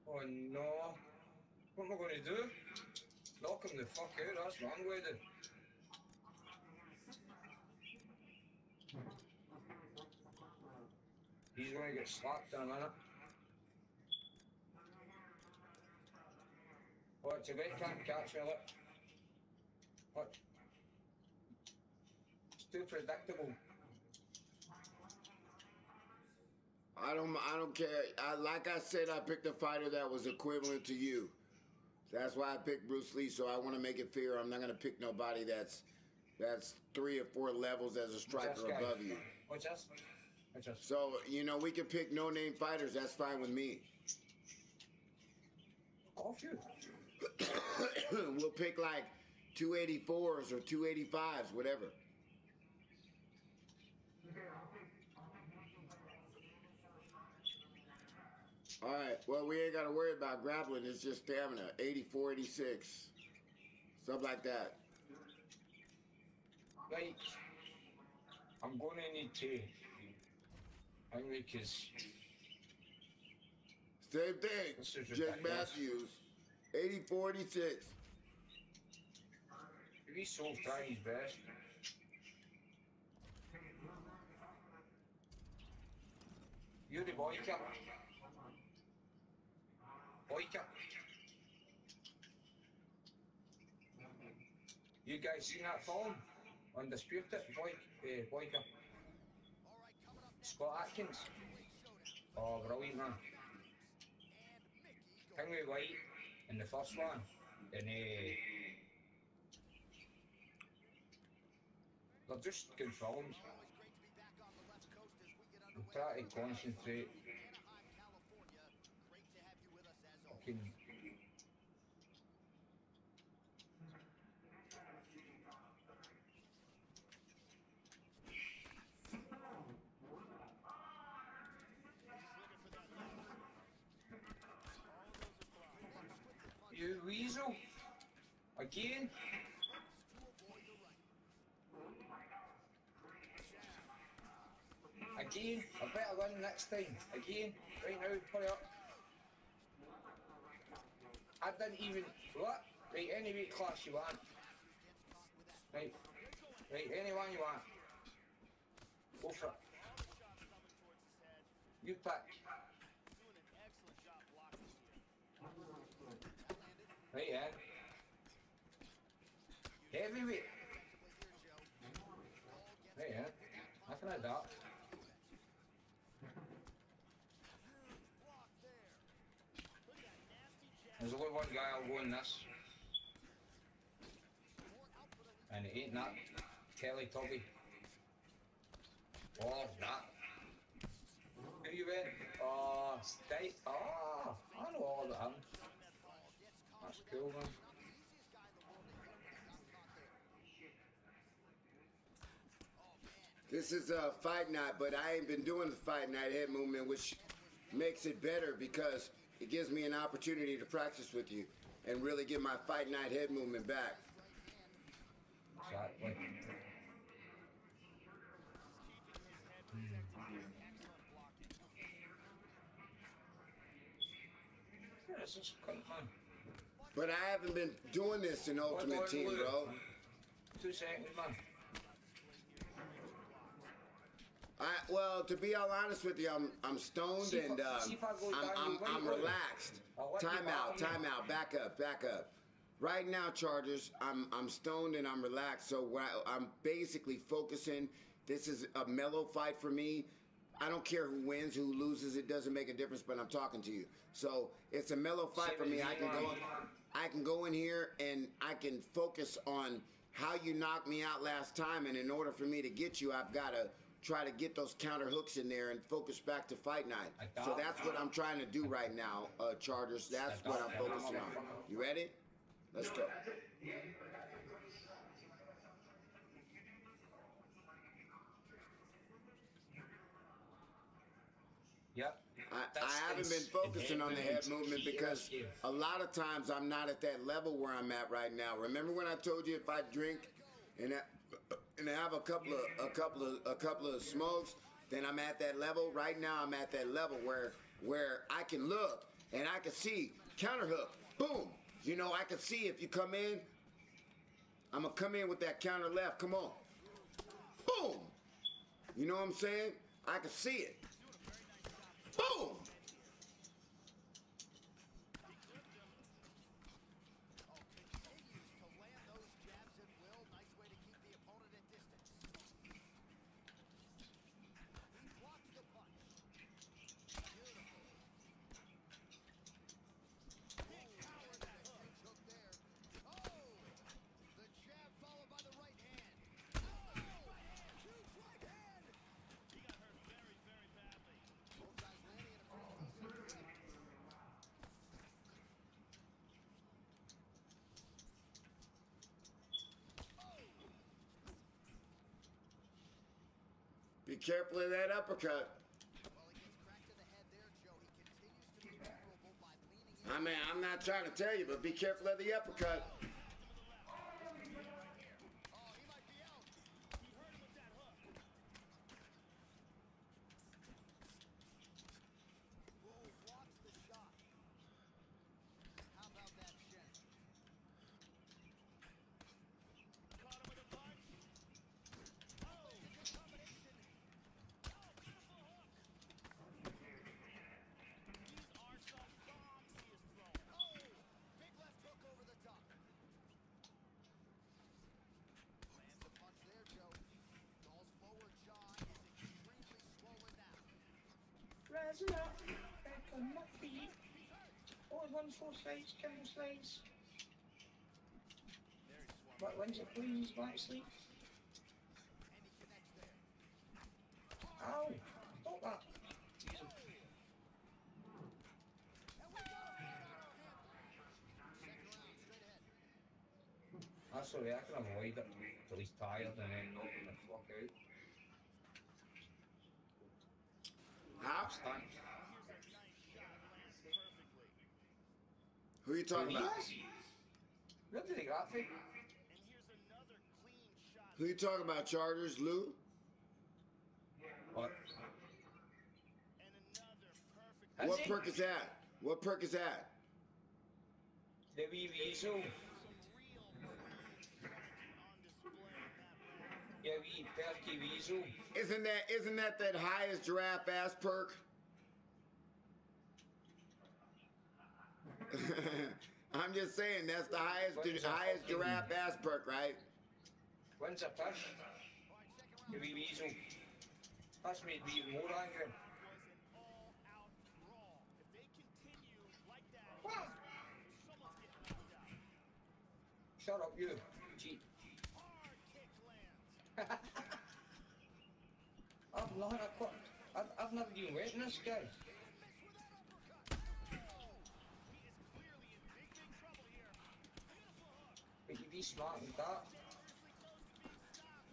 Oh no. What am I going to do? Knock him the fuck out, that's what I'm going to do. He's going to get slapped in a minute. What, Tibet can't catch me, look. What? It's too predictable. I don't care. Like I said, I picked a fighter that was equivalent to you. That's why I picked Bruce Lee, so I want to make it fair. I'm not going to pick nobody that's 3 or 4 levels as a striker above you. What's this? What's this? So, you know, we can pick no-name fighters. That's fine with me. Off you. We'll pick like 284s or 285s, whatever. All right. Well, we ain't got to worry about grappling. It's just stamina. 84, 86. Stuff like that. Right. I'm going to need to... because... Same thing. Jake Matthews. 84, 86. He's so trying his best. You're the boyker. Boyker. You guys seen that film? Undisputed, Boyker. Scott Atkins. Oh, brilliant, man. Kingley White in the first one. And they're just good films. I'm trying to concentrate. Fucking... You weasel! Again? Again? I better win next time. Again? Right now, hurry up. I didn't even... What? Right, any weight class you want. Right. Right, anyone you want. Go for it. You pick. Right, yeah. Heavyweight. Right, yeah. Nothing like that. There's only one guy I'll go in this. Ain't that Teletubby? Oh, that. Who you with? Oh, Stite. Oh, I know all of him. That's cool, man. This is a fight night, but I ain't been doing the fight night head movement, which makes it better because it gives me an opportunity to practice with you and really get my fight night head movement back. Exactly. Yeah, this is good, man. But I haven't been doing this in Ultimate Team, bro. 2 seconds, man. Well, to be all honest with you, I'm stoned and I'm relaxed. Time out, back up. Right now, Chargers, I'm stoned and I'm relaxed. So I'm basically focusing. This is a mellow fight for me. I don't care who wins, who loses. It doesn't make a difference. But I'm talking to you, so it's a mellow fight for me. I can go in here and I can focus on how you knocked me out last time. And in order for me to get you, I've got to try to get those counter hooks in there and focus back to fight night. So that's what I'm trying to do right now, Chargers. That's what I'm focusing on. You ready? Let's go. Yep. I haven't been focusing on the head movement because a lot of times I'm not at that level where I'm at right now. Remember when I told you if I drink and have a couple of smokes, then I'm at that level. Right now I'm at that level where I can look and I can see counter hook, boom. You know, I can see if you come in, I'm gonna come in with that counter left. Come on, boom. You know what I'm saying? I can see it. Boom. Be careful of that uppercut. I mean, I'm not trying to tell you, but be careful of the uppercut. Rising up, back on my feet. All 1-4 slaves, camel slaves. But when's it please, white sleep? Ow! Stop that! That's sorry, I can avoid it till he's tired and then knock him the fuck out. How? Who are you talking about? Where did he get that from? Who are you talking about, Chargers? Lou? What? What perk is that? What perk is that? The wee weasel. Yeah, wee perky weasel. Isn't that highest giraffe ass perk? I'm just saying that's the highest giraffe ass perk, right? When's a push? The wee weasel. That's made me even more angry. What? Shut up, you cheat. nothing I quit. I've never even went in this guy. But you be smart with that.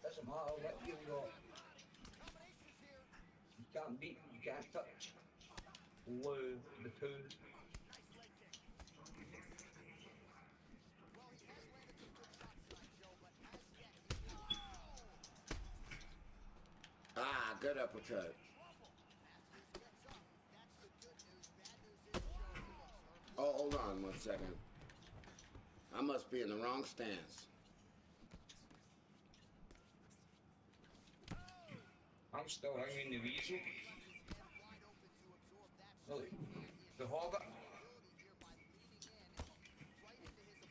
Doesn't matter what you've got. You can't beat, you can't touch. Lou, the poo. Ah, good uppercut. Oh, hold on 1 second. I must be in the wrong stance. I'm still hanging the weasel. Really? The hobbit.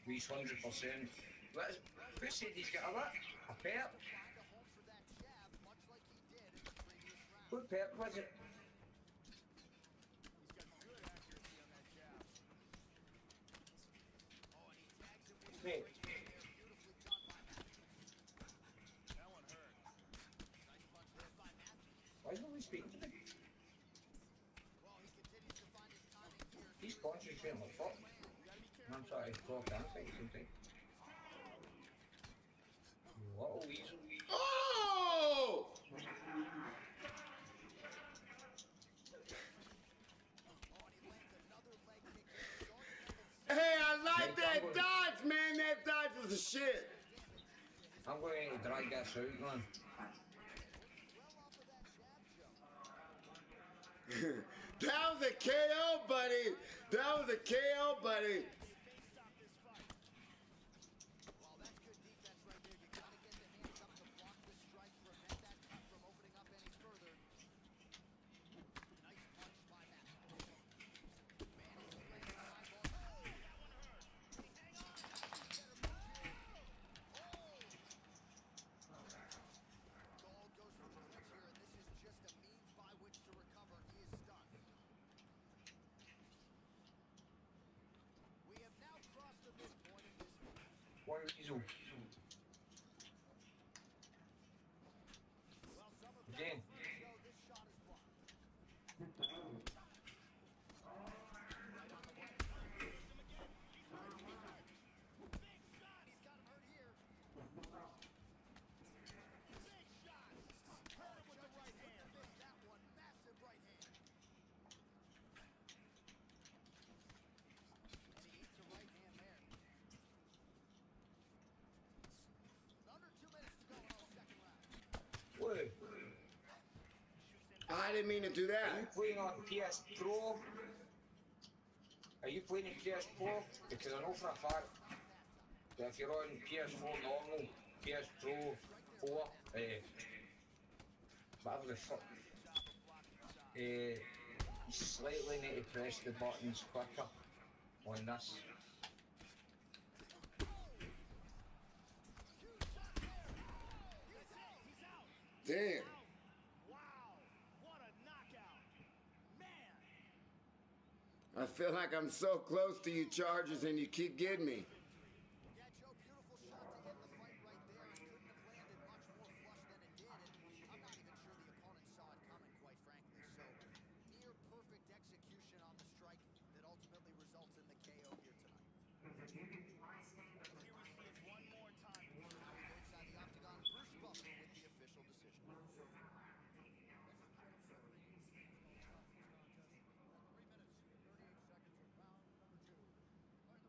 He's 100%. Who said he's got a what? A perk? What perk was it? Mate. Why is nobody speaking to me? He's concentrating on fuck. And I'm trying to talk and think something. You little weasel. Oh! Hey, I like that dodge, man. That dodge was the shit. I'm going to drag this out, man. That was a KO, buddy. That was a KO, buddy. Why weasel? Again. Wait. I didn't mean to do that. Are you playing on PS Pro? Are you playing in PS Pro? Because I know for a fact that if you're on PS4 normal, PS Pro 4, whatever the fuck, you slightly need to press the buttons quicker on this. Damn. I feel like I'm so close to you, Chargers, and you keep getting me.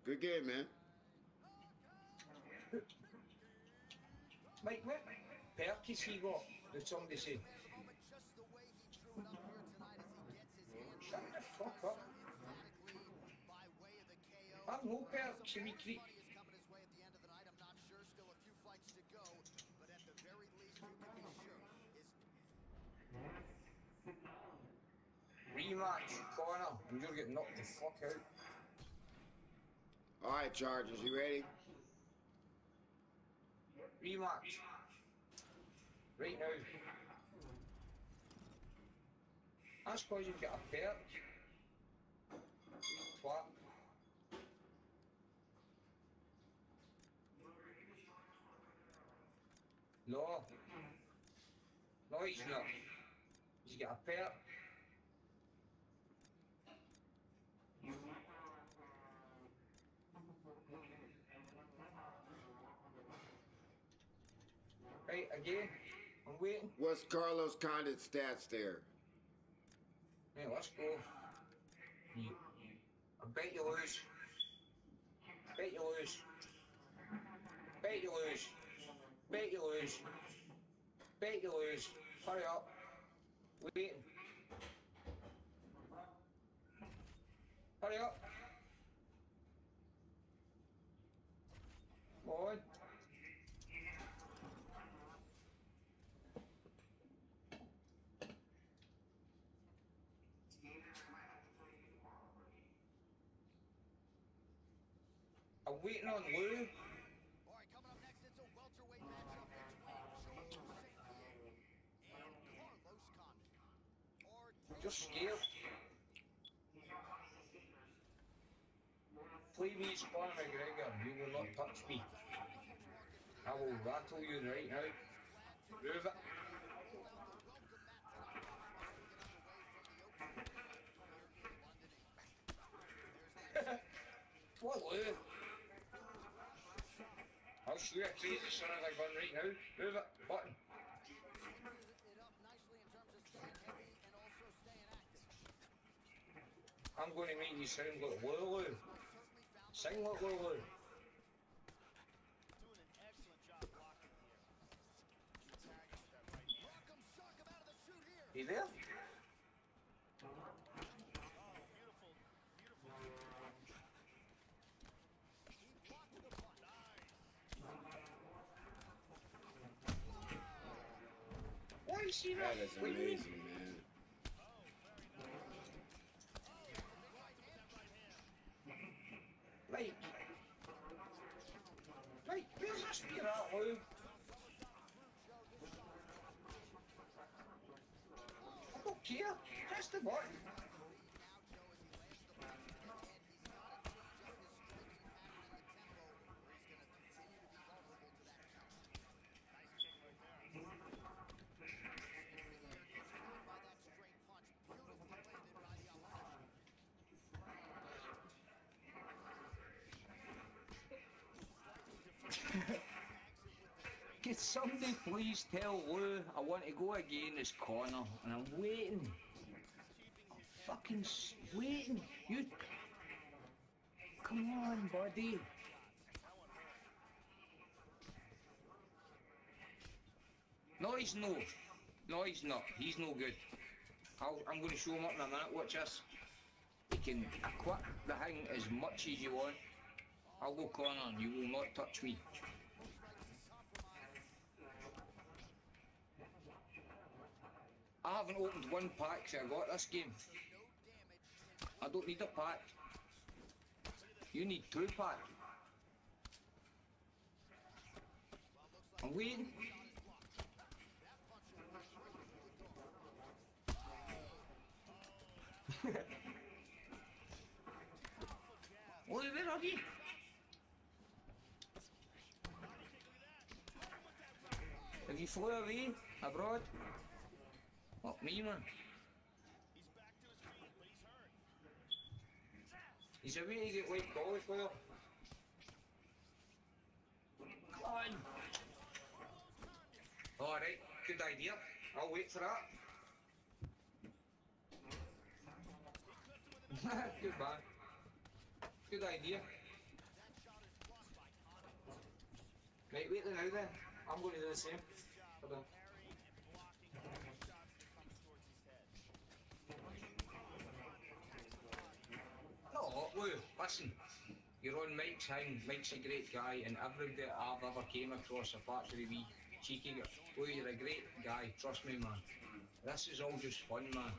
Good game, man. Mike, what perk has he got? Did somebody say? Shut the fuck up. I've no perks, you creep. Rematch, corner, and you're getting knocked the fuck out. All right, Chargers, you ready? Rematch. Right now. That's because you've got a perk. Twat. No. No, he's not. He's got a pet. Right, again. I'm waiting. What's Carlos Condit's stats there? Right, let's go. I bet you lose. Bet you lose. Bet you lose. Bet you lose. Bet you lose. Hurry up. Waiting. Hurry up. Come on. I'm waiting on Lou. All right, coming up next, it's a welterweight matchup between Joel St. Pierre and Carlos Condit. Just scared. Play me as Conor McGregor, you will not touch me. I will rattle you right now. Move it. What, Lou? I'll shoot a crazy son of a gun right now. Move it. Button. I'm going to make you sound like Lulu. Sing like Lulu. Doing an excellent job blocking here. Tagging with that right hand. Rock'em sock him out of the shoot here. You there? Oh, beautiful, beautiful. He blocked the punch. Nice. Why is he That not is amazing, man. Right. Right, where's that spear at, Lou? I don't care. Press the button. Could somebody please tell Lou I want to go again as Connor, and I'm waiting. I'm fucking waiting. You... Come on, buddy. No, he's no. No, he's not. He's no good. I'm going to show him up in a minute. Watch this. You can equip the thing as much as you want. I'll go Connor and you will not touch me. I haven't opened one pack since I got this game. I don't need a pack. You need 2 packs. I'm waiting. Where are you? Have you flew away abroad? Not me, man. He's away to get white cauliflower. Come on. Alright, good idea. I'll wait for that. Good man. Good idea. Right, wait now then. I'm going to do the same. Hold on. No, Lou, listen. You're on Mike's hang. Mike's a great guy, and everybody I've ever came across, apart from the wee cheeky guy. Lou, you're a great guy, trust me, man. This is all just fun, man.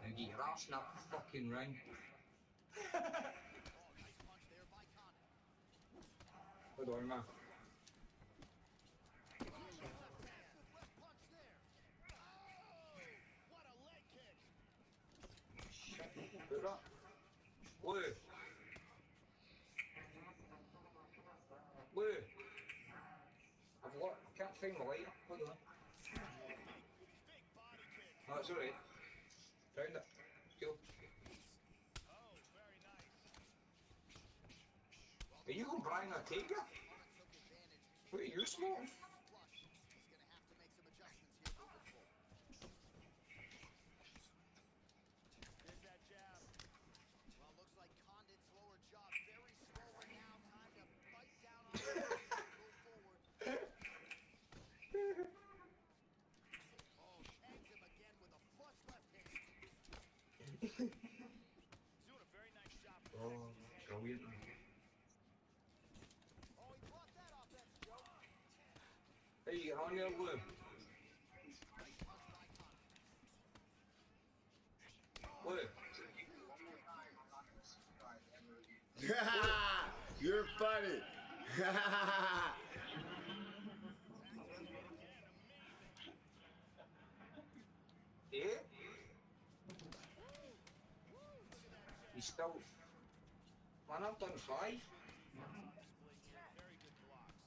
And get your arse in that fucking ring. Hold on, man. Shit, put that. Lou. Lou. I can't find my lighter. Hold on. No, it's alright. Found it. Cool. Oh, very nice. Are you going Brian or Tiger? What are you smoking? He's gonna have to make some adjustments here moving forward. There's that jab. Well, looks like Condit's lower jaw very swollen now. Time to bite down on the punches and move forward. Oh, tags him again with a flush left hand. He's doing a very nice job protecting his head. Brilliant. Oh, he brought that offense, Joe. Hey, you on there, Lou? Nice punch by Condit. Lou? You're funny. Yeah? He's still... Man, I've done 5. Very good blocks.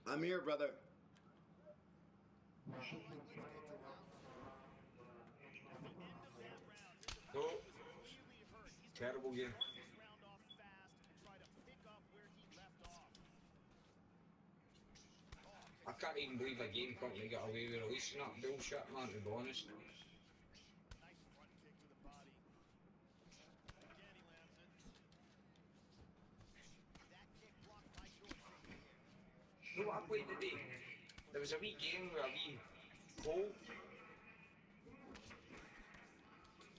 I'm here, brother. No. Terrible game. I can't even believe a game company got away with releasing that bullshit, man, to be honest. Nice front kick to the body. Again, he lands it. That kick blocked by George St. Pierre. You know what I played today? There was a wee game with a wee hole.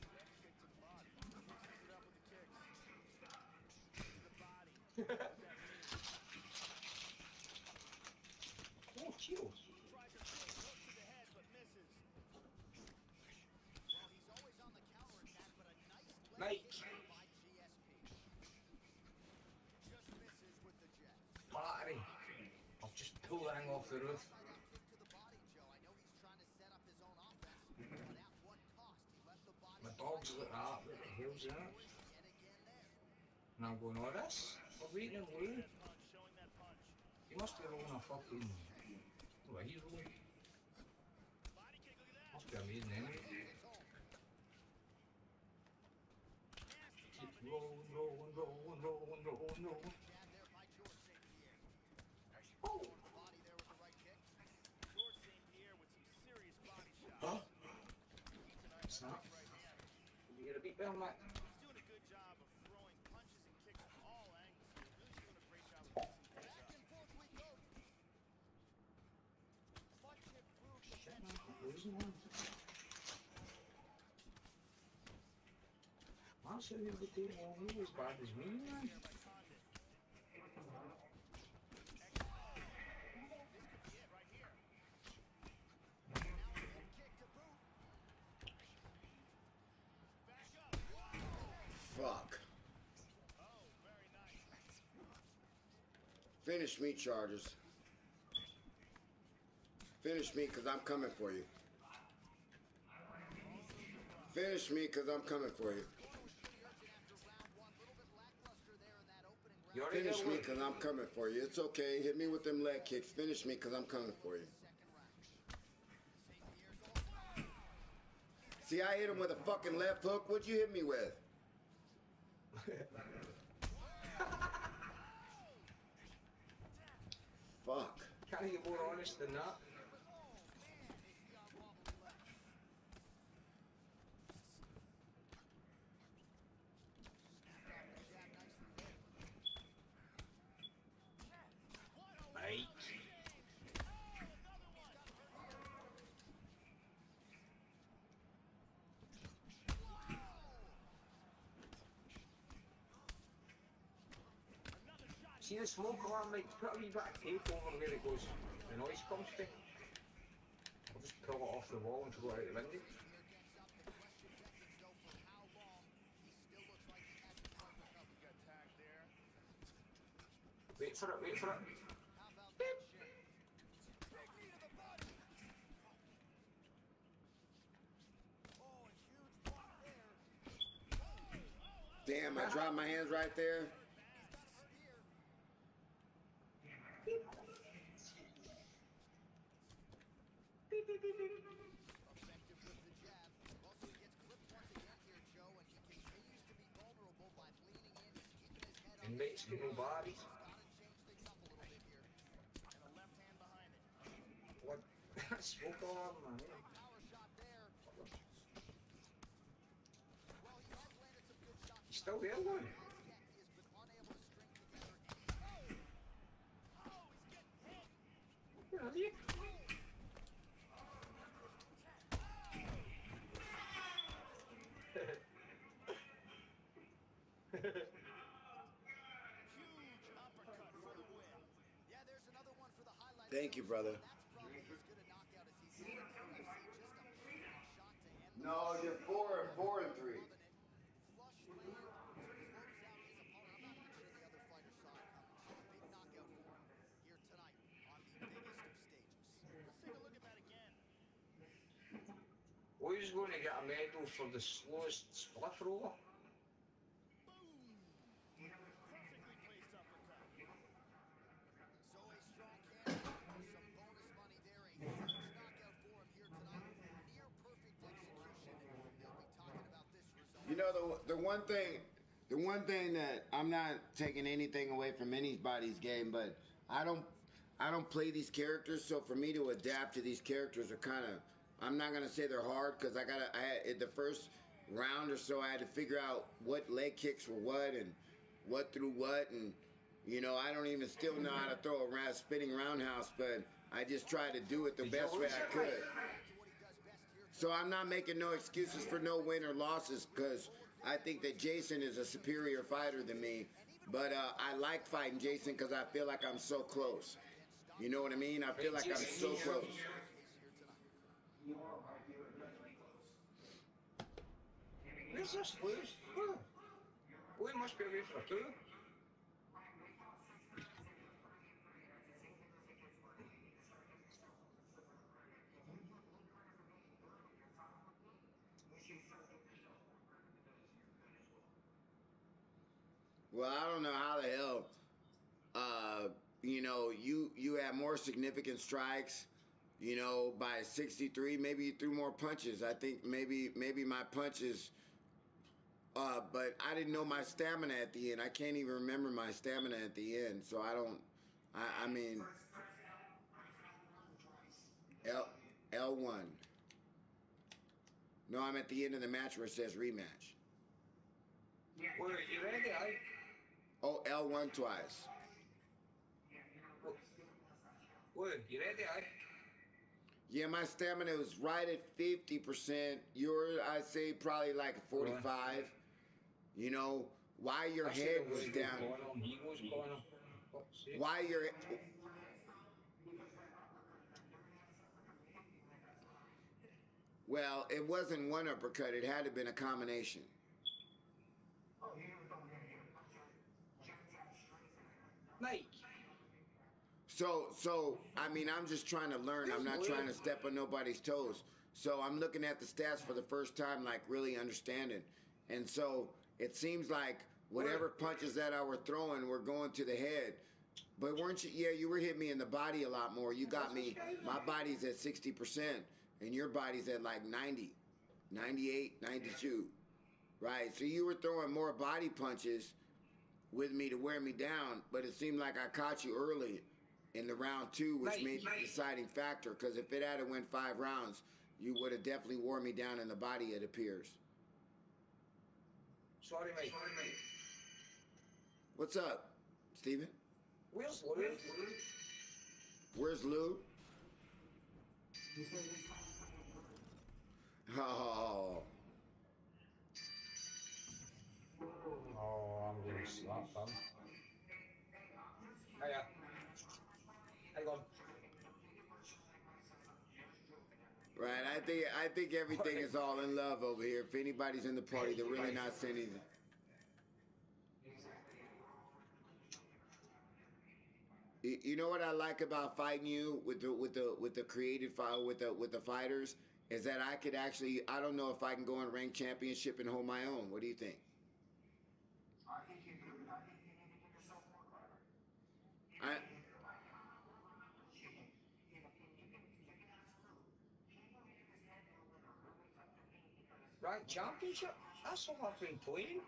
Kick to the body. Mixes it up with the kicks. To the body. What does that mean? Oh, chill. Tries a big hook to the head, but misses. Well, he's always on the counterattack, but a nice leg kick by GSP. Just misses with the jab. Battery. I'll just pull the thing off the roof. By that kick to the body, Joe. I know he's trying to set up his own offense, but at what cost? He left the body. My dog's like that. What the hell's that? Yet again there. And I'm going, oh, this? I'm waiting in Lou. Showing that punch. He must be rolling a fucking... What, he's rolling? Body kick, look at that. Must be amazing anyway. Keep rolling, rolling, rolling, rolling, rolling, rolling. Jab there by George St. Pierre. Oh! The body there with the right kick. George St. Pierre with some serious body shots. Huh? Tonight, Snap. right hand. You get a beat down, Matt. He's doing a good job of throwing punches and kicks from all angles. He's really doing a great job of mixing things up. Back and forth we go. Punch him through the Shit, man. Losing one. Man, so he'll be taking all me as bad as me, man. Fuck. Finish me, Chargers. Finish me, because I'm coming for you. Finish me, because I'm coming for you. Finish me, because I'm coming for you. It's okay. Hit me with them leg kicks. Finish me, because I'm coming for you. See, I hit him with a fucking left hook. What'd you hit me with? Fuck. Can't you get more honest than that? Mate. See the smoke alarm, mate? Put a wee bit of tape over where it goes. The noise comes from. I'll just pull it off the wall and throw it out the window. Wait for it, wait for it. Beep. Damn, I dropped my hands right there. Effective with the jab. Also, he gets clipped once again here, Joe, and he continues to be vulnerable by leaning in. He's keeping his head up. And Mexican bodies. He's got to change things up a little bit here. And a left hand behind it. What? Smoke on, man. Big power shot there. Well, he has landed some good shots. He's still there, one. Yet he has been unable to string together. Oh, he's getting hit. Where are you? Huge uppercut for the win. Yeah, there's another one for the highlight. Thank you, brother. That's probably as good a knockout as he's had in the UFC. Just a perfect shot to end the No, you're 4-3. flush land, close out his opponent. I'm not even sure the other fighter saw it coming. Just a big knockout for him here tonight on the biggest of stages. Let's take a look at that again. Who's going to get a medal for the slowest split roller? Boom. Perfectly placed uppercut. So a strong candidate for some bonus money there. A huge knockout for him here tonight. Near perfect execution. And they'll be talking about this result. You know, the one thing that I'm not taking anything away from anybody's game, but I don't play these characters, so for me to adapt to these characters are kind of, I'm not gonna say they're hard because I had the first round or so I had to figure out what leg kicks were what and what through what, and you know I don't even still know how to throw a spinning roundhouse, but I just tried to do it the best way I could. So I'm not making no excuses for no win or losses because I think that Jason is a superior fighter than me. But I like fighting Jason because I feel like I'm so close. You know what I mean? I feel like I'm so close. Where's this Lou? Lou must be away for two. Well, I don't know how the hell, you know, you had more significant strikes, you know, by 63. Maybe you threw more punches. I think maybe my punches, but I didn't know my stamina at the end. I can't even remember my stamina at the end. So I mean, L1. No, I'm at the end of the match where it says rematch. Wait, you ready? Oh, L1 twice. Wait, you ready? Yeah, my stamina was right at 50%. Yours, I'd say probably like 45. You know, why your head was down. Why your... Well, it wasn't one uppercut. It had to have been a combination. Mike. So I mean, I'm just trying to learn. I'm not trying to step on nobody's toes. So I'm looking at the stats for the first time, like really understanding. And so it seems like whatever punches that I were throwing were going to the head. But weren't you? Yeah, you were hitting me in the body a lot more. You got me. My body's at 60%, and your body's at like 90, 98, 92. Right? So you were throwing more body punches with me to wear me down, but it seemed like I caught you early in the round 2, which made the deciding factor. Because if it had went 5 rounds, you would have definitely wore me down in the body, it appears. Sorry, mate. What's up, Steven? Where's Lou? Where's Lou? Oh. Oh, I'm going to slap him. Hiya. Hang on. Right, I think everything is all in love over here. If anybody's in the party, they're really not saying anything. You know what I like about fighting you with the creative file with the fighters is that I could actually, I don't know if I can go and rank championship and hold my own. What do you think? Rank championship? That's all I've been playing.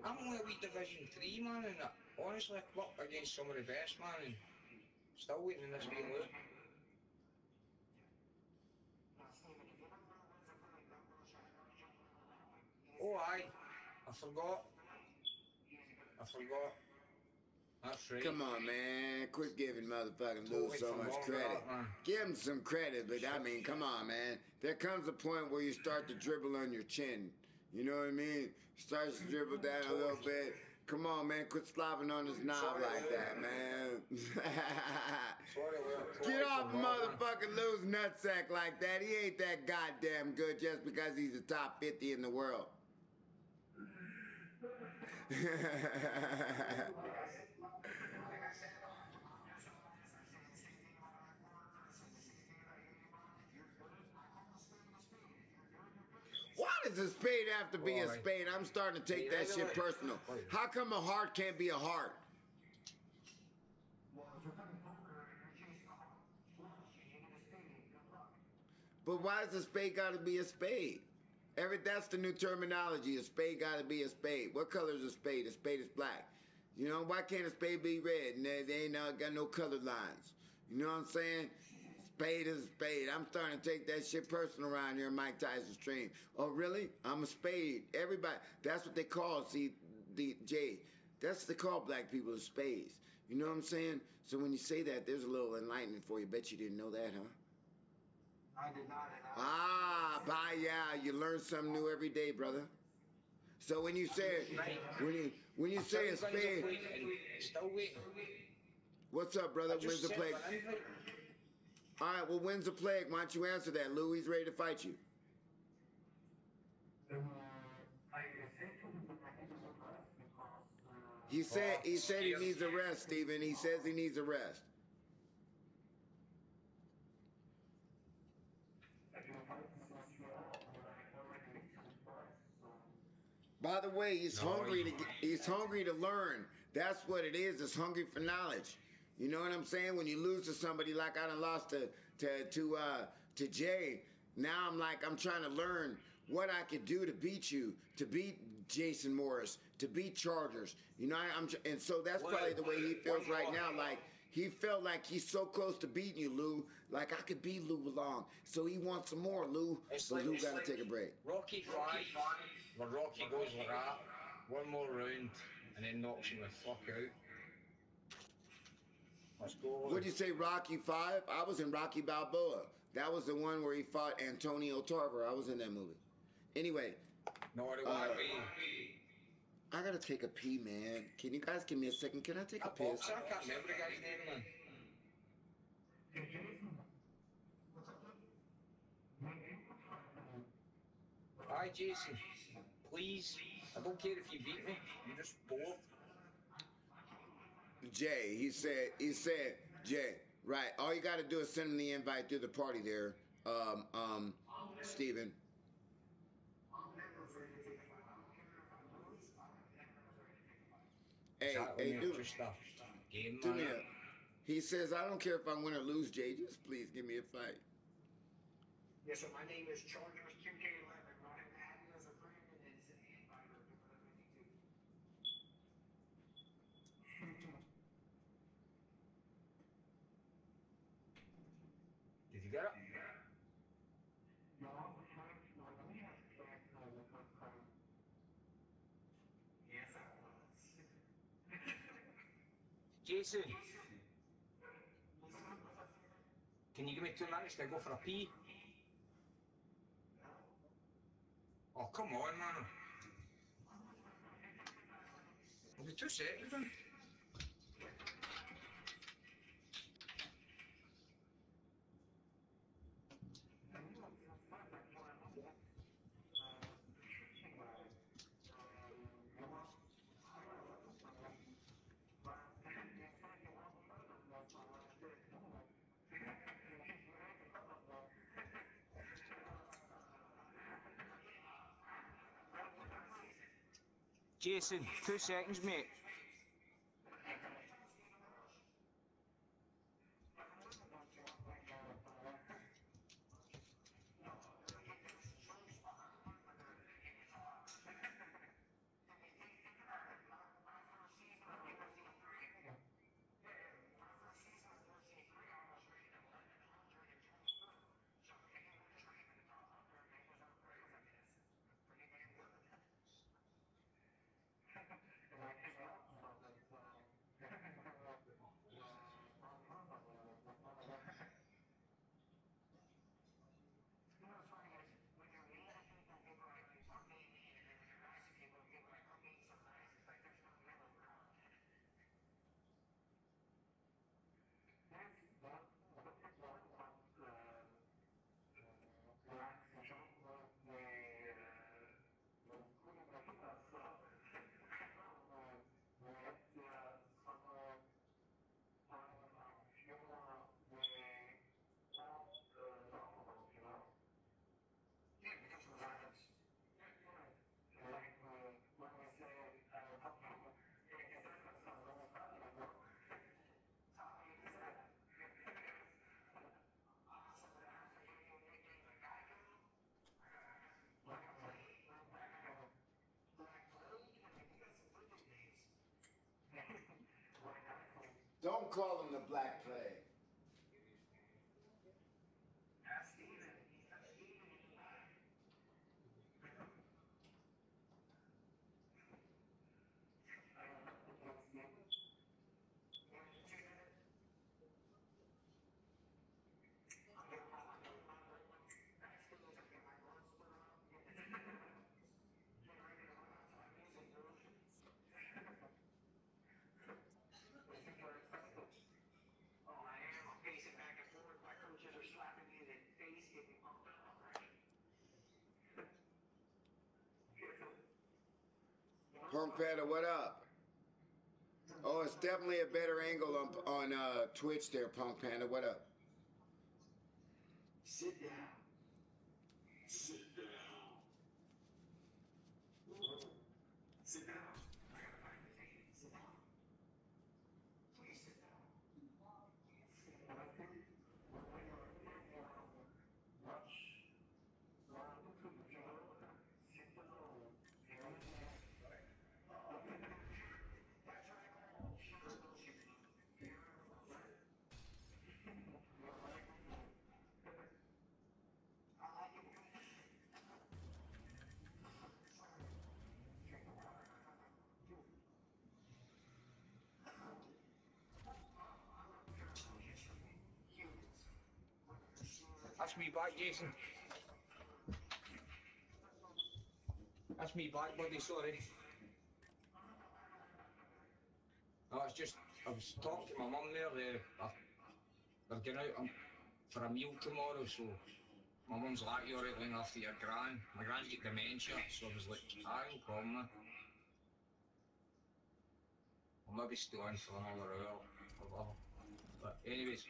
I'm only a wee Division 3 man, and honestly I come up against some of the best, man, and still waiting in this wee loop. Oh aye, I forgot. That's right. Come on, man. Quit giving motherfucking Totally Lou so much credit. Give him some credit, but I mean, come on, man. There comes a point where you start to dribble on your chin. You know what I mean? Starts to dribble down a little bit. Come on, man. Quit slobbing on his knob like that, man. Get off motherfucking Lou's nutsack like that. He ain't that goddamn good just because he's the top 50 in the world. Why does a spade have to be a spade? I'm starting to take that shit personal. How come a heart can't be a heart? But why does a spade got to be a spade? That's the new terminology. A spade got to be a spade. What color is a spade? A spade is black. You know, why can't a spade be red? And they ain't got no colored lines. You know what I'm saying? Spade is a spade. I'm starting to take that shit personal around here in Mike Tyson's stream. Oh, really? I'm a spade. Everybody, that's what they call, Jay. That's what they call black people, as spades. You know what I'm saying? So when you say that, there's a little enlightenment for you. Bet you didn't know that, huh? I did not. Yeah, you learn something new every day, brother. So when you say when you say a spade, what's up, brother? When's the plague? All right, well, when's the plague? Why don't you answer that, Lou? He's ready to fight you. He said he needs a rest, Steven. He says he needs a rest. By the way, he's hungry to learn. That's what it is. It's hungry for knowledge. You know what I'm saying? When you lose to somebody like I done lost to Jay, now I'm trying to learn what I could do to beat you, to beat Jason Morris, to beat Chargers. You know, and so that's probably the way he feels right now. Like he felt like he's so close to beating you, Lou. Like I could beat Lou along. So he wants some more, Lou. But Lou got to take a break. Rocky 5, where Rocky goes like that, one more round, and then knocks him the fuck out. Let's go. What'd you say, Rocky 5? I was in Rocky Balboa. That was the one where he fought Antonio Tarver. I was in that movie. Anyway. No, it won't be. I gotta take a pee, man. Can you guys give me a second? Can I take a piss? I can't remember the guy's name, man. Hi, Jason. Please, I don't care if you beat me. I'm just bored. Jay, he said, Jay, right. All you gotta do is send him the invite through the party there, Steven. Hey, dude. Do me a. He says, I don't care if I win or lose, Jay. Just please give me a fight. Yes, so my name is Chargers QK11. Go ahead and add me as a friend and then send me an invite or do whatever you need to. Did you get it? No, yes, I was. Jason, can you give me 2 minutes to go for a pee? Oh, come on, man. I'll be 2 seconds, then. Jason, 2 seconds, mate. Don't call him the Black Plague. Punk Panda, what up? Oh, it's definitely a better angle on Twitch there, Punk Panda. What up? Sit down. Sit down. Sit down. I gotta find the thing. Sit down. Please sit down. That's me back, Jason. That's me back, buddy, sorry. No, it's just, I was talking to my mum there, they're going out for a meal tomorrow, so my mum's like, you're right looking after your gran. My gran's got dementia, so I was like, aye, no problem, man. I'll maybe stay on for another hour or whatever. But anyways.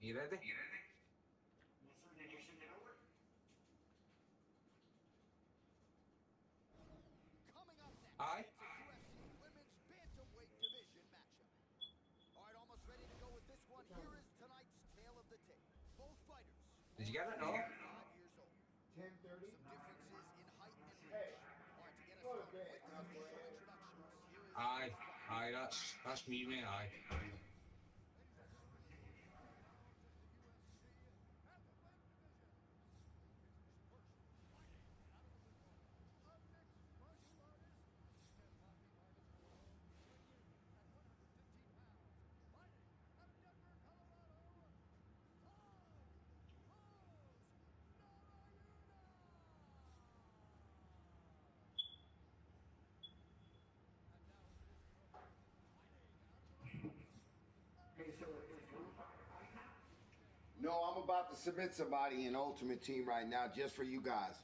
You ready? You ready? Yes, sir. Did you send it over? Coming up next, Aye. it's a UFC Women's Bantamweight Division matchup. All right, almost ready to go with this one. Here is tonight's tale of the tape. Both fighters. Did you get it? No? 5 years old. 10:30. Some differences in height and reach. Hey. All right, to get us started with the official introductions, here is Aye, that's me, mate, aye. No, I'm about to submit somebody in Ultimate Team right now just for you guys.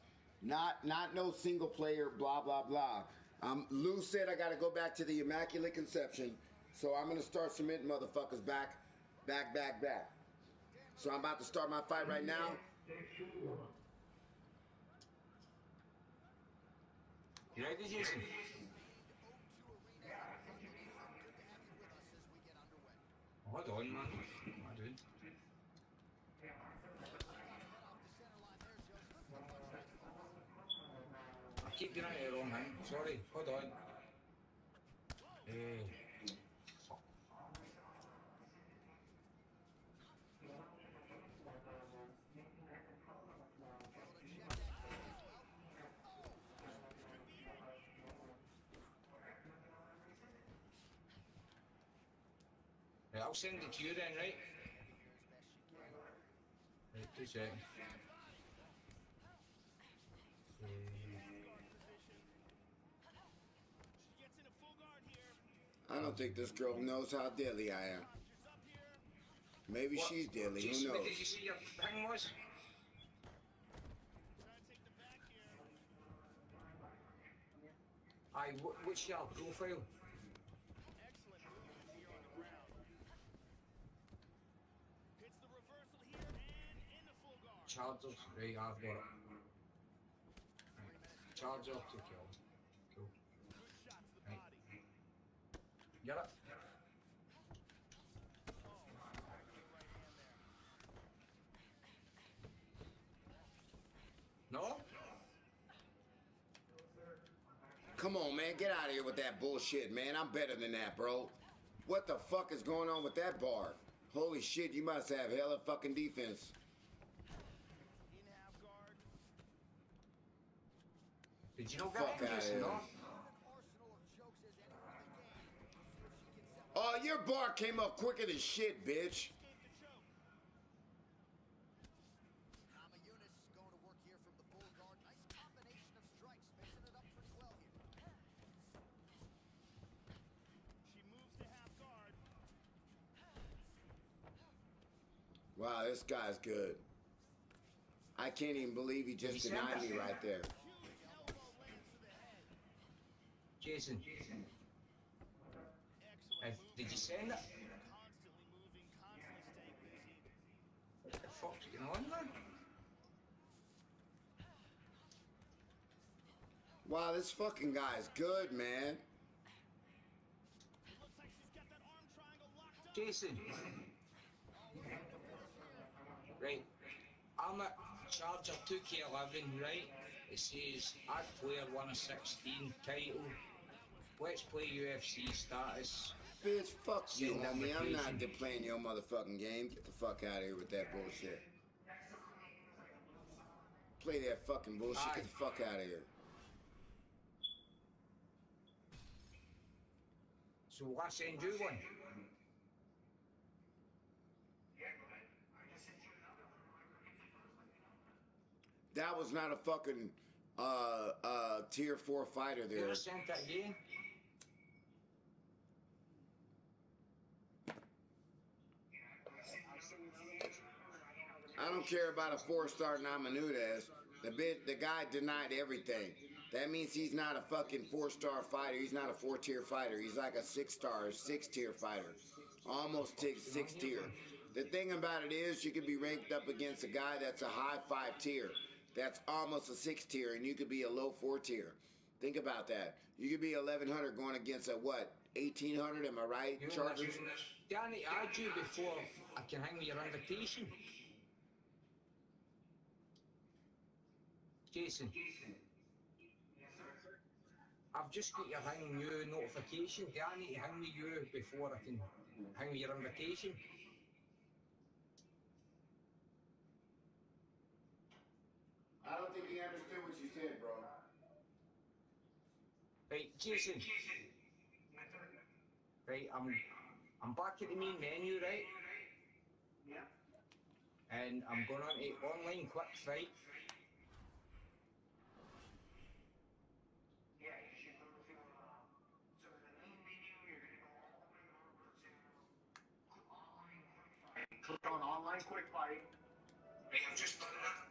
Not no single player, blah, blah, blah. Lou said I got to go back to the Immaculate Conception, so I'm going to start submitting motherfuckers back. So I'm about to start my fight right now. You ready, Jason? Famed O2 Arena in London, England. Good to have you with us as we get underway. Hold on, man. I do. About to head off the center line there, Joe. Slip the punch nicely. I keep getting it wrong, man. Sorry. Hold on. Fuck. Able to check that kick as well. Oh! Right, I'll send it to you then, right? Get in here as best you can. Right, 2 seconds. I don't think this girl knows how deadly I am. Maybe What? she's deadly, who Jason, what knows? did you see your thing was? Aye, what's your profile? Excellent movement here on the ground. Hits the reversal here and into full guard. Chargers, right, I've got it. Right. Charger to kill. Cool. Good shot to the Right. body. Get it? Oh, good right hand there. No? Come on, man, get out of here with that bullshit, man. I'm better than that, bro. What the fuck is going on with that bar? Holy shit, you must have hella fucking defense. In half guard. Did you not Fuck get it, out of Jason? here. No? An arsenal of jokes as anyone in the game. We'll see if she can settle. Oh, your bar came up quicker than shit, bitch. Escape the choke. Namajunas going to work here from the full guard. Nice combination of strikes, mixing it up pretty well here. She moves to half guard. Wow, this guy's good. I can't even believe he just you denied send me that? right there. Huge elbow lands to the head. Jason, Excellent did you movement. send it? Constantly moving, constantly staying busy. What the fuck's going on, man? Wow, this fucking guy's good, man. It looks like she's got that arm triangle locked up. Jason, Oh, looks like the finish here. right. I'm at Charger 2K11, right? It says add player 1 of 16 title. Let's play UFC status. Bitch, fuck you, Send homie. I'm not invitation. playing your motherfucking game. Get the fuck out of here with that bullshit. Play that fucking bullshit. Aye. Get the fuck out of here. So will I send you one? That was not a fucking tier 4 fighter You there. ever sent that again? I don't care about a 4-star Namajunas. The guy denied everything. That means he's not a fucking 4-star fighter. He's not a 4-tier fighter. He's like a 6-star, 6-tier fighter. Almost 6 tier. The thing about it is you could be ranked up against a guy that's a high 5 tier. That's almost a 6 tier, and you could be a low 4 tier. Think about that. You could be 1100 going against a what? 1800, am I right, You know, Chargers? Danny, I add you before I can hang me your invitation. Jason. I've just got your hang you notification. Do I need to hang me you before I can hang me your invitation? I don't think he understood what you said, bro. Right, Jason. Right, I'm back at the main menu, right? Yeah. And I'm going on to online quick fight. Yeah, you should go to, so in the main menu, you're going to go all the way over to online quick fight. Click on online quick fight. Hey, I'm just putting up.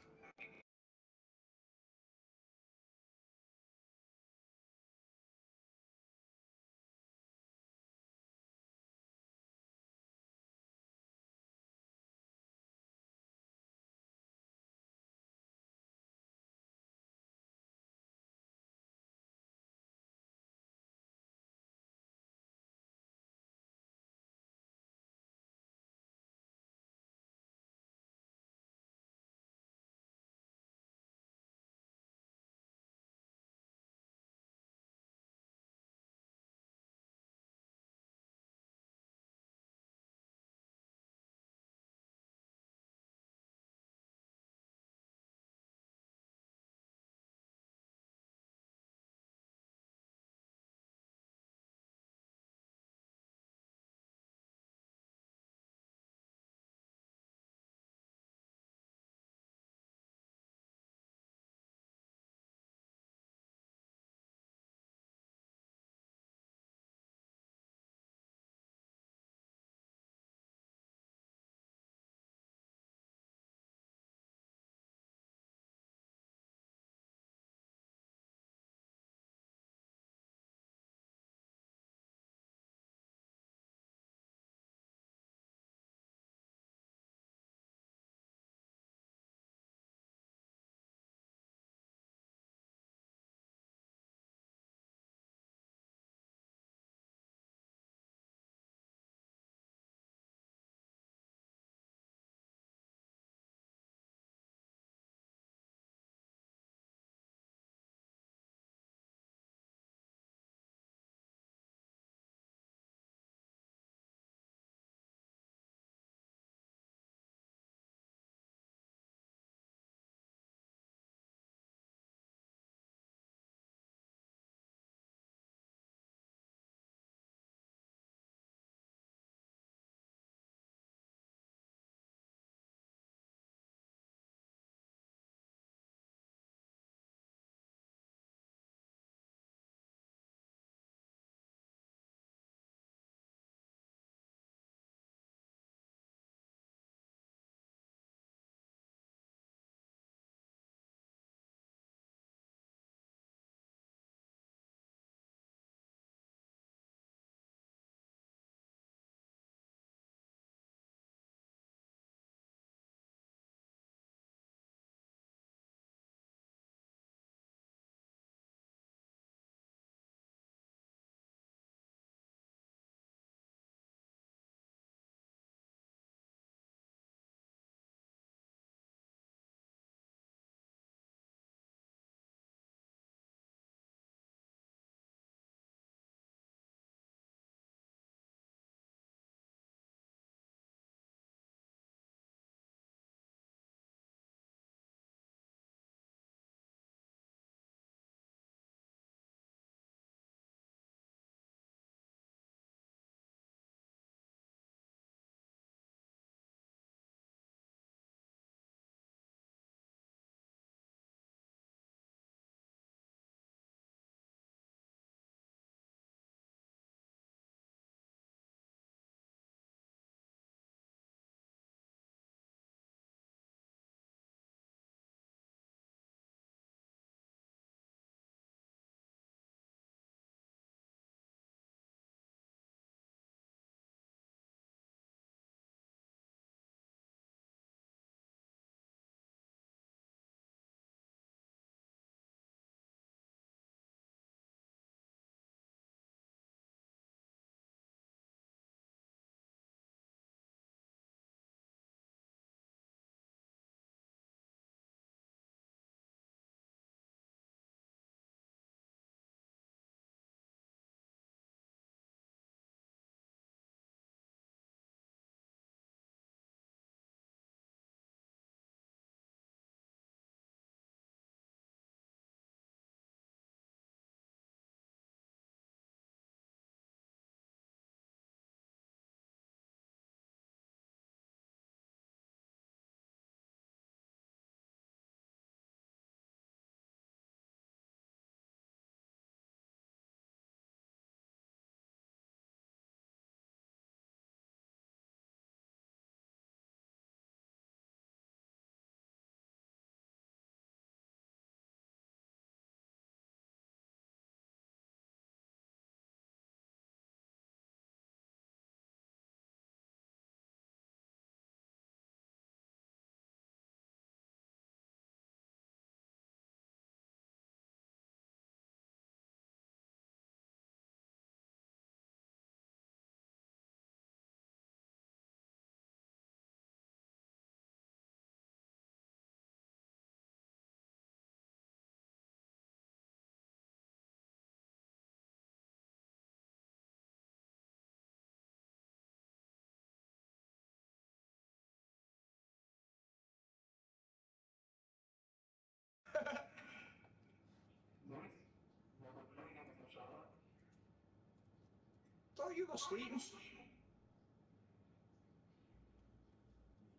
thought you were sleeping.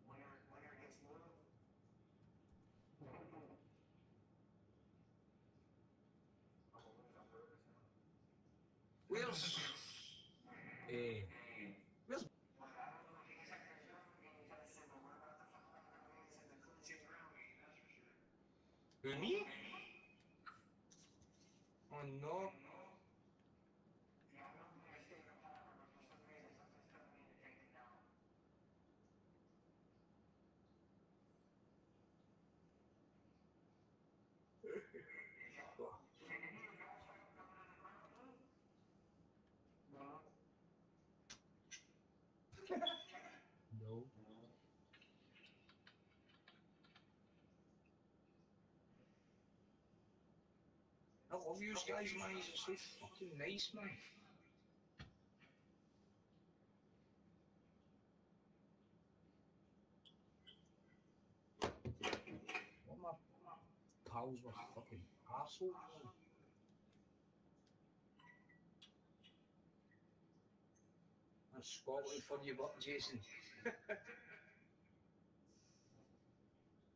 Winner gets moved. Where's where's who, me? Oh no. No. I love you guys, man. You're so fucking nice, man. All my pals were fucking assholes, man. That's Scotland for you, but Jason.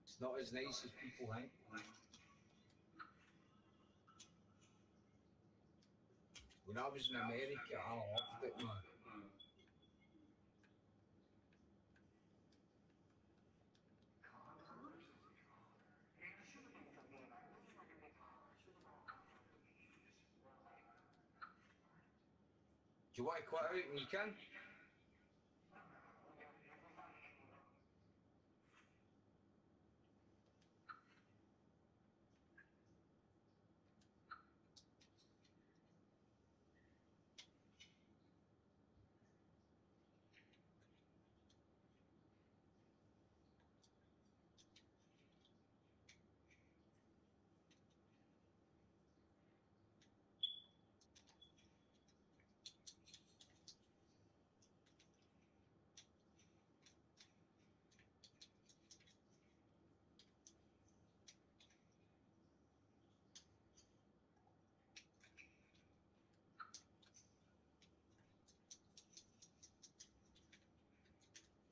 It's not as nice as people think. When I was in America, I loved it, man. Do you want to quit out and you can?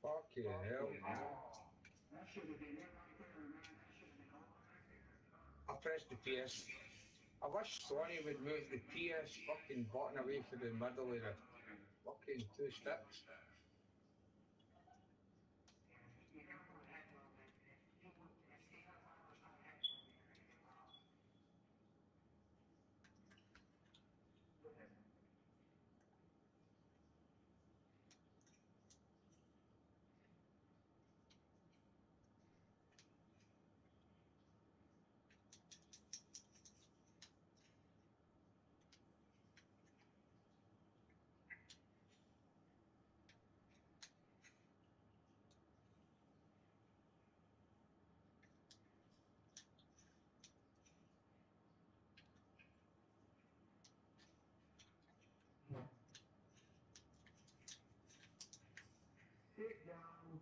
Fucking hell, man. I pressed the PS. I wish Sony would move the PS fucking button away from the middle of the fucking two sticks. Sit down.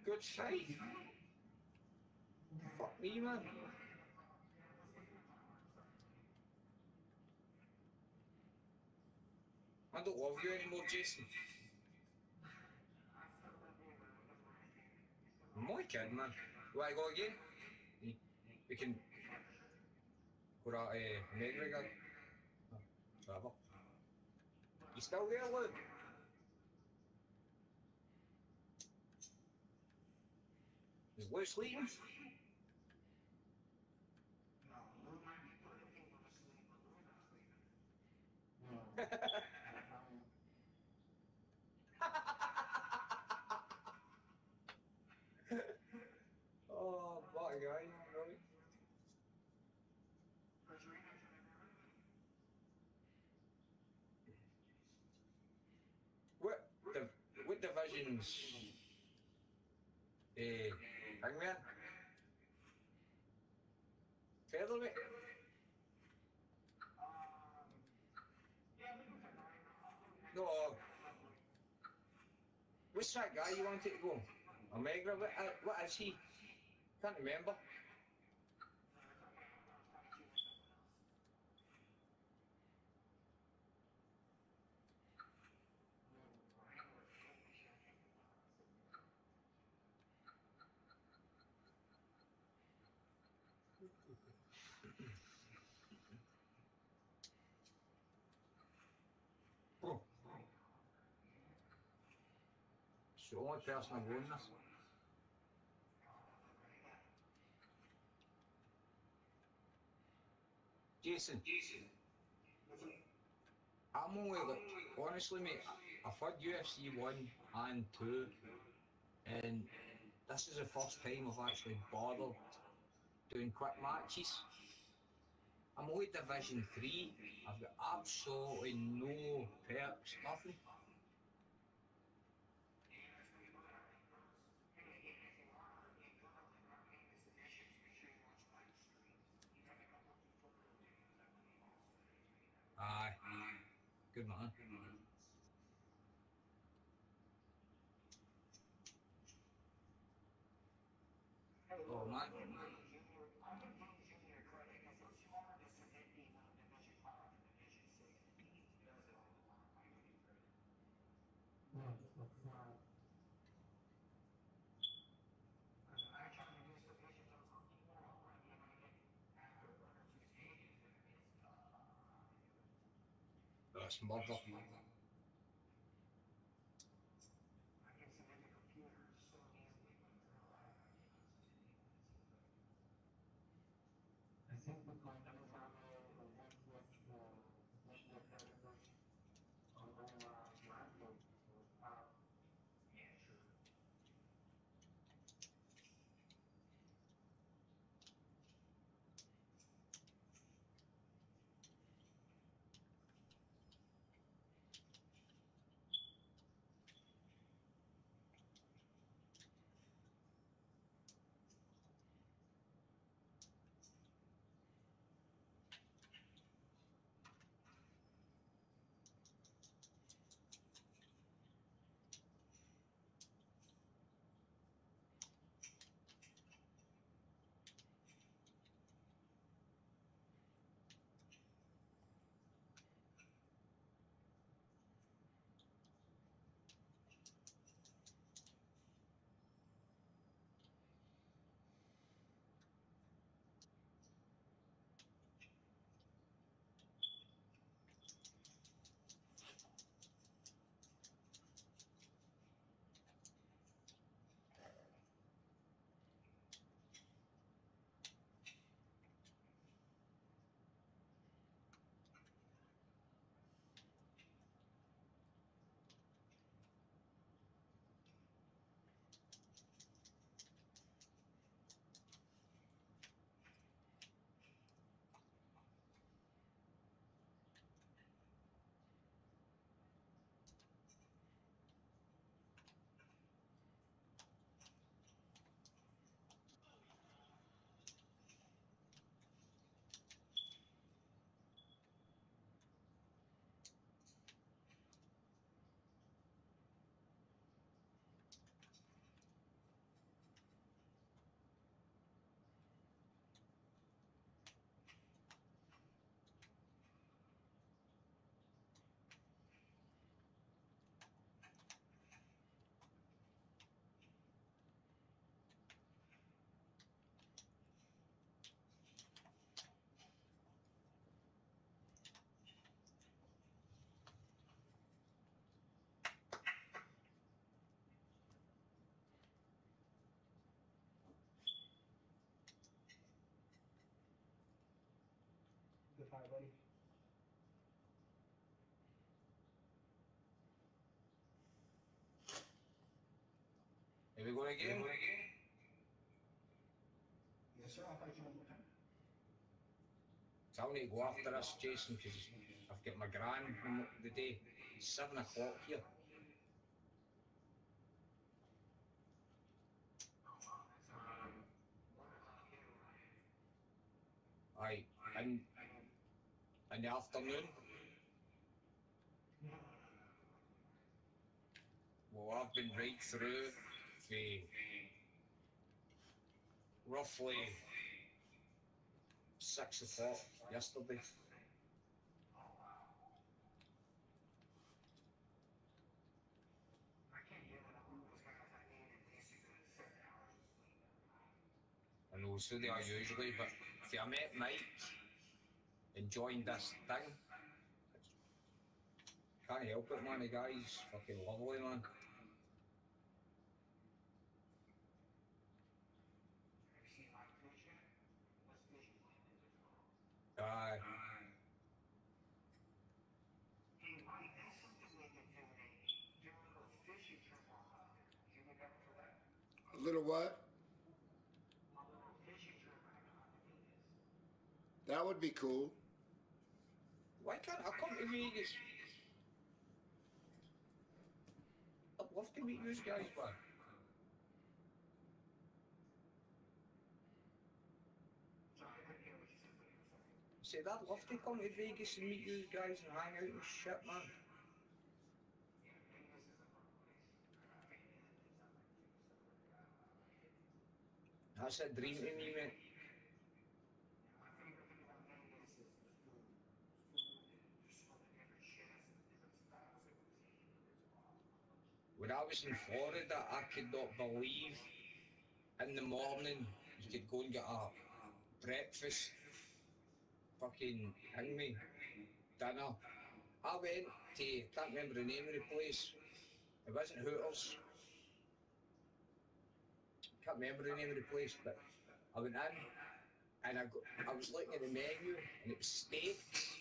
Good fight. Fuck me, man. I don't love you anymore, Jason. I'm only kidding, man. You want to go again? We can go to McGregor. Whatever. You still there, Luke? Is Luke sleeping? Oh, what a guy, right? What divisions? Hangman? Featherweight? No. What's that guy you wanted to go? Omega? What is he? Can't remember. Oh. It's the only person I've won this. Jason. I'm only like, honestly, mate, I've had UFC 1 and 2, and this is the first time I've actually bothered doing quick matches. I'm only Division 3. I've got absolutely no perks, nothing. Aye. Good man. Oh man. That's murder. Goodbye, buddy. Here we go again. Yes, sir. I'll fight you one more time. So I'll need to go after this, Jason, because I've got my gran the day. It's 7 o'clock here. Aye, in the afternoon. Well, I've been right through the roughly 6 o'clock yesterday. I know Well, so they are usually, but if I met Mike and joined this thing, can't help it, man. The guy's fucking lovely, man. Aye. Hey, Mike, that's something they could do. Do a little fishing trip while out there. Would you be down for that? A little what? A little fishing trip back out to Vegas. That would be cool. Why can't I come to Vegas? I'd love to meet you guys, man. Sorry, I didn't hear what you said, buddy. I'm sorry. I said I'd love to come to Vegas and meet you guys and hang out and shit, man. Yeah, Vegas is a fun place. I got family that lives out there too, so I like it. That's a dream to me, mate. Yeah, my favorite thing about Vegas is the food. The food and just all the different chefs and the different styles of cuisine. It's awesome. When I was in Florida, I could not believe in the morning you could go and get a breakfast fucking hang me dinner. I went to, can't remember the name of the place. It wasn't Hooters. Can't remember the name of the place, but I went in and I was looking at the menu and it was steaks.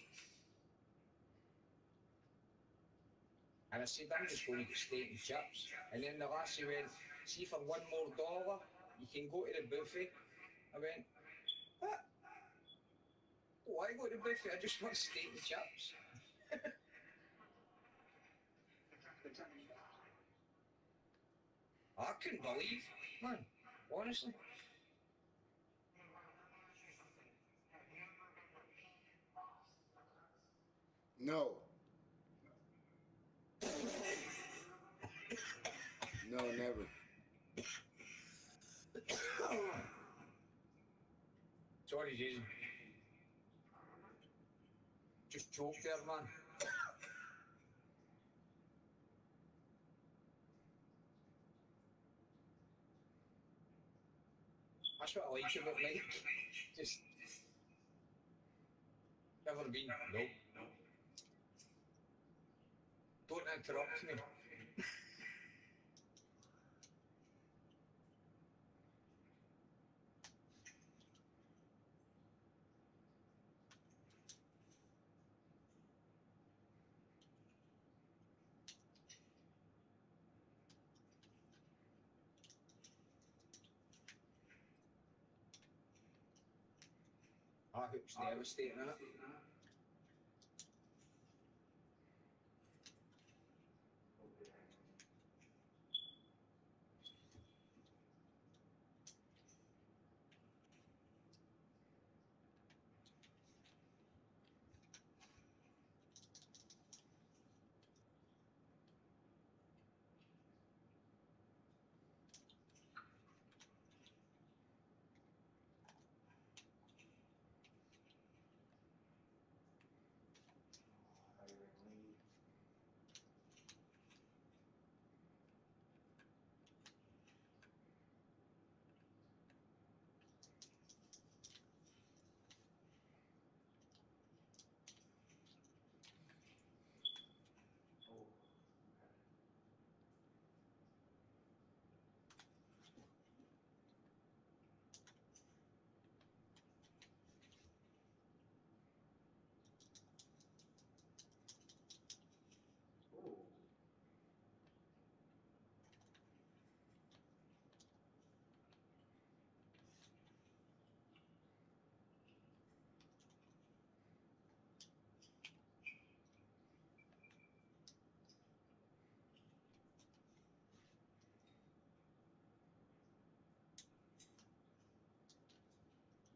And I said, I'm just going to get steak and chips. And then the lassie went, see, for $1 more, you can go to the buffet. I went, what? Why go to the buffet? I just want steak and chips. I couldn't believe, man, honestly. Hey, Mike, let me ask you something. Have you ever been to Pink Boss? No. No, never. Sorry, Jason. Just choked there, man. That's what I like about Mike. Just never been. Nope. Don't interrupt me. I hope's devastating, innit?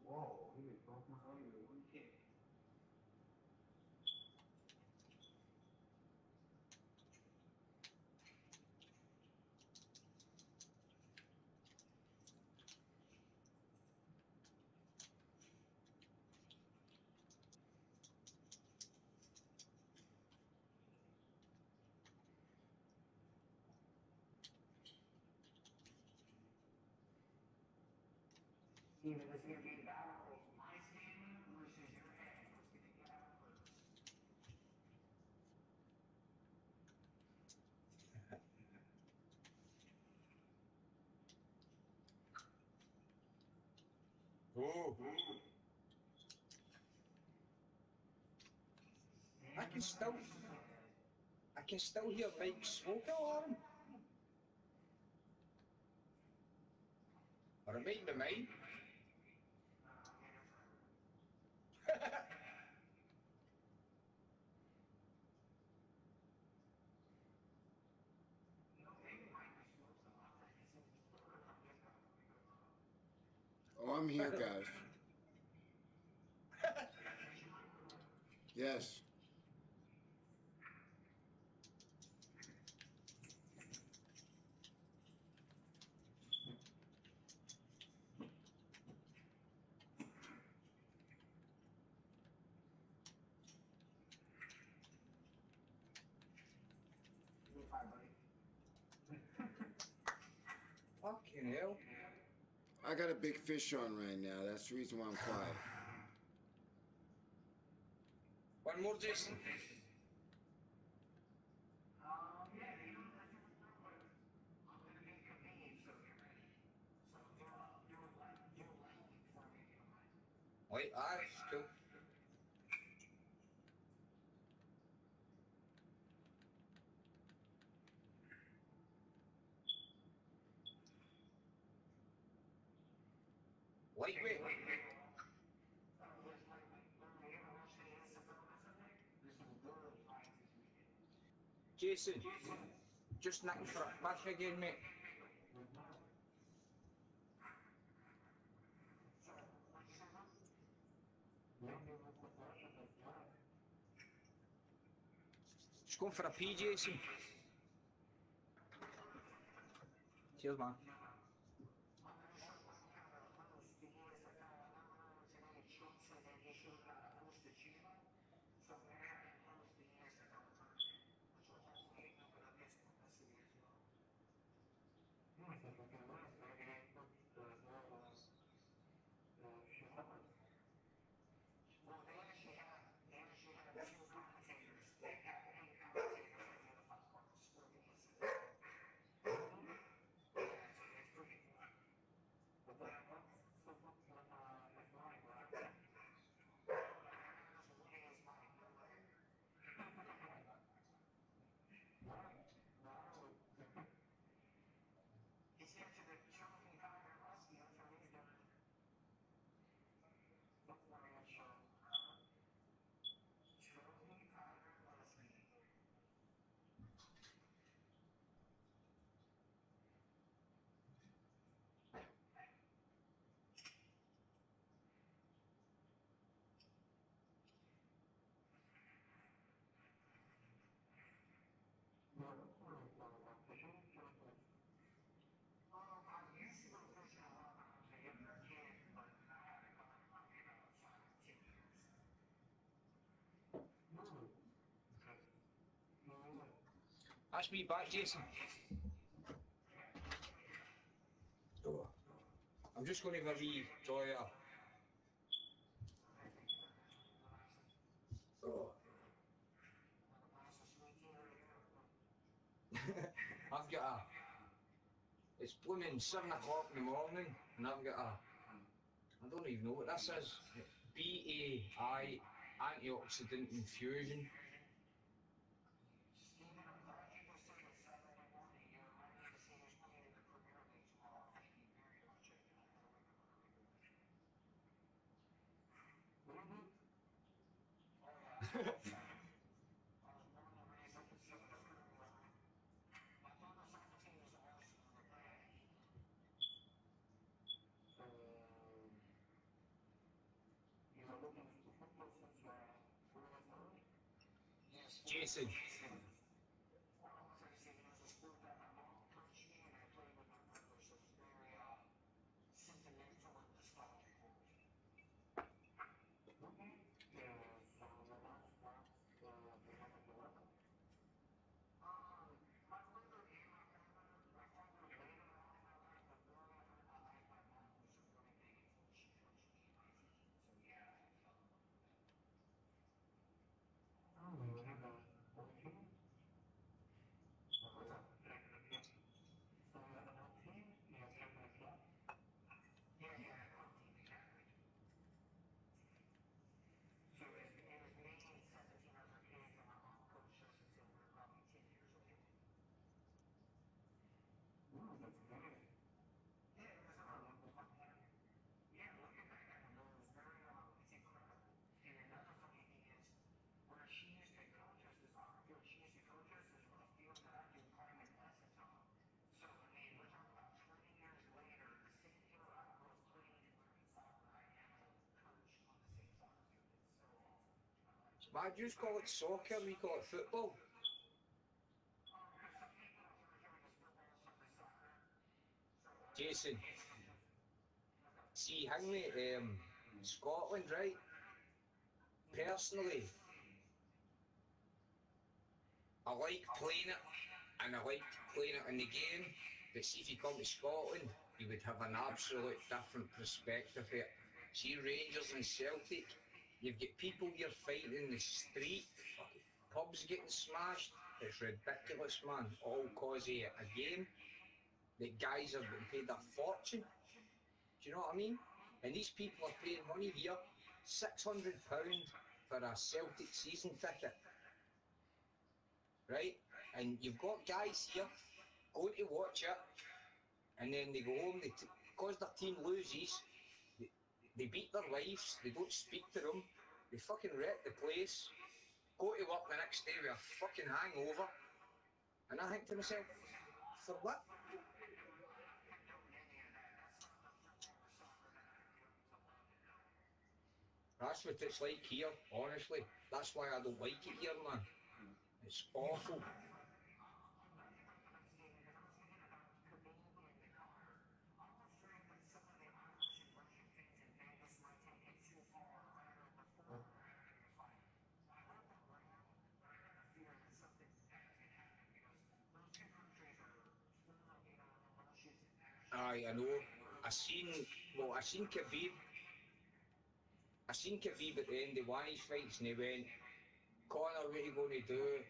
Whoa, he just broke my arm with one kick. Either this is going to be a battle of my stamina versus your head. What's going to get out first? Oh. I can still hear Mike's smoke alarm. Or it might be mine. Oh, I'm here, guys. Yes. Fucking hell. I got a big fish on right now. That's the reason why I'm quiet. One more, Jason. Yeah, you know, that's what we're doing. I'm going to be convenient, so get ready. So do lightning for me if you don't mind. Wait, aye, cool. Lightweight. Jason, just nicking for a fish again, mate. Just going for a pee, Jason. Cheers, man. Well, they actually have two commentators. They have eight commentators for the other five parts. Yeah, it's pretty cool. But that's so what's mine, right? That's Woody is mine, no way. He's got to the trohy higher musky, that's what he's doing. What's my show? Trohy higher musky. I used to go fishing a lot when I was a younger kid, but I haven't gone in like about 5 to 10 years. That's me back, Jason. Oh. I'm just going to have a wee joy. Oh. I've got a. It's blooming 7 o'clock in the morning, and I've got a. I don't even know what this is. BAI antioxidant infusion. Jason. Sentimental and nostalgic world. My brother and my father later on in my life, but growing up in my life, my mom was really big into fish. Why do you call it soccer? We call it football. Jason, see, hang me, Scotland, right? Personally, I like playing it, and I like playing it in the game, but see, if you come to Scotland, you would have an absolute different perspective here. See, Rangers and Celtic, you've got people you're fighting in the street, fucking pubs getting smashed. It's ridiculous, man, all cause of a game that guys are getting paid a fortune. Do you know what I mean? And these people are paying money here, £600 for a Celtic season ticket, right? And you've got guys here going to watch it, and then they go home, because their team loses, they beat their wives, they don't speak to them, they fucking wreck the place, go to work the next day with a fucking hangover, and I think to myself, for what? That's what it's like here, honestly. That's why I don't like it here, man. It's awful. Aye, I know. I seen Khabib. I seen Khabib at the end of one of his fights, and he went, Conor, what are you going to do?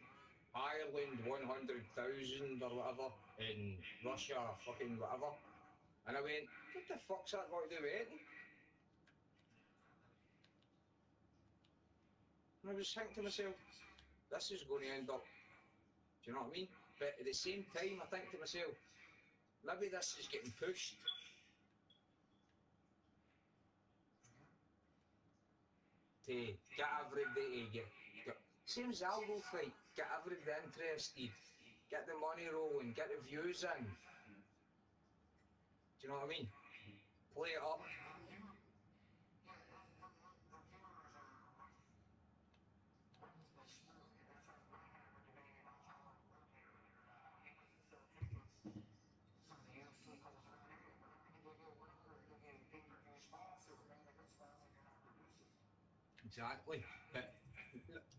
Ireland 100,000 or whatever, in Russia fucking whatever. And I went, what the fuck's that got to do with anything? And I was thinking to myself, this is going to end up, do you know what I mean? But at the same time, I think to myself, maybe this is getting pushed. To get everybody to get same as Aldo fight, get everybody interested, get the money rolling, get the views in. Do you know what I mean? Play it up. Exactly. But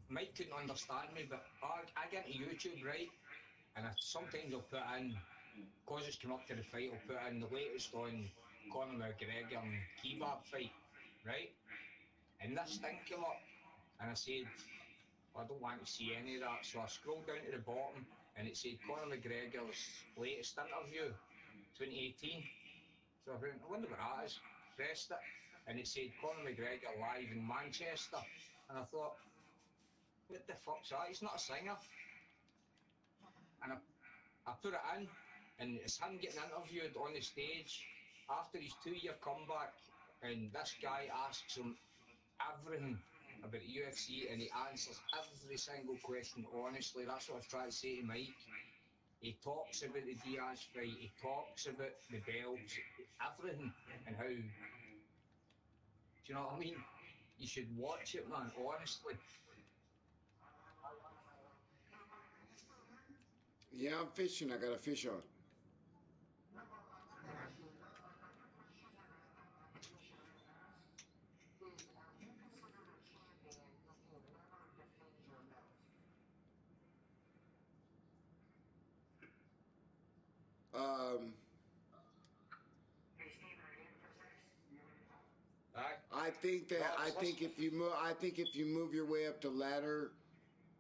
Mike couldn't understand me, but I get to YouTube, right? And sometimes I'll put in, because it's come up to the fight, I'll put in the latest on Conor McGregor and Kebab fight, right? And this thing came up, and I said, I don't want to see any of that. So I scrolled down to the bottom, and it said Conor McGregor's latest interview, 2018. So I went, I wonder what that is. Pressed it, and it said Conor McGregor live in Manchester. And I thought, what the fuck's that? He's not a singer. And I put it in, and it's him getting interviewed on the stage after his 2-year comeback, and this guy asks him everything about the UFC, and he answers every single question honestly. That's what I was trying to say to Mike. He talks about the Diaz fight, he talks about the belts, everything, and how, do you know what I mean? You should watch it, man, honestly. Yeah, I'm fishing. I got a fish on. Um, I think that I think if you move your way up the ladder,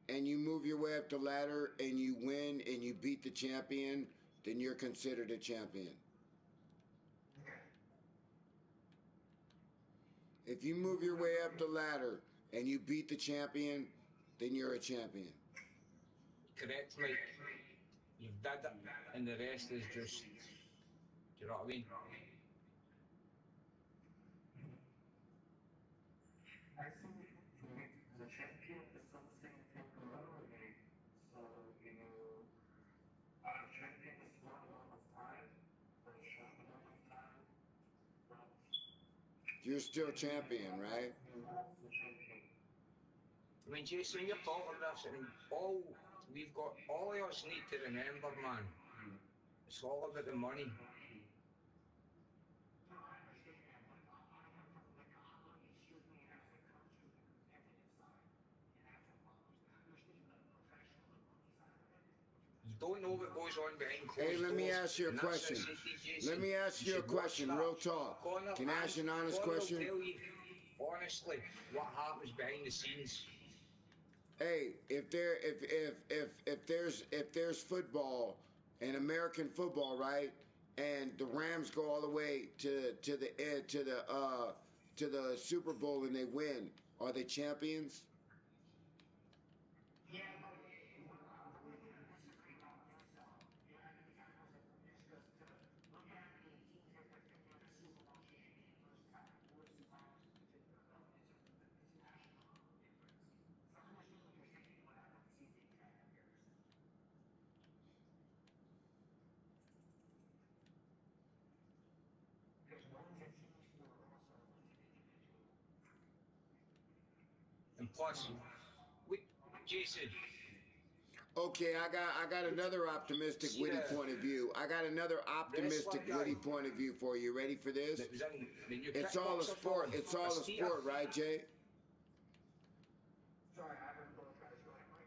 and you move your way up the ladder, and you win, and you beat the champion, then you're considered a champion. If you move your way up the ladder and you beat the champion, then you're a champion. Correct, Mike. You've did it, and the rest is just, do you know what I mean? I think the champion is something temporary. So you are champion is one amount of time, for a short amount of time, but You're still champion, right? you lost the champion. I mean, Jason, you're talking about this, and all of us need to remember, man, it's all about the money. You don't know what goes on behind closed doors. Hey, let me ask you a question. Let me ask you a question, real talk. Can I ask you an honest question? Connor will tell you, honestly, what happens behind the scenes. Hey, if there's football and American football, right? And the Rams go all the way to the Super Bowl and they win, are they champions? And plus, Jason. Okay, I got another optimistic, witty point of view. I got another optimistic, witty point of view for you. Ready for this? It's all a sport. It's all a sport, right, Jay?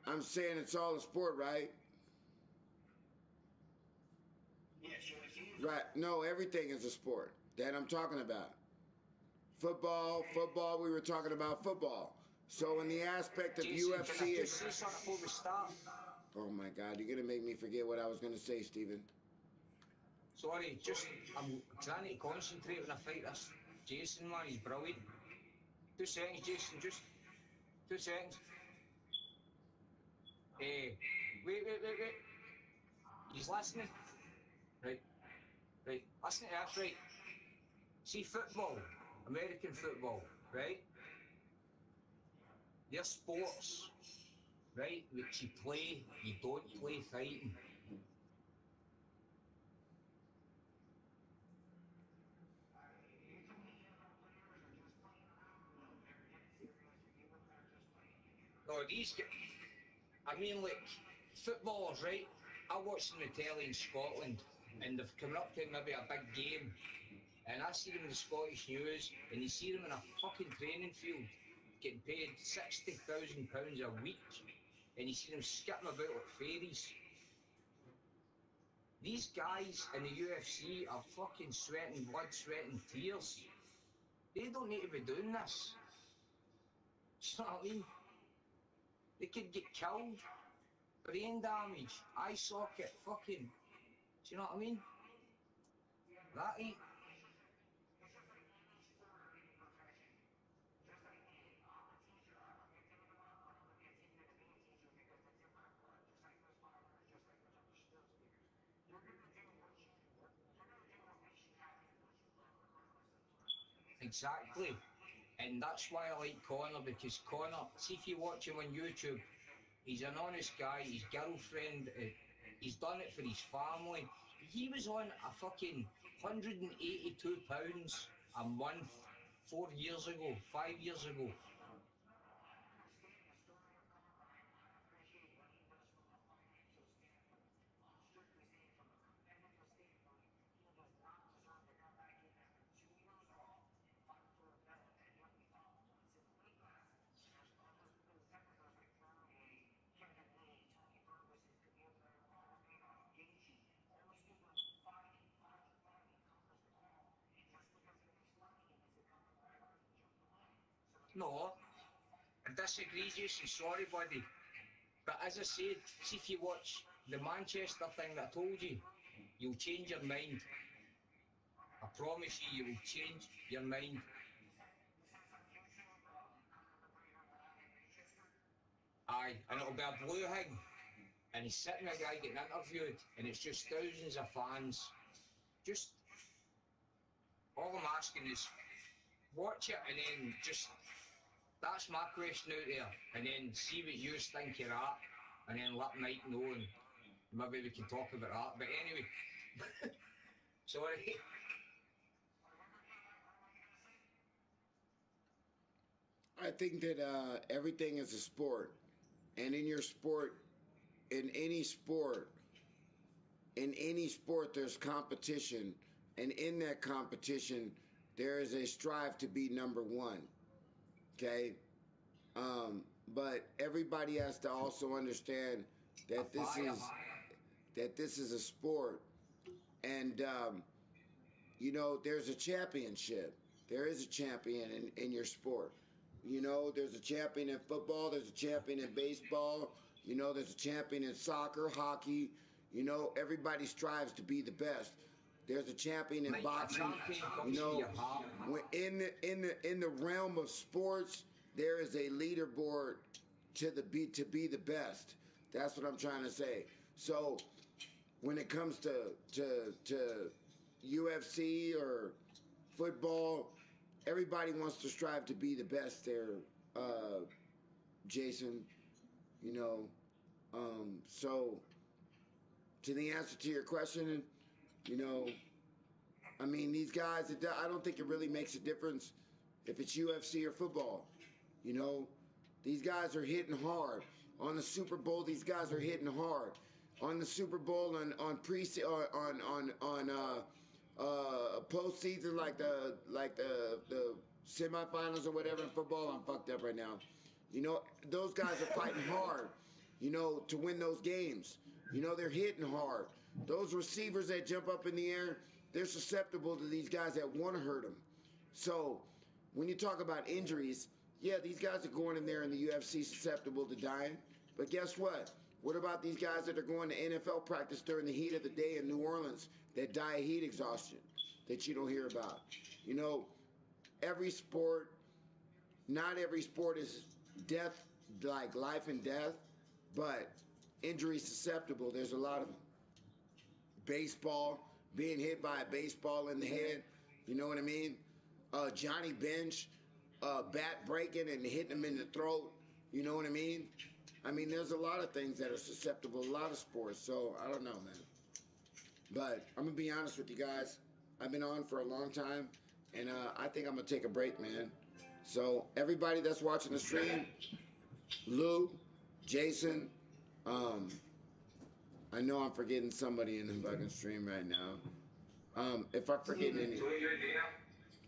I'm saying it's all a sport, right? Right. No, everything is a sport. That I'm talking about. Football, we were talking about football. So in the aspect of Jason, UFC... can I just say something before we start? Oh my God, you're going to make me forget what I was going to say, Stephen. Sorry, I'm trying to concentrate when I fight this Jason, man, he's brilliant. 2 seconds, Jason, just 2 seconds. Wait. He's listening. Right. Listen to this, right. See football, American football, right? They're sports, right, which you play, you don't play fighting. No, these guys, I mean, like, footballers, right? I watch them in the telly in Scotland, and they've come up to maybe a big game, and I see them in the Scottish news, and you see them in a fucking training field, getting paid £60,000 a week, and you see them skipping about like fairies. These guys in the UFC are fucking sweating blood, sweating tears. They don't need to be doing this. Do you know what I mean? They could get killed, brain damage, eye socket, fucking. Do you know what I mean? That ain't. Exactly. And that's why I like Connor, because Connor, see if you watch him on YouTube, he's an honest guy, his girlfriend, he's done it for his family. He was on a fucking £182 a month 4 years ago, 5 years ago. No, I disagree, Jason, sorry buddy. But as I said, see if you watch the Manchester thing that I told you, you'll change your mind. I promise you, you will change your mind. Aye, and it'll be a blue thing. And he's sitting with a guy getting interviewed, and it's just thousands of fans. Just, all I'm asking is, watch it and then just, that's my question out there, and then see what you think you're at, and then let Mike know, and maybe we can talk about that. But anyway, sorry. I think that everything is a sport, and in your sport, in any sport, there's competition, and in that competition, there is a strive to be number one. Okay, but everybody has to also understand that this is a sport, and there's a championship. There is a champion in your sport. There's a champion in football. There's a champion in baseball. There's a champion in soccer, hockey. Everybody strives to be the best. There's a champion in boxing. In the realm of sports, there is a leaderboard to be the best. That's what I'm trying to say. So when it comes to UFC or football, everybody wants to strive to be the best there, Jason. You know, so to the answer to your question, you know, I mean, these guys, I don't think it really makes a difference if it's UFC or football. You know, these guys are hitting hard. On the Super Bowl, these guys are hitting hard. On the Super Bowl, on postseason, like the semifinals or whatever in football, I'm fucked up right now. Those guys are fighting hard. To win those games. They're hitting hard. Those receivers that jump up in the air, they're susceptible to these guys that want to hurt them. So when you talk about injuries, yeah, these guys are going in there in the UFC susceptible to dying. But guess what? What about these guys that are going to NFL practice during the heat of the day in New Orleans that die of heat exhaustion that you don't hear about? Every sport, not every sport is death, like life and death, but injury susceptible. There's a lot of baseball, being hit by a baseball in the head. You know what I mean? Johnny Bench, bat breaking and hitting him in the throat. You know what I mean? I mean, there's a lot of things that are susceptible, a lot of sports. So I don't know, man. But I'm gonna be honest with you guys. I've been on for a long time, and I think I'm gonna take a break, man. So everybody that's watching the stream, Lou, Jason, I know I'm forgetting somebody in the fucking stream right now. If I'm forgetting any,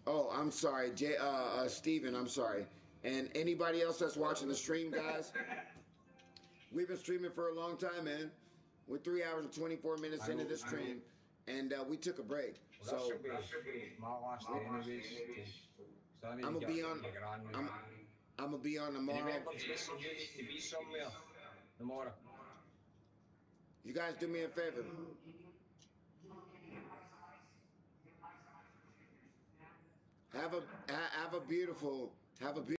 oh, I'm sorry, Steven, I'm sorry. And anybody else that's watching the stream, guys, we've been streaming for a long time, man. We're 3 hours and 24 minutes into the stream, and we took a break. Well, that should be my last day anyways. I'm gonna be on. I'm gonna be on tomorrow. Remember, Jason, you need to be somewhere tomorrow. You guys do me a favor. Have a beautiful